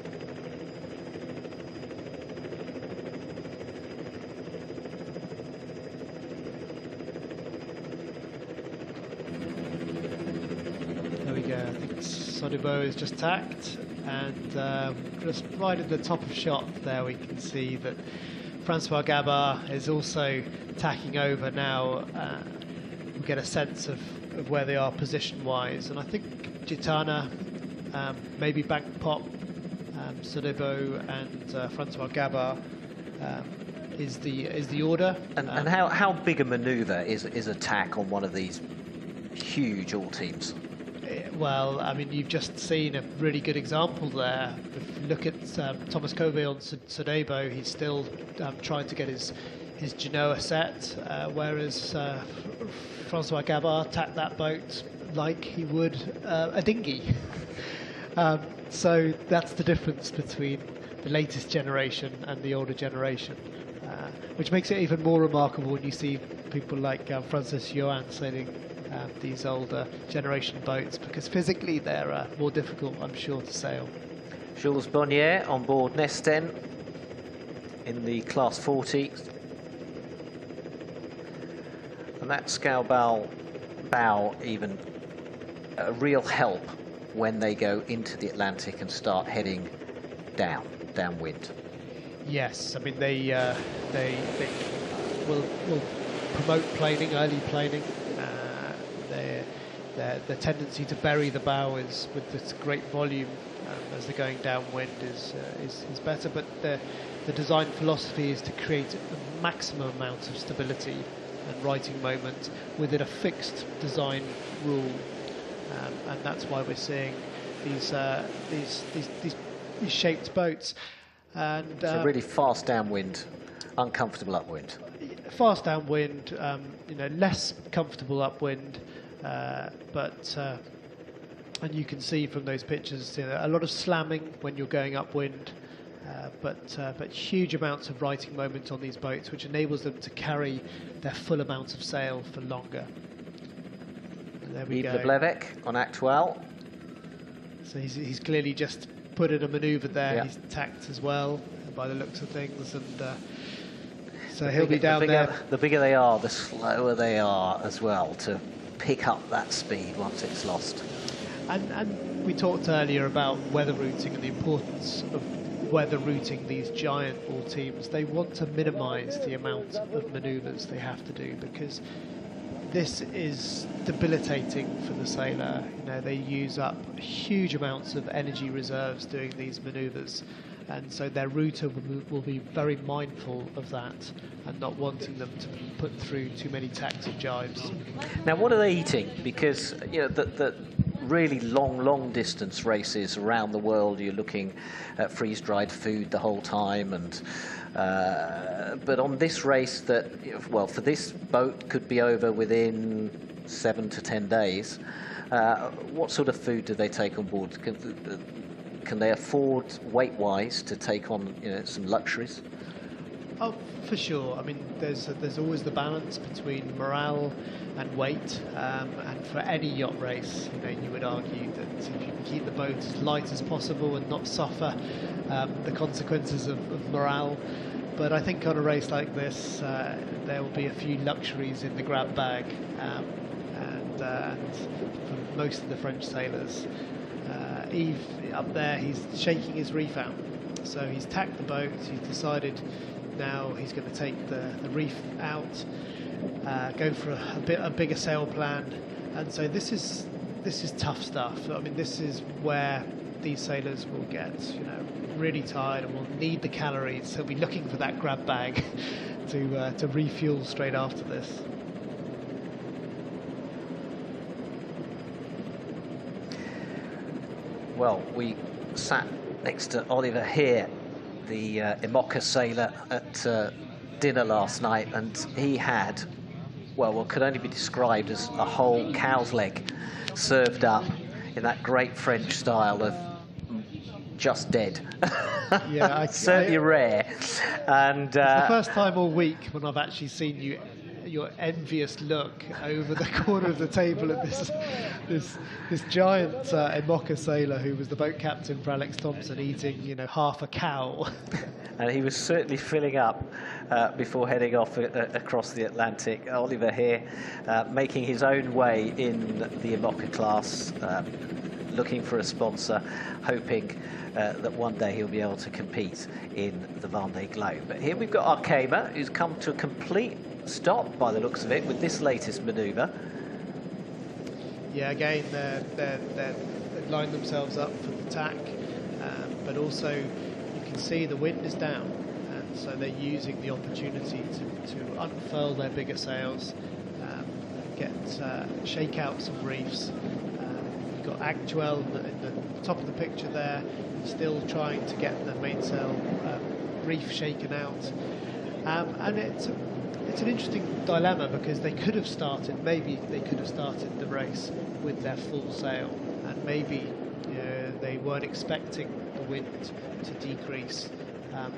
I think Sodebo is just tacked, and just right at the top of shot there we can see that Francois Gabard is also tacking over now. We get a sense of where they are position-wise, and I think Gitana, maybe Bank Pop, Sodebo and Francois Gabard is the order. And how big a manoeuvre is a tack on one of these huge all-teams? Well, I mean, you've just seen a really good example there. If you look at Thomas Covey on Sodebo, he's still trying to get his Genoa set, whereas Francois Gabard tacked that boat like he would a dinghy. So that's the difference between the latest generation and the older generation, which makes it even more remarkable when you see people like Francis Johan sailing these older generation boats, because physically they're more difficult, I'm sure, to sail. Jules Bonnier on board Nesten in the class 40. And that scow bow even a real help when they go into the Atlantic and start heading downwind. Yes, I mean they will promote planing, early planing. The tendency to bury the bow is with this great volume as they're going downwind is better, but the design philosophy is to create a maximum amount of stability and righting moment within a fixed design rule, and that's why we're seeing these shaped boats. And so really fast downwind, uncomfortable upwind. Fast downwind, less comfortable upwind. And you can see from those pictures, a lot of slamming when you're going upwind, but huge amounts of righting moment on these boats, which enables them to carry their full amount of sail for longer. And there we go. Yves Leblevec on Actuel. So he's clearly just put in a manoeuvre there. Yeah. He's tacked as well, by the looks of things, and so he'll be down there. The bigger they are, the slower they are as well to pick up that speed once it's lost. And we talked earlier about weather routing and the importance of weather routing these giant all teams. They want to minimise the amount of manoeuvres they have to do, because this is debilitating for the sailor. They use up huge amounts of energy reserves doing these manoeuvres, and so their router will be very mindful of that and not wanting them to put through too many tacks and jibes. Now, what are they eating? Because the really long distance races around the world, you're looking at freeze-dried food the whole time, and but on this race that, well, for this boat could be over within 7 to 10 days, what sort of food do they take on board? Can they afford, weight-wise, to take on some luxuries? Oh, for sure. I mean, there's always the balance between morale and weight, and for any yacht race, you would argue that if you can keep the boat as light as possible and not suffer the consequences of morale. But I think on a race like this, there will be a few luxuries in the grab bag, and for most of the French sailors. Yves up there, he's shaking his reef out, so he's tacked the boat. He's decided now he's going to take the reef out, go for a bigger sail plan, and so this is tough stuff. I mean, this is where these sailors will get really tired and will need the calories. He'll be looking for that grab bag to refuel straight after this. Well, we sat next to Oliver here, the IMOCA sailor, at dinner last night, and he had well, what could only be described as a whole cow's leg served up in that great French style of just dead. Yeah, certainly rare. And it's the first time all week when I've actually seen your envious look over the corner of the table at this giant Emoca sailor who was the boat captain for Alex Thompson, eating, you know, half a cow. And he was certainly filling up before heading off across the Atlantic. Oliver here making his own way in the Emoca class, looking for a sponsor, hoping that one day he'll be able to compete in the Vendée Globe. But here we've got Arkema, who's come to a complete stop by the looks of it with this latest manoeuvre. Yeah, again, they've lined themselves up for the tack, but also you can see the wind is down, and so they're using the opportunity to unfurl their bigger sails, shake out some reefs. You've got Actuel in the top of the picture there, still trying to get the mainsail reef shaken out, and it's an interesting dilemma, because they could have started, maybe they could have started the race with their full sail, and maybe they weren't expecting the wind to decrease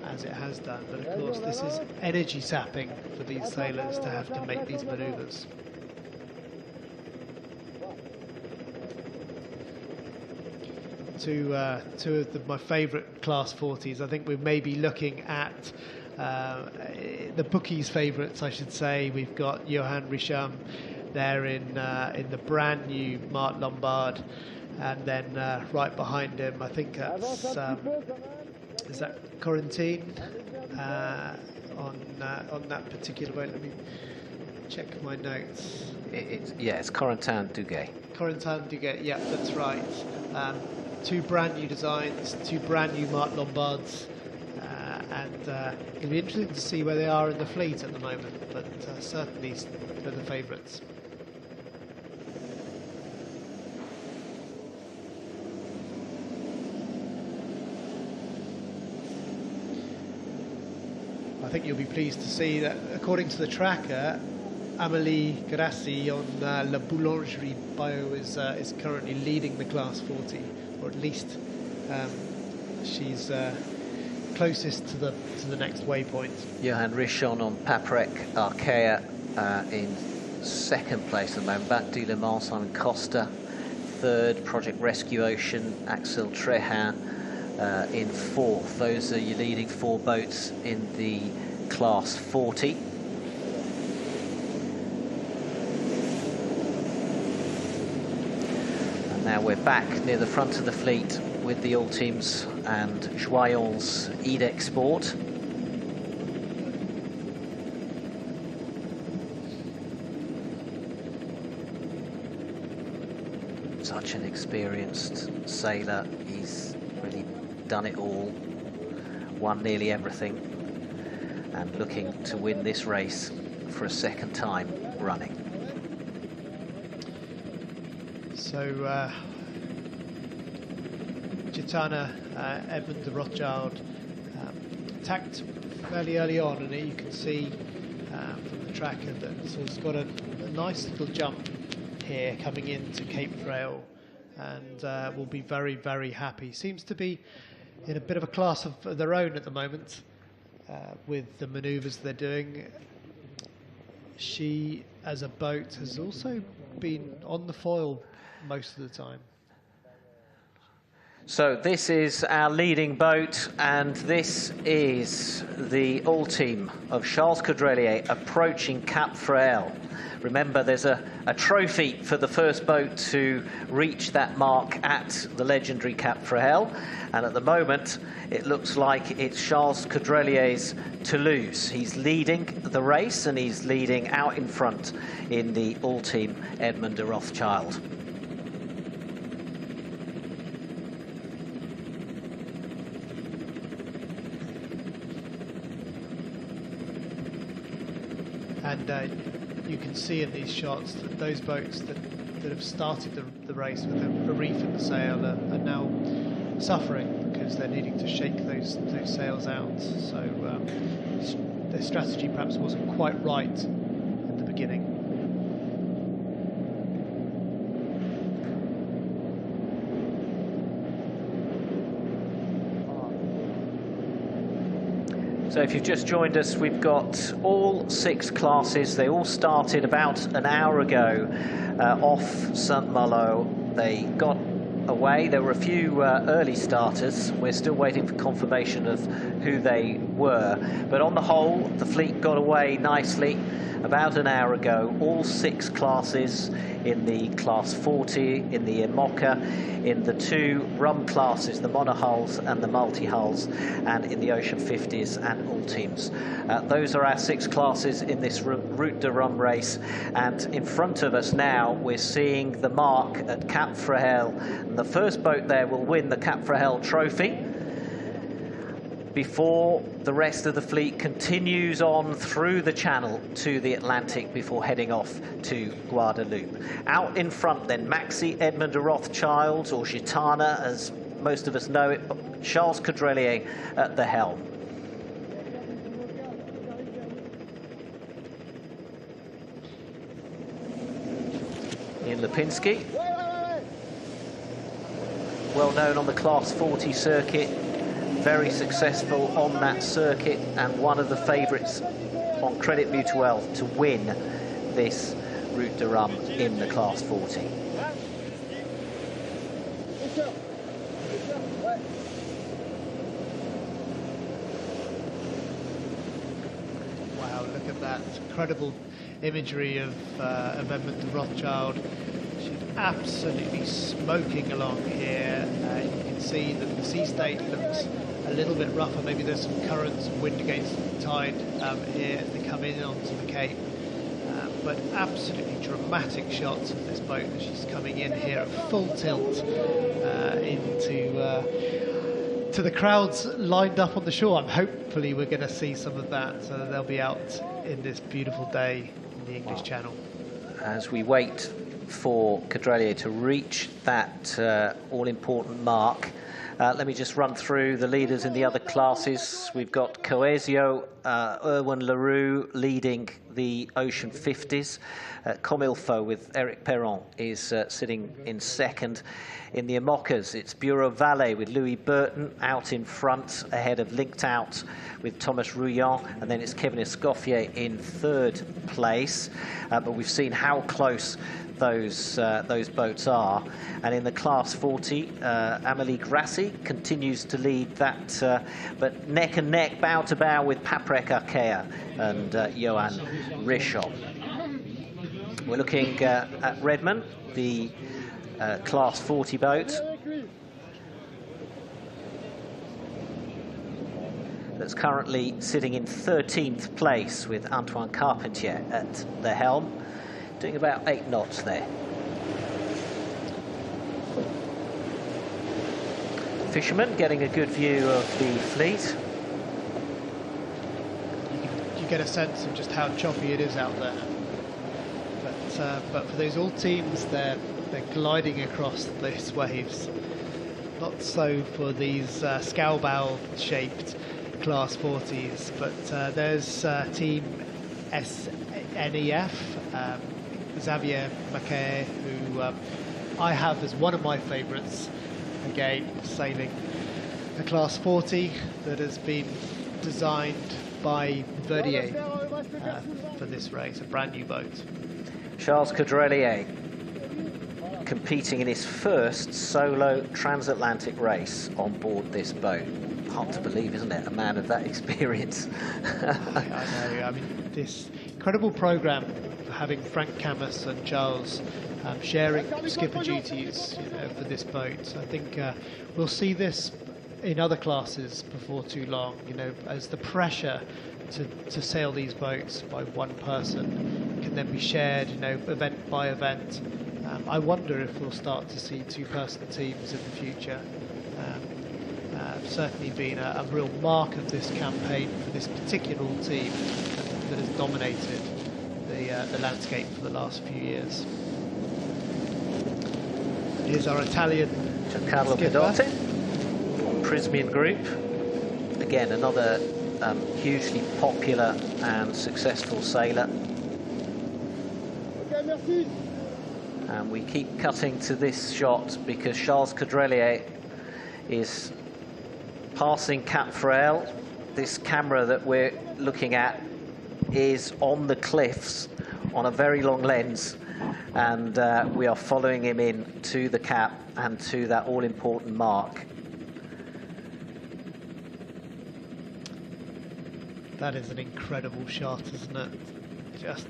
as it has done. But of course, this is energy sapping for these sailors to have to make these manoeuvres. Two of my favourite Class 40s. I think we may be looking at the bookies' favourites, I should say. We've got Johan Richam there in the brand new Marc Lombard, and then right behind him, I think that's is that Corentin on that particular boat. Let me check my notes. It's Corentin Duguay. Corentin Duguay, yeah, that's right. Two brand new designs, two brand new Marc Lombards, and it'll be interesting to see where they are in the fleet at the moment, but certainly they're the favourites. I think you'll be pleased to see that, according to the tracker, Amélie Grassi on La Boulangerie Bio is currently leading the Class 40, or at least she's closest to the next waypoint. Johan Richon on Paprec Arkea in second place at the moment. Back du Le Mans, Simon Costa third. Project Rescue Ocean, Axel Trehin in fourth. Those are your leading four boats in the Class 40. And now we're back near the front of the fleet with the All Teams and Joyon's Edex Sport. Such an experienced sailor. He's really done it all, won nearly everything, and looking to win this race for a second time running. So Gitana Edmund de Rothschild attacked fairly early on, and you can see from the tracker that he's got a nice little jump here coming into Cape Frail, and will be very, very happy. Seems to be in a bit of a class of their own at the moment with the manoeuvres they're doing. She, as a boat, has also been on the foil most of the time. So this is our leading boat, and this is the All Team of Charles Caudrelier approaching Cap Frail. Remember, there's a trophy for the first boat to reach that mark at the legendary Cap Frail, and at the moment it looks like it's Charles Caudrelier's to lose. He's leading the race, and he's leading out in front in the All Team Edmund de Rothschild. And you can see in these shots that those boats that have started the race with a reef in the sail are now suffering because they're needing to shake those sails out. So their strategy perhaps wasn't quite right at the beginning. So if you've just joined us, we've got all 6 classes. They all started about an hour ago off Saint Malo. They got away. There were a few early starters. We're still waiting for confirmation of who they were. But on the whole, the fleet got away nicely about an hour ago. All 6 classes in the Class 40, in the IMOCA, in the 2 Rum classes, the monohulls and the multi-hulls, and in the Ocean 50s and all teams. Those are our 6 classes in this Route de Rhum race. And in front of us now, we're seeing the mark at Cap Frahel. And the first boat there will win the Cap Frahel trophy before the rest of the fleet continues on through the channel to the Atlantic before heading off to Guadeloupe. Out in front then, Maxi Edmond de Rothschild, or Gitana as most of us know it, Charles Caudrelier at the helm. Ian Lipinski, well known on the Class 40 circuit, very successful on that circuit, and one of the favourites on Credit Mutuel to win this Route de Rhum in the Class 40. Wow, look at that incredible imagery of Edmond de Rothschild. She's absolutely smoking along here. You can see that the sea state looks a little bit rougher. Maybe there's some currents and wind against the tide here as they come in onto the Cape. But absolutely dramatic shots of this boat as she's coming in here at full tilt to the crowds lined up on the shore. Hopefully we're going to see some of that, so that they'll be out in this beautiful day in the English Channel. As we wait for Caudrelier to reach that all-important mark, let me just run through the leaders in the other classes. We've got Coesio, Erwin Leroux leading the Ocean 50s. Comme il faut with Eric Perron is sitting in second. In the IMOCAs, it's Bureau Valet with Louis Burton out in front, ahead of Linked Out with Thomas Rouillon, and then it's Kevin Escoffier in third place. But we've seen how close those boats are. And in the Class 40, Amélie Grassi continues to lead that, but neck and neck, bow to bow with Paprec Arkea and Johan Richomme. We're looking at Redmond, the Class 40 boat. That's currently sitting in 13th place with Antoine Carpentier at the helm, doing about 8 knots there. Fishermen getting a good view of the fleet. You get a sense of just how choppy it is out there. But for those all teams, they're gliding across those waves. Not so for these scow-bow shaped Class 40s, but there's Team SNEF, Xavier Mackay, who I have as one of my favourites, again sailing a Class 40 that has been designed by Verdier for this race, a brand new boat. Charles Caudrelier competing in his first solo transatlantic race on board this boat. Hard to believe, isn't it? A man of that experience. I know. I mean, this incredible programme for having Frank Camus and Charles sharing skipper duties, for this boat. I think we'll see this in other classes before too long. As the pressure to sail these boats by one person can then be shared, event by event. I wonder if we'll start to see 2-person teams in the future. Certainly been a real mark of this campaign for this particular team that has dominated the landscape for the last few years. Here's our Italian Giancarlo Pedote from Prismian Group. Again, another hugely popular and successful sailor. And we keep cutting to this shot because Charles Caudrelier is passing Cap Frahel this camera that we're looking at is on the cliffs on a very long lens, and we are following him in to the cap and to that all-important mark. That is an incredible shot, isn't it? Just,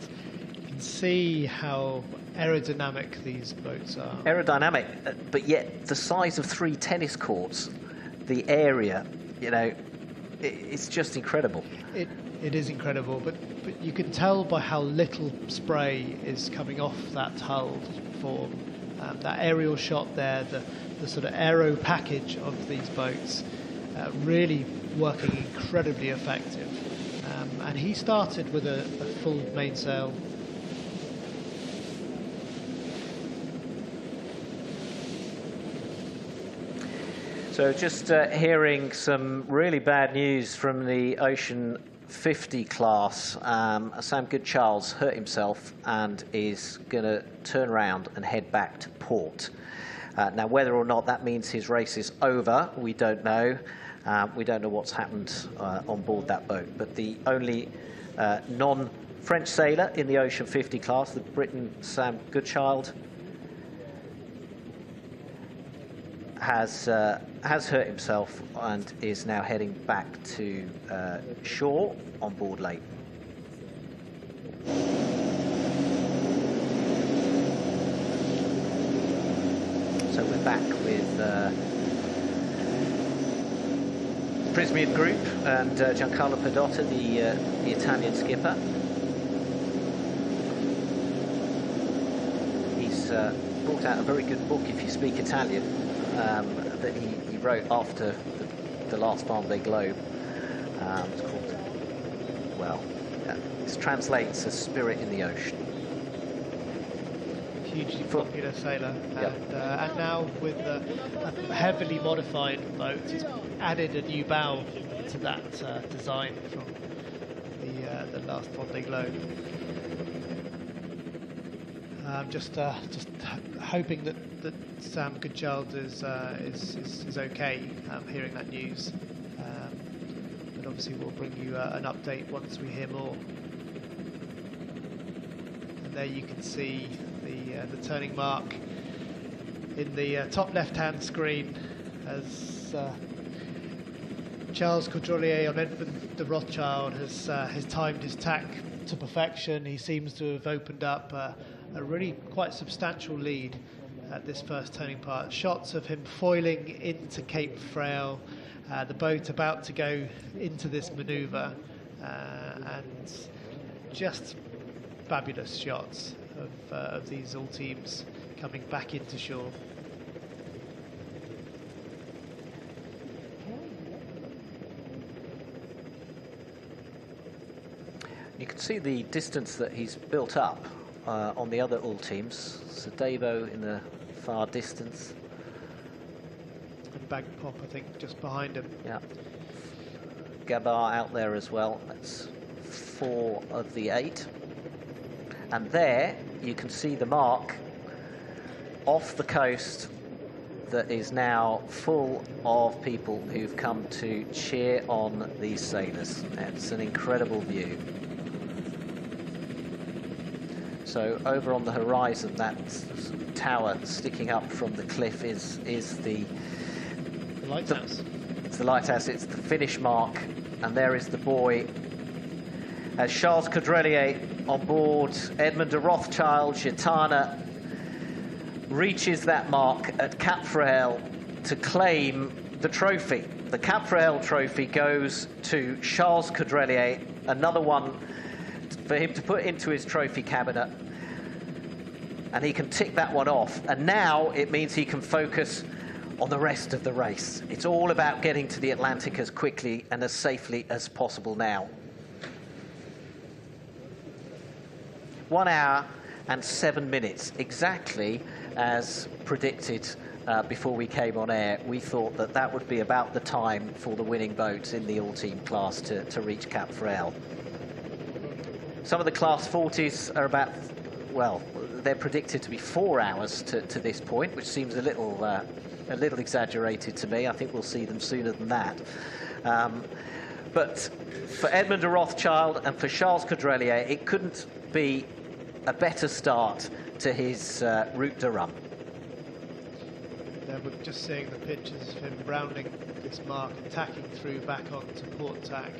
you can see how aerodynamic these boats are. Aerodynamic, but yet the size of 3 tennis courts, the area, you know, it's just incredible. It is incredible, but you can tell by how little spray is coming off that hull form. That aerial shot there, the sort of aero package of these boats, really working incredibly effective. And he started with a full mainsail. So just hearing some really bad news from the Ocean 50 class. Sam Goodcharles hurt himself and is going to turn around and head back to port. Now, whether or not that means his race is over, we don't know. We don't know what's happened on board that boat. But the only non-French sailor in the Ocean 50 class, the Briton Sam Goodchild, has hurt himself and is now heading back to shore on board late. So we're back with Prismian Group and Giancarlo Pedotta, the Italian skipper. He's brought out a very good book, if you speak Italian, that he wrote after the last Vendée Globe. It's called, well, it translates as Spirit in the Ocean. Hugely popular sailor, and now with a heavily modified boat, he's added a new bow to that design from the last Vendée Globe. Just hoping that Sam Goodchild is okay. Hearing that news, but obviously we'll bring you an update once we hear more. And there you can see the turning mark in the top left-hand screen as Charles Caudrelier on Edmond de Rothschild has timed his tack to perfection. He seems to have opened up a really quite substantial lead at this first turning part. Shots of him foiling into Cape Frail, the boat about to go into this manoeuvre, and just fabulous shots of these all teams coming back into shore. You can see the distance that he's built up on the other all teams. Sadebo in the far distance. And Bagpop, I think, just behind him. Yeah. Gabar out there as well. That's 4 of the 8. And there you can see the mark off the coast that is now full of people who've come to cheer on these sailors. It's an incredible view. So over on the horizon, that tower sticking up from the cliff is the lighthouse. It's the lighthouse. It's the finish mark, and there is the buoy. As Charles Caudrelier on board Edmond de Rothschild, Gitana, reaches that mark at Cap Frail to claim the trophy. The Cap Frail trophy goes to Charles Caudrelier, another one for him to put into his trophy cabinet, and he can tick that one off. And now it means he can focus on the rest of the race. It's all about getting to the Atlantic as quickly and as safely as possible now. 1 hour and 7 minutes, exactly as predicted before we came on air. We thought that that would be about the time for the winning boats in the all-team class to reach Cap Frail. Some of the Class 40s are about, well, they're predicted to be 4 hours to this point, which seems a little exaggerated to me. I think we'll see them sooner than that. But for Edmond de Rothschild and for Charles Caudrelier, it couldn't be a better start to his Route de Rhum. We're just seeing the pictures of him rounding this mark and tacking through back onto port tack.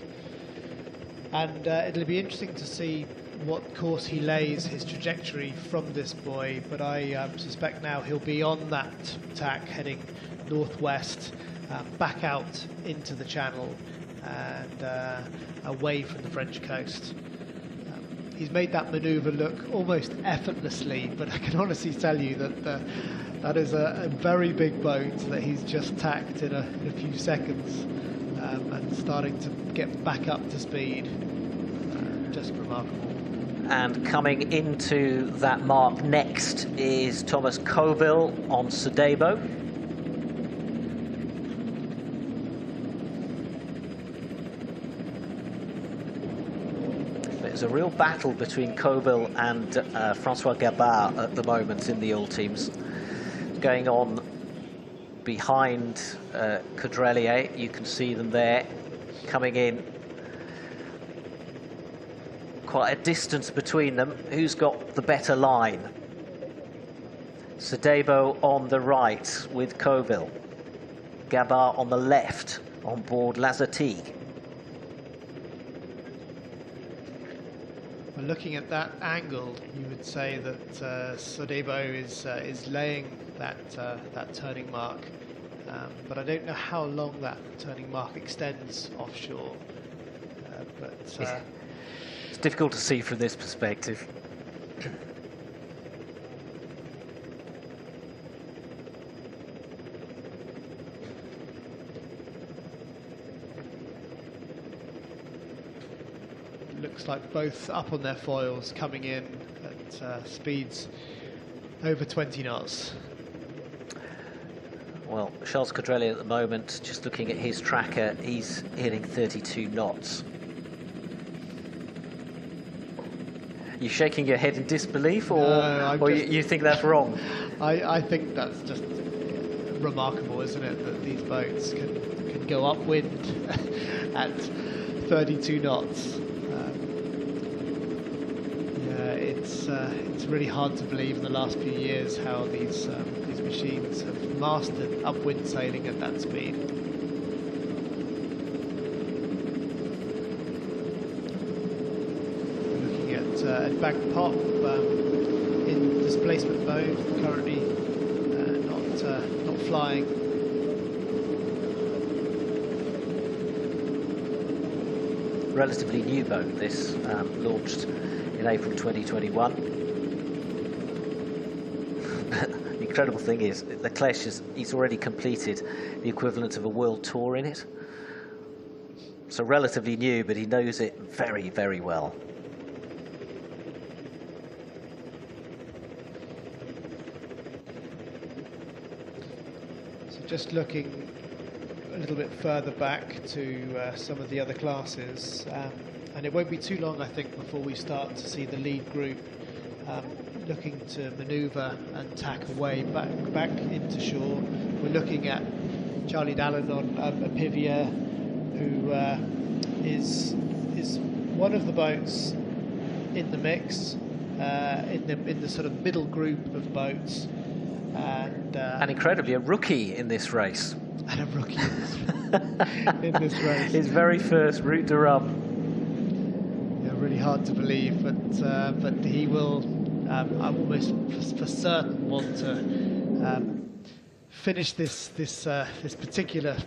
And it'll be interesting to see what course he lays his trajectory from this buoy, but I suspect now he'll be on that tack heading northwest, back out into the channel and away from the French coast. He's made that manoeuvre look almost effortlessly, but I can honestly tell you that that is a very big boat that he's just tacked in a few seconds and starting to get back up to speed. Just remarkable. And coming into that mark next is Thomas Coville on Sodebo. There's a real battle between Coville and Francois Gabard at the moment in the all teams. Going on behind Caudrelier, you can see them there coming in. Quite a distance between them. Who's got the better line? Sodebo on the right with Coville. Gabard on the left on board Lazartigue. Well, looking at that angle, you would say that Sodebo is laying that turning mark, but I don't know how long that turning mark extends offshore. It's difficult to see from this perspective. Looks like both up on their foils, coming in at speeds over 20 knots. Well, Charles Caudrelier at the moment, just looking at his tracker, he's hitting 32 knots. You shaking your head in disbelief, or, no, you think that's wrong? I think that's just remarkable, isn't it, that these boats can go upwind at 32 knots. It's really hard to believe in the last few years how these machines have mastered upwind sailing at that speed. Looking at back pop in displacement mode, currently not flying. Relatively new boat, this, launched in April 2021. The incredible thing is, the Klesch he's already completed the equivalent of a world tour in it. So relatively new, but he knows it very, very well. So just looking a little bit further back to some of the other classes, and it won't be too long, I think, before we start to see the lead group looking to manoeuvre and tack away back into shore. We're looking at Charlie Dallin on a Pivia, who is one of the boats in the mix, in the sort of middle group of boats, and incredibly a rookie in this race. And a rookie in this race. His very first Route de Rhum. Yeah, really hard to believe, but he will, I almost for certain want to finish this particular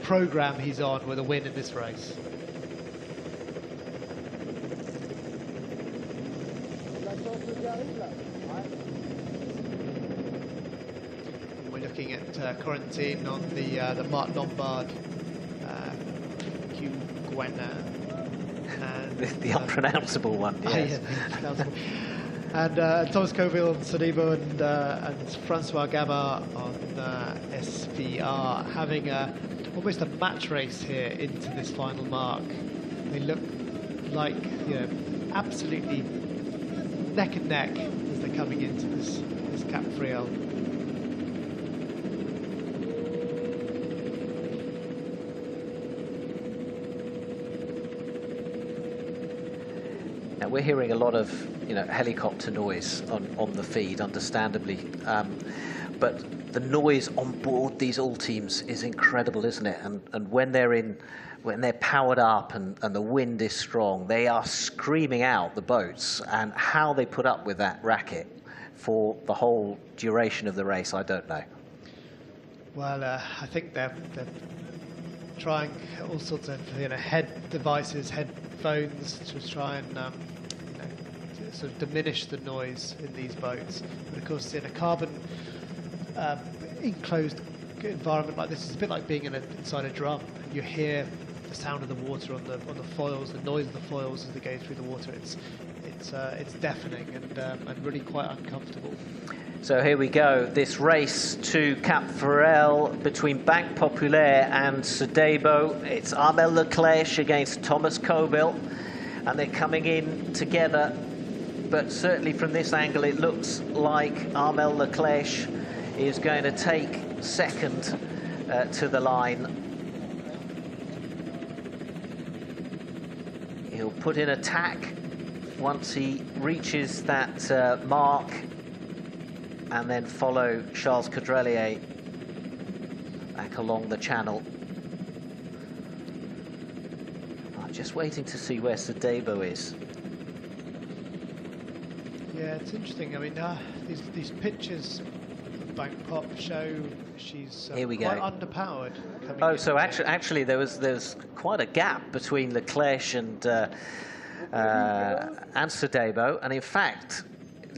program he's on with a win in this race. Looking at Corentin on the Martin Lombard, the unpronounceable one, yes. And Thomas Coville on Sodebo and Francois Gabard on SVR, having almost a match race here into this final mark. They look like, absolutely neck and neck as they're coming into this Cap Friel. Now we're hearing a lot of, helicopter noise on the feed, understandably, but the noise on board these all teams is incredible, isn't it? And when they're powered up and the wind is strong, they are screaming out, the boats, and how they put up with that racket for the whole duration of the race, I don't know. Well, I think they're trying all sorts of head devices, headphones to try and to sort of diminish the noise in these boats. But of course, in a carbon enclosed environment like this, it's a bit like being inside a drum. You hear the sound of the water on the foils, the noise of the foils as they go through the water. It's deafening and really quite uncomfortable. So here we go, this race to Cap Ferrel between Banque Populaire and Sedebo. It's Armel Leclerc against Thomas Colville, and they're coming in together. But certainly from this angle, it looks like Armel Leclerc is going to take second to the line. He'll put in attack once he reaches that mark, and then follow Charles Caudrelier back along the channel. I'm just waiting to see where Sedebo is. Yeah, it's interesting. I mean, these pictures of Banque Pop show she's Here we quite go. underpowered. Oh, so actually there's quite a gap between Leclerc and Sedebo, and in fact, it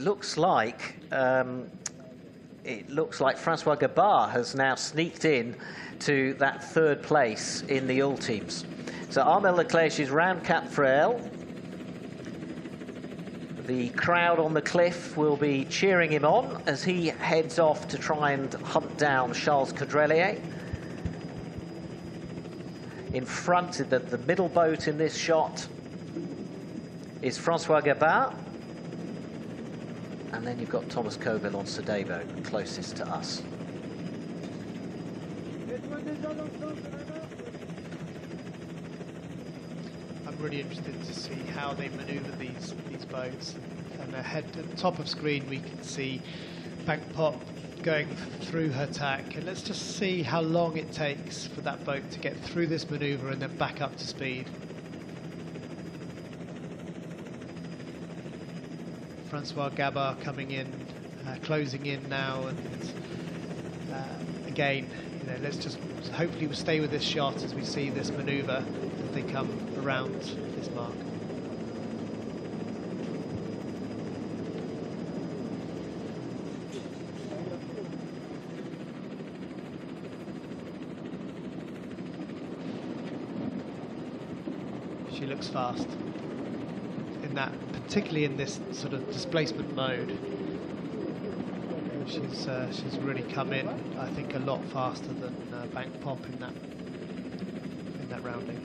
looks like Francois Gabard has now sneaked in to that third place in the all teams. So Armel Leclerc is round Cap Ferrel. The crowd on the cliff will be cheering him on as he heads off to try and hunt down Charles Caudrelier. In front of the middle boat in this shot is Francois Gabard. And then you've got Thomas Colville on Sedebo, closest to us. I'm really interested to see how they manoeuvre these boats. And ahead at the top of screen, we can see Banque Pop going through her tack. And let's just see how long it takes for that boat to get through this manoeuvre and then back up to speed. Francois Gabard coming in, closing in now, and again, let's just hopefully we'll stay with this shot as we see this manoeuvre as they come around this mark. She looks fast. Particularly in this sort of displacement mode, she's really come in, I think, a lot faster than Banque Pop in that rounding.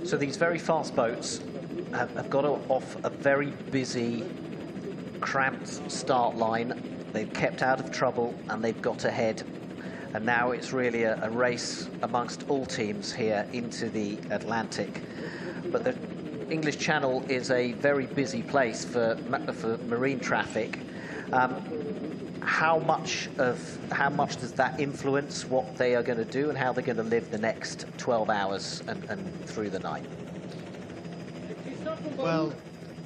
So these very fast boats have got off a very busy, cramped start line. They've kept out of trouble and they've got ahead. And now it's really a race amongst all teams here into the Atlantic. But the English Channel is a very busy place for marine traffic. How much does that influence what they are going to do and how they're going to live the next 12 hours and through the night? Well,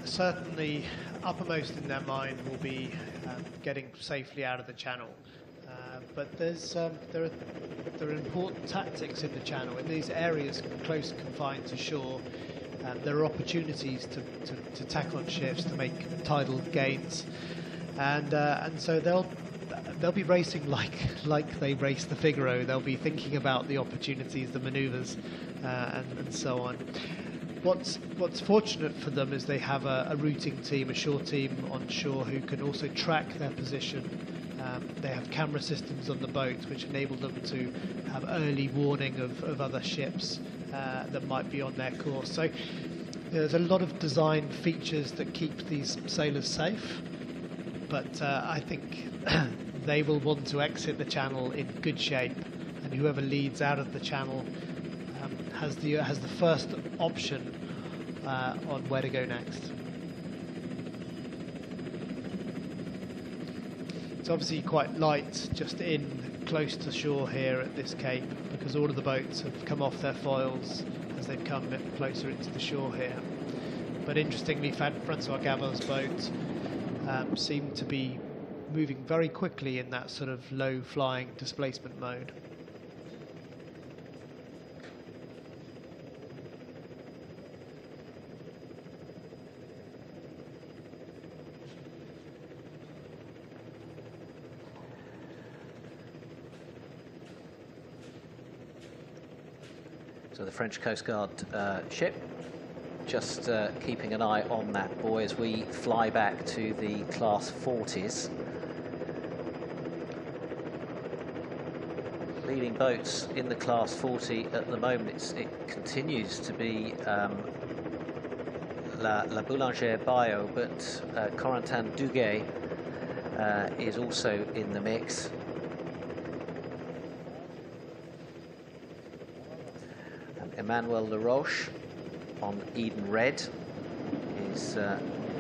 certainly uppermost in their mind will be getting safely out of the channel. But there are important tactics in the channel. In these areas close confined to shore, there are opportunities to tack on ships to make tidal gains, and so they'll be racing like they race the Figaro. They'll be thinking about the opportunities, the manoeuvres, and so on. What's fortunate for them is they have a routing team, a shore team on shore who can also track their position. They have camera systems on the boat which enable them to have early warning of other ships that might be on their course. So there's a lot of design features that keep these sailors safe, but I think they will want to exit the channel in good shape, and whoever leads out of the channel has the first option on where to go next. It's obviously quite light just in close to shore here at this cape, because all of the boats have come off their foils as they've come a bit closer into the shore here. But interestingly, Francois Gabin's boat seemed to be moving very quickly in that sort of low flying displacement mode. So the French Coast Guard ship, just keeping an eye on that buoy as we fly back to the Class 40s. Leading boats in the Class 40 at the moment, it continues to be La Boulangère Bio, but Corentin Duguay is also in the mix. Emmanuel Laroche on Eden Red is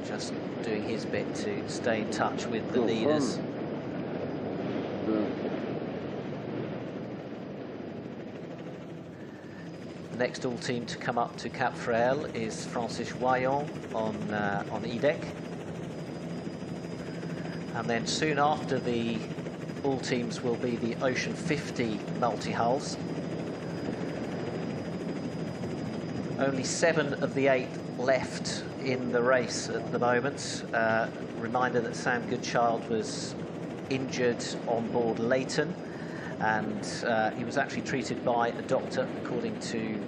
just doing his bit to stay in touch with the leaders. The next all team to come up to Cap Fréhel is Francis Wayon on E-deck. And then soon after the all teams will be the Ocean 50 multi-hulls. Only 7 of the 8 left in the race at the moment. Reminder that Sam Goodchild was injured on board Leighton, and he was actually treated by a doctor according to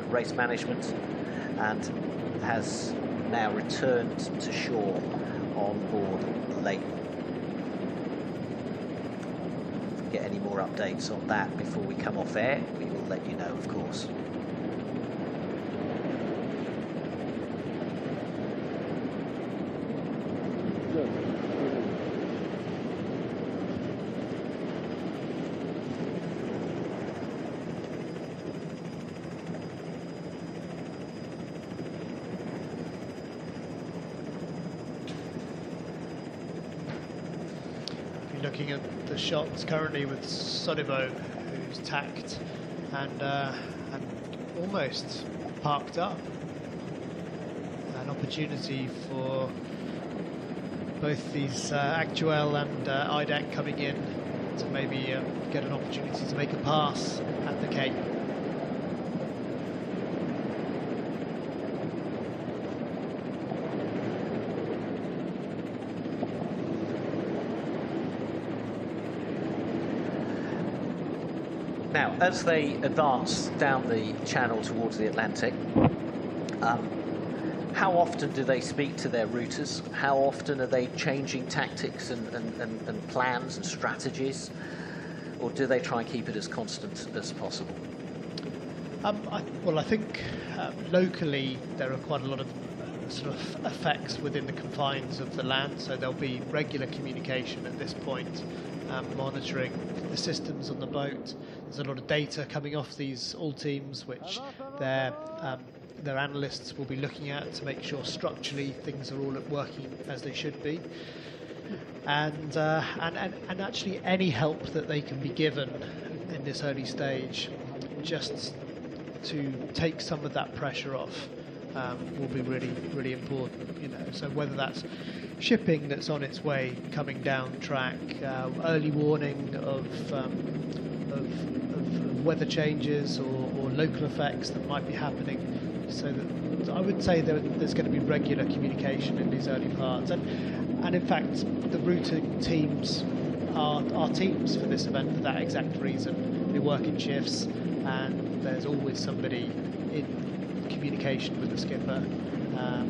race management, and has now returned to shore on board Leighton. If we get any more updates on that before we come off air, we will let you know, of course. Looking at the shots currently with Sodibo, who's tacked and almost parked up. An opportunity for both these Actuel and IDEC coming in to maybe get an opportunity to make a pass at the Cape. Now, as they advance down the channel towards the Atlantic, how often do they speak to their routers? How often are they changing tactics and plans and strategies? Or do they try and keep it as constant as possible? Well, I think locally there are quite a lot of sort of effects within the confines of the land, so there'll be regular communication at this point, monitoring the systems on the boat. There's a lot of data coming off these all teams, which their analysts will be looking at to make sure structurally things are all working as they should be, and actually any help that they can be given in this early stage, just to take some of that pressure off, will be really important. You know, so whether that's shipping that's on its way coming down track, early warning of weather changes or local effects that might be happening, so that I would say there's going to be regular communication in these early parts, and in fact the routing teams are teams for this event for that exact reason. They work in shifts, and there's always somebody in communication with the skipper,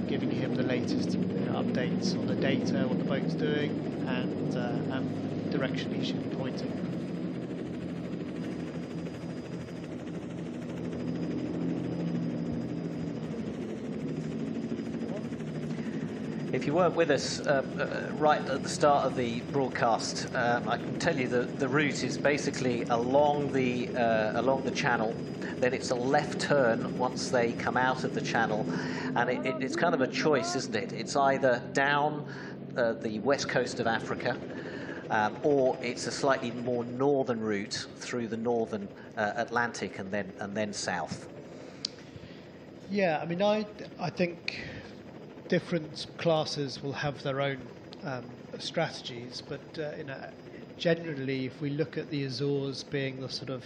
giving him the latest updates on the data, what the boat's doing, and direction he should be pointing. If you weren't with us right at the start of the broadcast, I can tell you that the route is basically along the channel. Then it's a left turn once they come out of the channel, and it's kind of a choice, isn't it? It's either down the west coast of Africa, or it's a slightly more northern route through the northern Atlantic and then south. Yeah, I mean, I think different classes will have their own strategies, but generally, if we look at the Azores being the sort of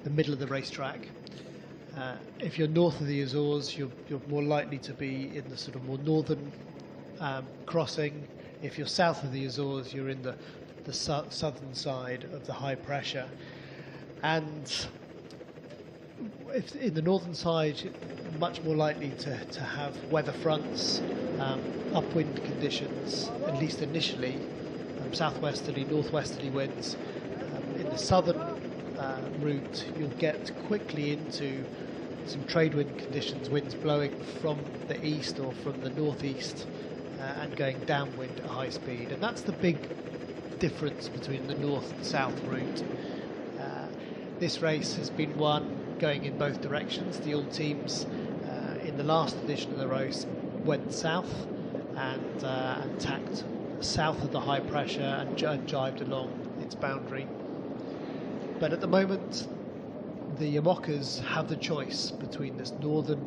the middle of the racetrack, if you're north of the Azores, you're more likely to be in the sort of more northern crossing. If you're south of the Azores, you're in the southern side of the high pressure. And if in the northern side, you're much more likely to have weather fronts, upwind conditions, at least initially, southwesterly, northwesterly winds. In the southern route, you'll get quickly into some trade wind conditions, winds blowing from the east or from the northeast and going downwind at high speed. And that's the big difference between the north and south route. This race has been won going in both directions. The all teams in the last edition of the race went south and tacked south of the high pressure and jibed along its boundary. But at the moment, the IMOCAs have the choice between this northern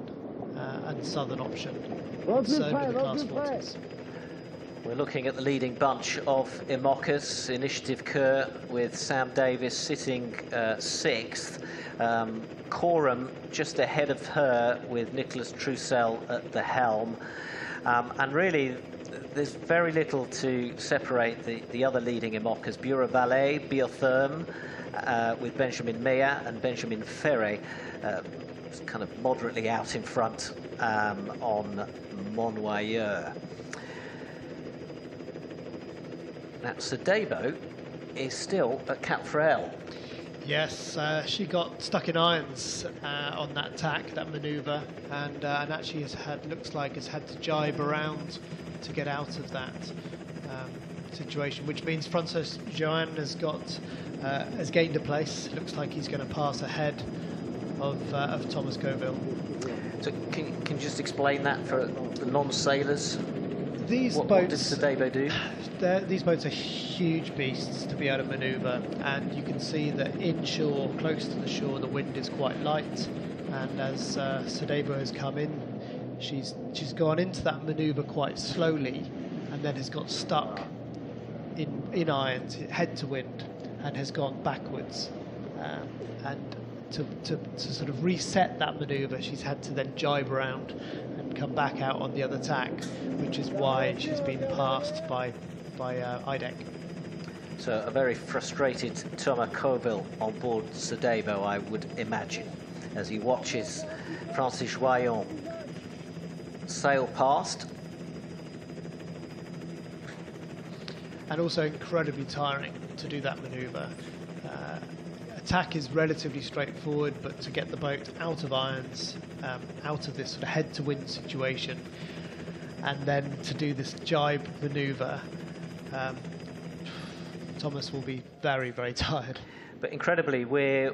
and southern option. So do the Class 40s. We're looking at the leading bunch of IMOCAs, Initiative Kerr with Sam Davis sitting 6th. Coram just ahead of her with Nicholas Troussel at the helm. And really, there's very little to separate the other leading IMOCAs. Bureau Valet, Biotherm, with Benjamin Meyer and Benjamin Ferret, kind of moderately out in front on Monnoyeur. Now, Sedebo is still at Cap Frel. Yes, she got stuck in irons on that tack, that manoeuvre, and actually looks like has had to jibe around to get out of that situation, which means Francois Joanne has gained a place. Looks like he's going to pass ahead of Thomas Coville. So can you just explain that for the non-sailors? What does Sedebo do? These boats are huge beasts to be able to manoeuvre, and you can see that inshore, close to the shore, the wind is quite light, and as Sedebo has come in, she's gone into that manoeuvre quite slowly, and then has got stuck in irons, head to wind, and has gone backwards, and to sort of reset that manoeuvre, she's had to then jibe around and come back out on the other tack, which is why she's been passed by Idec. So a very frustrated Thomas Coville on board Sedebo, I would imagine, as he watches Francis Joyon sail past. And also incredibly tiring to do that manoeuvre. Attack is relatively straightforward, but to get the boat out of irons, out of this sort of head-to-wind situation, and then to do this jibe manoeuvre, Thomas will be very, very tired. But incredibly, we're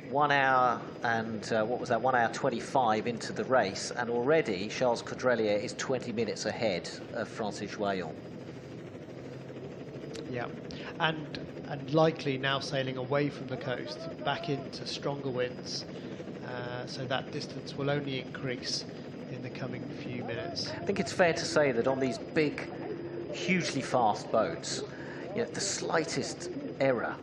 1 hour and 1 hour 25 into the race, and already Charles Caudrelier is 20 minutes ahead of Francis Joyon. Yeah, and likely now sailing away from the coast, back into stronger winds, so that distance will only increase in the coming few minutes. I think it's fair to say that on these big, hugely fast boats, the slightest error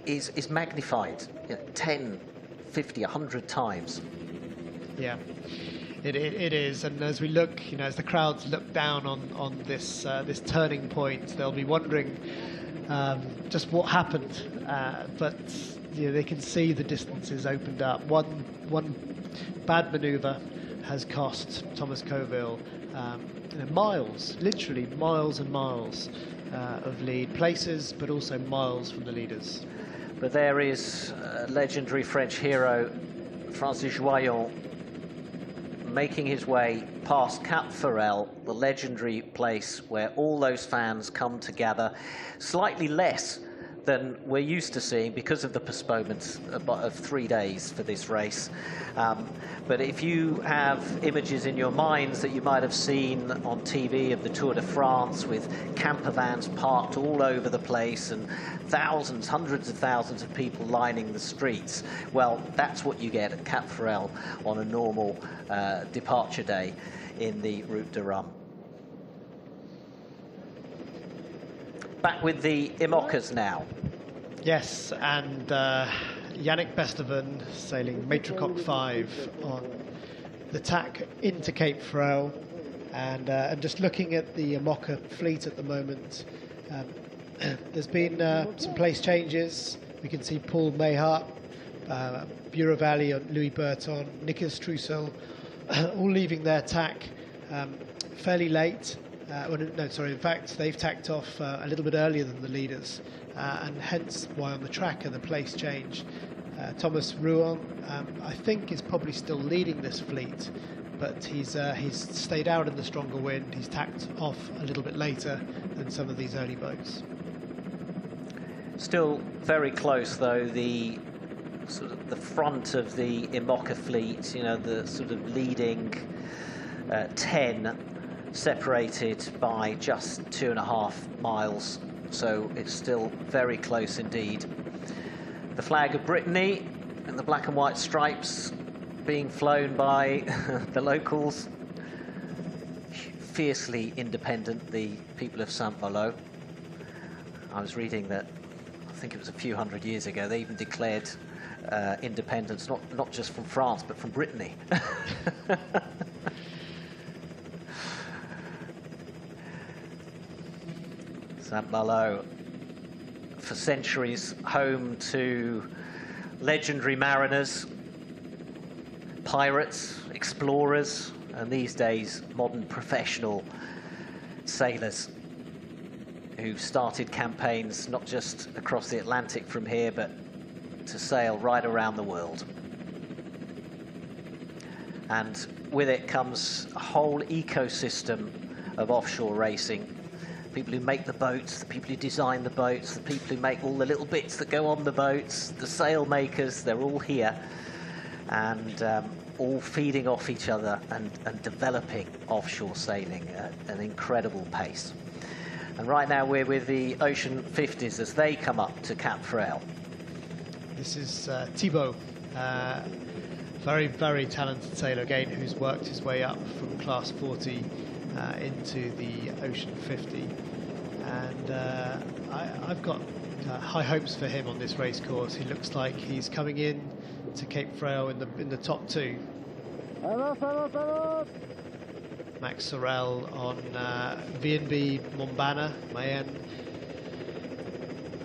is magnified 10, 50, 100 times. Yeah. It is, and as we look, as the crowds look down on this this turning point, they'll be wondering just what happened. But they can see the distances opened up. One bad manoeuvre has cost Thomas Coville miles, literally miles and miles of lead places, but also miles from the leaders. But there is legendary French hero Francis Joyon making his way past Cap Ferrel, the legendary place where all those fans come to gather, slightly less than we're used to seeing because of the postponement of 3 days for this race. But if you have images in your minds that you might have seen on TV of the Tour de France with camper vans parked all over the place and thousands, hundreds of thousands of people lining the streets, well, that's what you get at Cap Ferrel on a normal departure day in the Route de Rhum. Back with the IMOCAs now. Yes, and Yannick Besteven sailing Matricoque 5 on the tack into Cape Ferrel, and just looking at the IMOCA fleet at the moment, there's been some place changes. We can see Paul Mayhart, Buravalli, Louis Burton, Nicolas Troussel, all leaving their tack fairly late. In fact, they've tacked off a little bit earlier than the leaders, and hence why on the track and the place change. Thomas Rouen, I think, is probably still leading this fleet, but he's stayed out in the stronger wind. He's tacked off a little bit later than some of these early boats. Still very close, though, the sort of the front of the IMOCA fleet, you know, the sort of leading 10, separated by just 2.5 miles, so it's still very close indeed. The flag of Brittany and the black and white stripes being flown by the locals. Fiercely independent, the people of Saint Malo. I was reading that, I think it was a few hundred years ago, they even declared independence, not just from France, but from Brittany. Saint Malo, for centuries home to legendary mariners, pirates, explorers, and these days modern professional sailors who've started campaigns not just across the Atlantic from here, but to sail right around the world. And with it comes a whole ecosystem of offshore racing. People who make the boats, the people who design the boats, the people who make all the little bits that go on the boats, the sail makers, they're all here, and all feeding off each other and developing offshore sailing at an incredible pace. And right now we're with the Ocean 50s as they come up to Cap Ferrel. This is Thibault, very, very talented sailor again, who's worked his way up from class 40 into the Ocean 50, and I've got high hopes for him on this race course. He looks like he's coming in to Cape Ferrel in the top two. Max Sorel on VNB Mombana, Mayenne.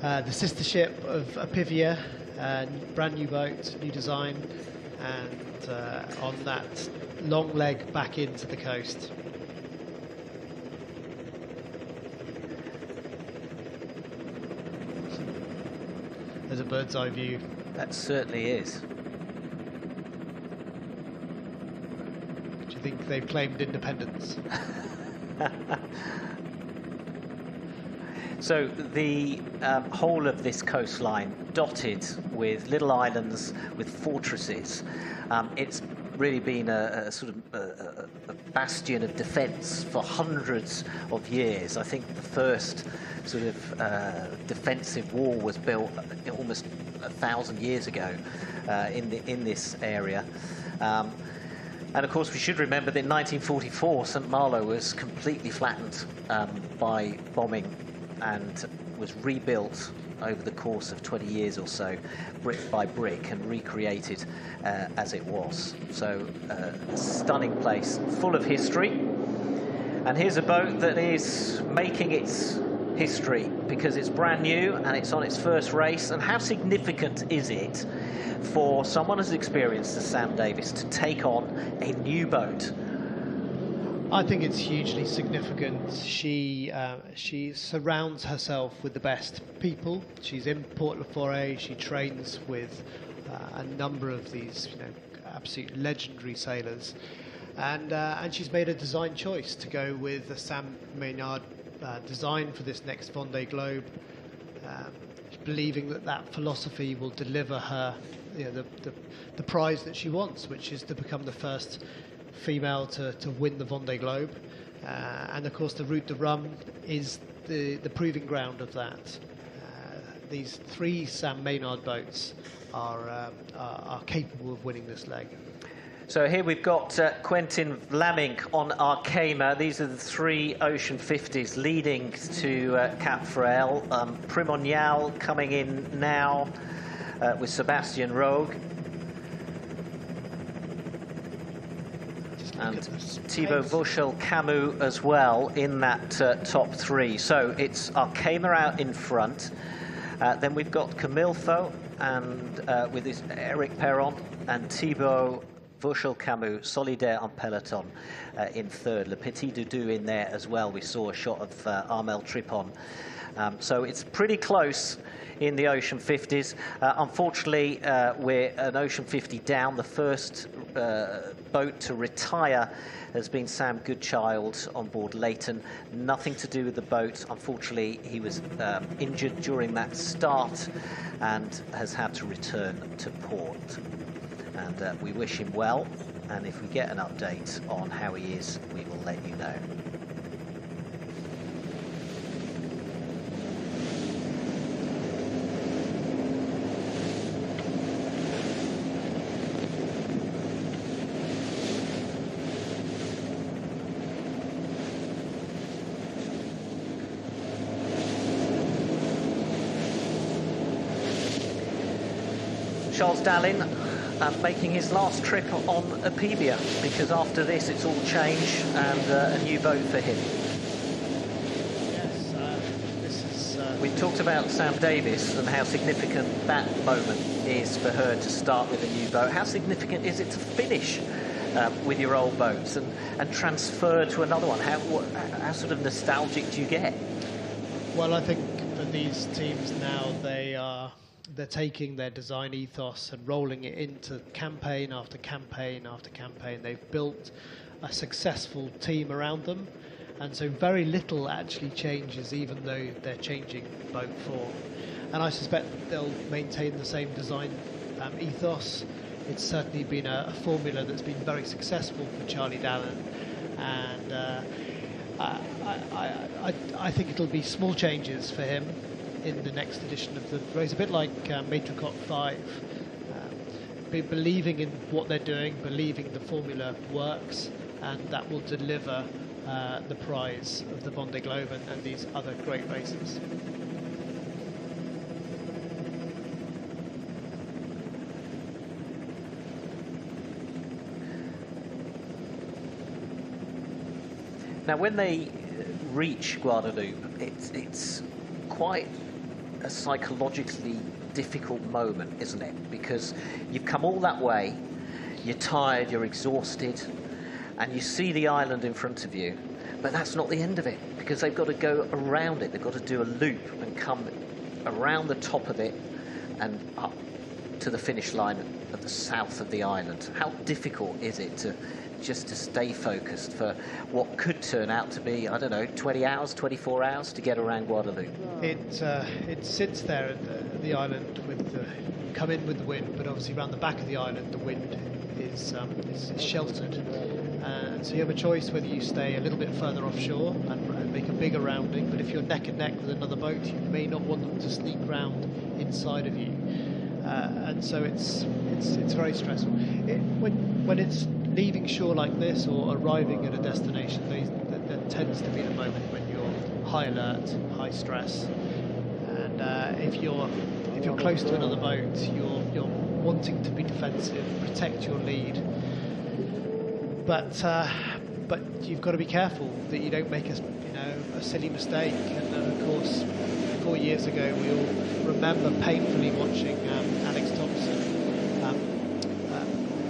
The sister ship of Apivia, brand new boat, new design, and on that long leg back into the coast. There's a bird's eye view. That certainly is. Do you think they've claimed independence? So the whole of this coastline dotted with little islands with fortresses. It's really been a sort of a bastion of defence for hundreds of years. I think the first sort of defensive wall was built almost 1,000 years ago in this area. And of course we should remember that in 1944 Saint Malo was completely flattened by bombing and was rebuilt over the course of 20 years or so, brick by brick, and recreated as it was. So a stunning place, full of history. And here's a boat that is making its history because it's brand new and it's on its first race. And how significant is it for someone as experienced as Sam Davis to take on a new boat? I think it's hugely significant. She surrounds herself with the best people. She's in Port Lafayette. She trains with a number of these, absolute legendary sailors, And she's made a design choice to go with the Sam Maynard design for this next Vendée Globe, believing that that philosophy will deliver her, you know, the prize that she wants, which is to become the first female to win the Vendée Globe. And of course, the Route de Rhum is the proving ground of that. These 3 Sam Maynard boats are capable of winning this leg. So here we've got Quentin Vlaming on Arkema. These are the 3 Ocean 50s leading to Cap Frail. Primonial coming in now with Sebastian Rogue. And Thibaut Vauchel-Camus as well in that top 3. So it's Arkema out in front. Then we've got Camilfo and with his Eric Perron and Thibaut Vauchel-Camus, Solidaire en peloton in third. Le Petit Doudou in there as well. We saw a shot of Armel Tripon. So it's pretty close in the Ocean 50s. Unfortunately, we're an Ocean 50 down. The first boat to retire has been Sam Goodchild on board Leighton. Nothing to do with the boat. Unfortunately, he was injured during that start and has had to return to port. And we wish him well, and if we get an update on how he is, we will let you know. Charles Dallin making his last trip on Apevia, because after this it's all change and a new boat for him. Yes, we talked about Sam Davis and how significant that moment is for her to start with a new boat. How significant is it to finish with your old boats and transfer to another one? How sort of nostalgic do you get? Well, I think that these teams now, they're taking their design ethos and rolling it into campaign after campaign after campaign. They've built a successful team around them, and so very little actually changes, even though they're changing boat form. And I suspect that they'll maintain the same design ethos. It's certainly been a formula that's been very successful for Charlie Dallin, and I think it'll be small changes for him in the next edition of the race, a bit like Matricot 5, believing in what they're doing, believing the formula works, and that will deliver the prize of the Vendée Globe and these other great races. Now, when they reach Guadeloupe, it's quite a psychologically difficult moment, isn't it? Because you've come all that way, you're tired, you're exhausted, and you see the island in front of you, but that's not the end of it, because they've got to go around it. They've got to do a loop and come around the top of it and up to the finish line at the south of the island. How difficult is it to stay focused for what could turn out to be, I don't know, 20 hours, 24 hours to get around Guadeloupe? It sits there at the island come in with the wind, but obviously around the back of the island the wind is sheltered, and so you have a choice whether you stay a little bit further offshore and make a bigger rounding, but if you're neck and neck with another boat, you may not want them to sneak round inside of you, and so it's very stressful. When it's leaving shore like this or arriving at a destination, there tends to be the moment when you're high alert, high stress, and if you're close to another boat, you're wanting to be defensive, protect your lead, but you've got to be careful that you don't make a silly mistake. And of course, 4 years ago, we all remember painfully watching Alex Thompson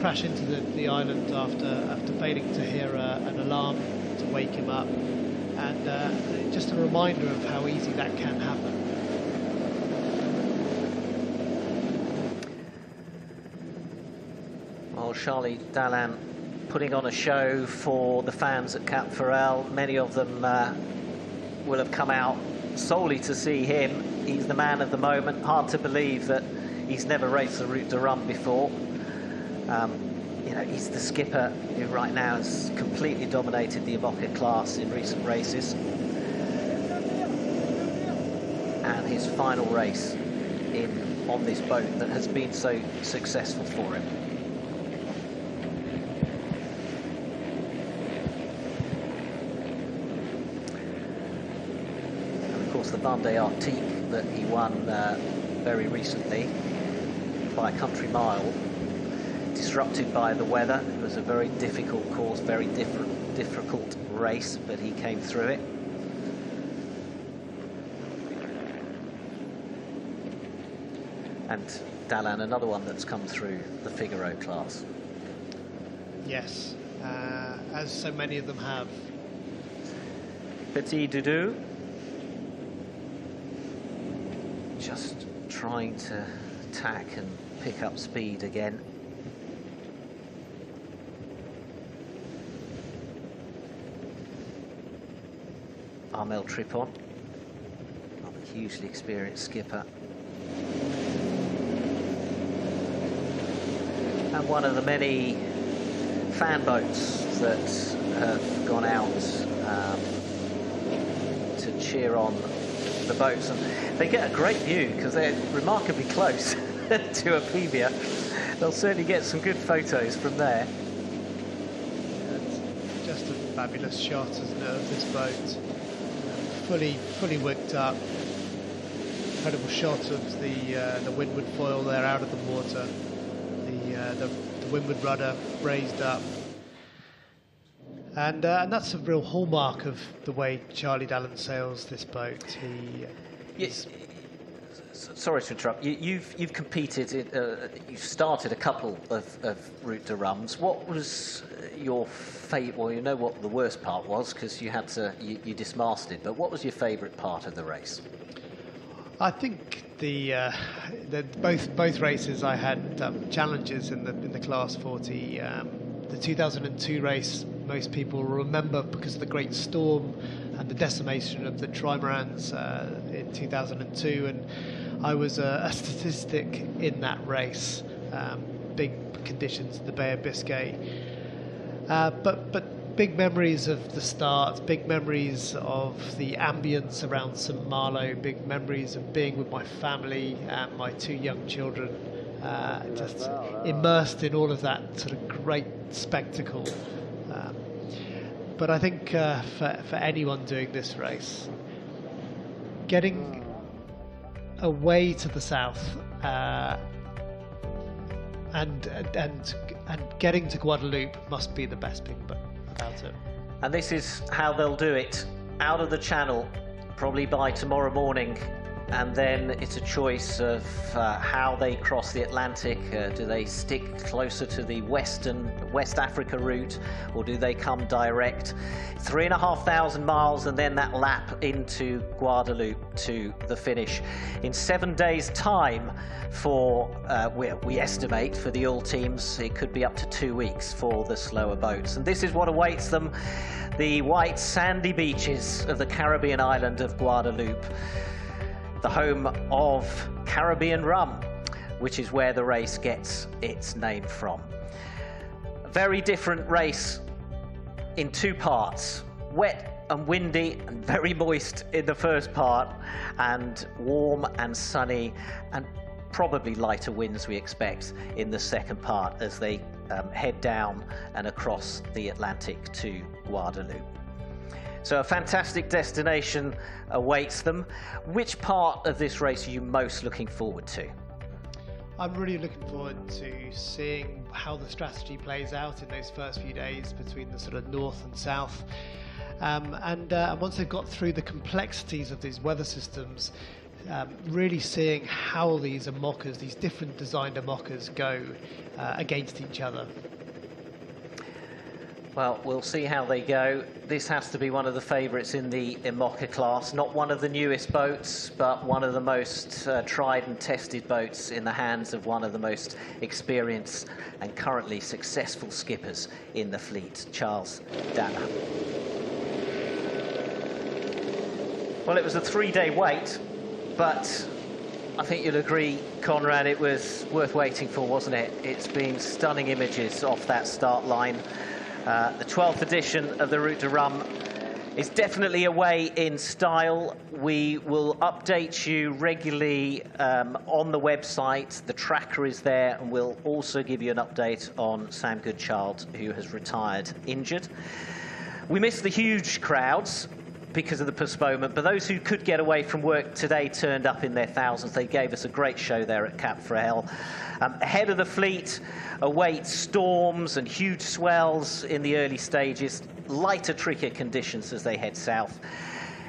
crash into the island after failing to hear an alarm to wake him up, and just a reminder of how easy that can happen. Well, Charlie Dallin putting on a show for the fans at Cap Ferrel. Many of them will have come out solely to see him. He's the man of the moment. Hard to believe that he's never raced the Route de Rhum before. You know, he's the skipper who right now has completely dominated the Imoca class in recent races. And his final race on this boat that has been so successful for him. And of course the Vendée Arctique that he won very recently by a country mile, disrupted by the weather. It was a very difficult course, very difficult race, but he came through it. And Dallan, another one that's come through the Figaro class. Yes, as so many of them have. Petit Doudou. Just trying to tack and pick up speed again. Armel Tripon, another hugely experienced skipper. And one of the many fan boats that have gone out to cheer on the boats. And they get a great view because they're remarkably close to Apevia. They'll certainly get some good photos from there. It's just a fabulous shot, isn't it, of this boat? Fully wicked up. Incredible shot of the windward foil there out of the water. The windward rudder raised up, and that's a real hallmark of the way Charlie Dallan sails this boat. Sorry to interrupt. You've competed. You've started a couple of Route de Rhums. What was your favourite? Well, you know what the worst part was because you you dismasted. But what was your favourite part of the race? I think both races I had challenges in the Class 40. The 2002 race most people remember because of the great storm and the decimation of the trimarans in 2002, and I was a statistic in that race. Big conditions in the Bay of Biscay, but big memories of the start, big memories of the ambience around Saint Malo, big memories of being with my family and my two young children, just immersed in all of that sort of great spectacle. But I think for anyone doing this race, getting away to the south and getting to Guadeloupe must be the best thing about it. And this is how they'll do it. Out of the channel, probably by tomorrow morning. And then it's a choice of how they cross the Atlantic. Do they stick closer to the West Africa route, or do they come direct? 3,500 miles and then that lap into Guadeloupe to the finish. In 7 days' time for, we estimate, for the all teams, it could be up to 2 weeks for the slower boats. And this is what awaits them, the white sandy beaches of the Caribbean island of Guadeloupe, the home of Caribbean rum, which is where the race gets its name from. A very different race in two parts, wet and windy and very moist in the first part, and warm and sunny and probably lighter winds we expect in the second part as they head down and across the Atlantic to Guadeloupe. So a fantastic destination awaits them. Which part of this race are you most looking forward to? I'm really looking forward to seeing how the strategy plays out in those first few days between the sort of north and south. And once they've got through the complexities of these weather systems, really seeing how these IMOCAs, these different designed IMOCAs, go against each other. Well, we'll see how they go. This has to be one of the favourites in the IMOCA class. Not one of the newest boats, but one of the most tried and tested boats in the hands of one of the most experienced and currently successful skippers in the fleet, Charles Danner. Well, it was a 3-day wait, but I think you'll agree, Conrad, it was worth waiting for, wasn't it? It's been stunning images off that start line. The 12th edition of the Route de Rhum is definitely away in style. We will update you regularly on the website. The tracker is there, and we'll also give you an update on Sam Goodchild, who has retired injured. We missed the huge crowds because of the postponement, but those who could get away from work today turned up in their thousands. They gave us a great show there at Cap Frail. Ahead of the fleet await storms and huge swells in the early stages, lighter, trickier conditions as they head south.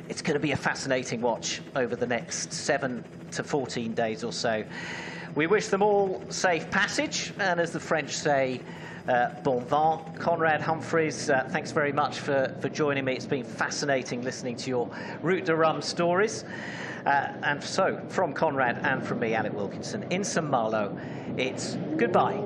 It's going to be a fascinating watch over the next 7 to 14 days or so. We wish them all safe passage, and as the French say, bon vent. Conrad Humphreys, thanks very much for joining me. It's been fascinating listening to your Route de Rhum stories. And so, from Conrad and from me, Alec Wilkinson, in Saint Malo, it's goodbye.